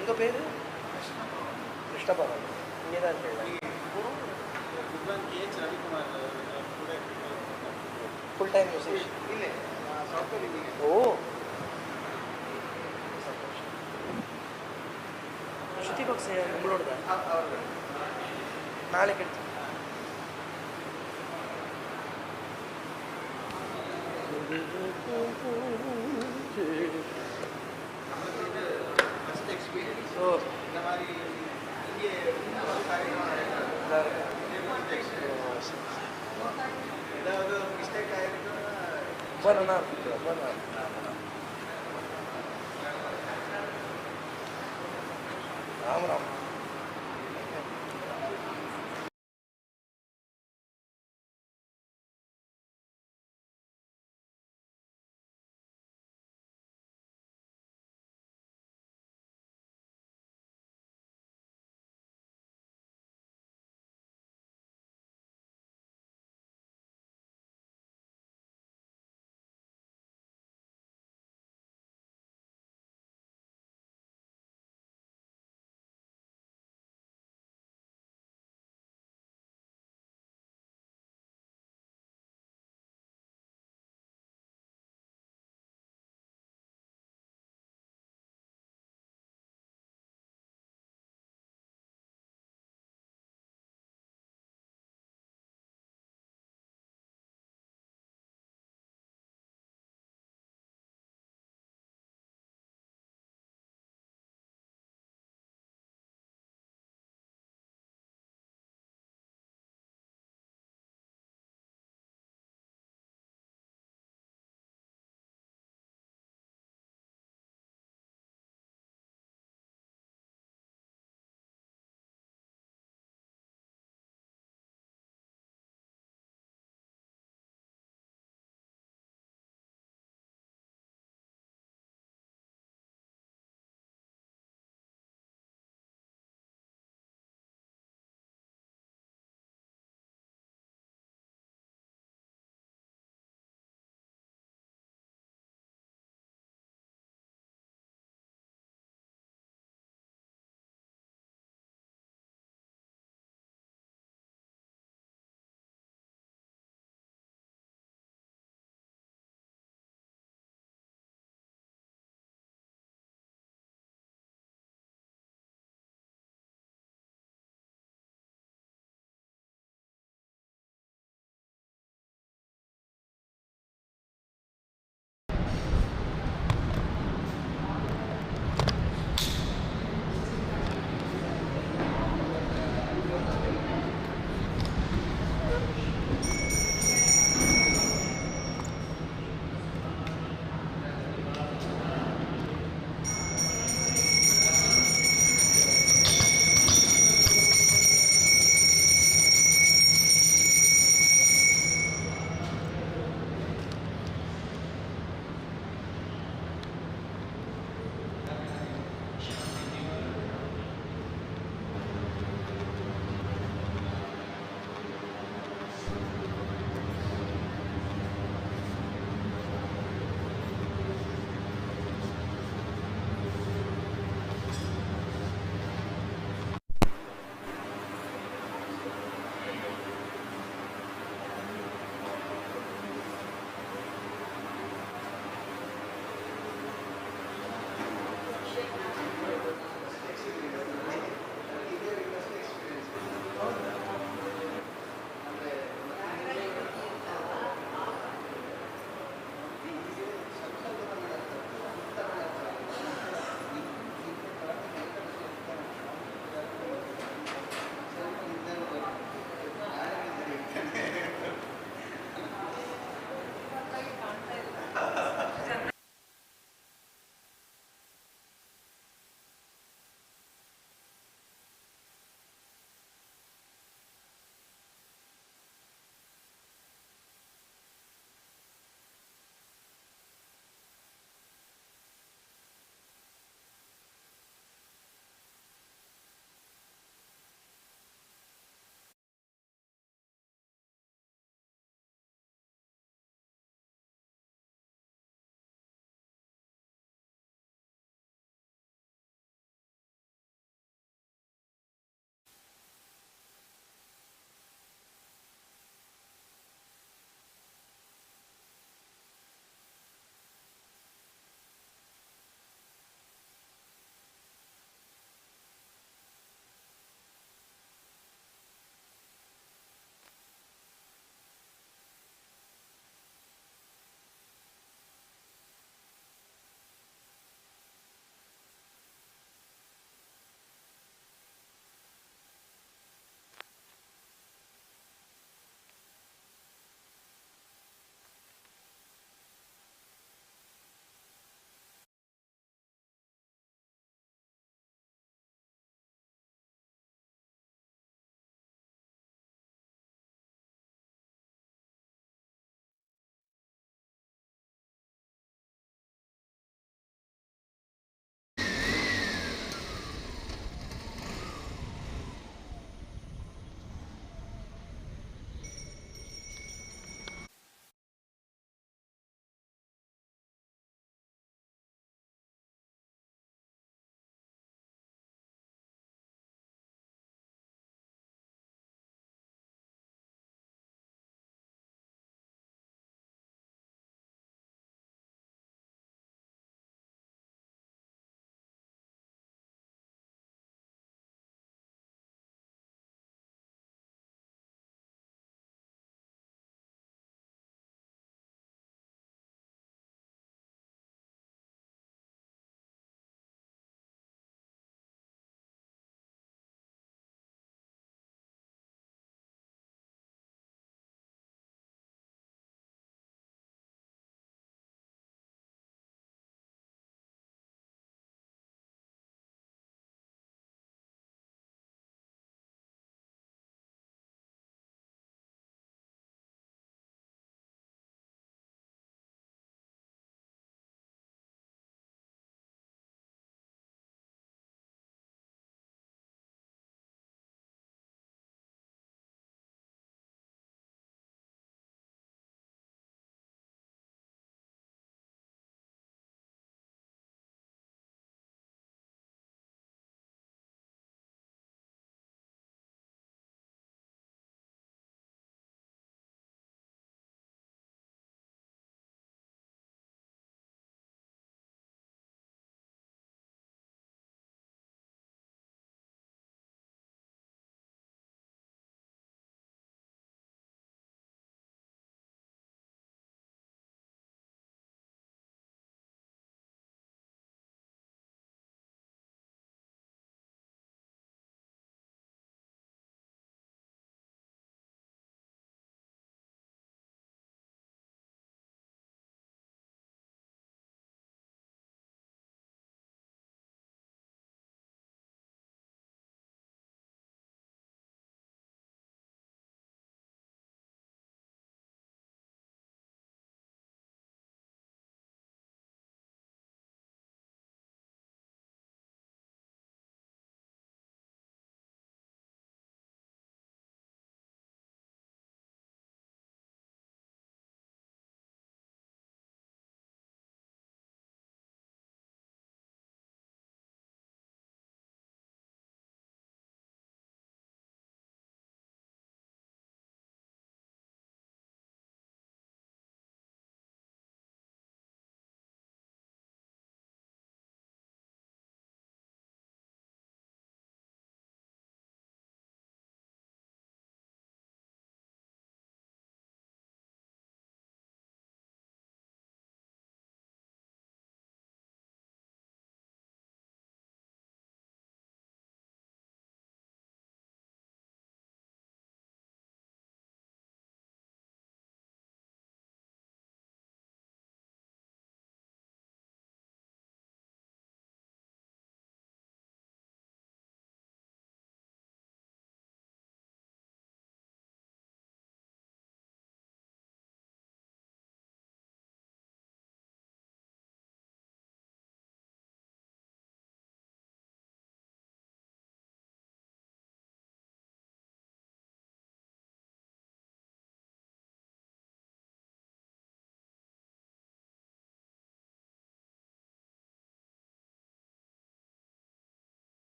உங்க பேரு கிருஷ்ணபவன். இங்கே தான் இருக்கீங்களா? Ravikumar full time musician? இல்லை, சாஃப்ட்வேர் இன்ஜினியர். ஓ, ஸ்ருதி பாக்ஸ் உங்களோட தான்? நாளைக்கு எடுத்து நம்மளுக்கு இது ஃபஸ்ட் எக்ஸ்பீரியன்ஸ். ஓ, இந்த மாதிரி இங்கே காரியமாக ஏதாவது மிஸ்டேக் ஆகிருக்குன்னா ரொம்ப நல்லா இருக்கு, ரொம்ப நல்லா இருக்கு. ராமராம்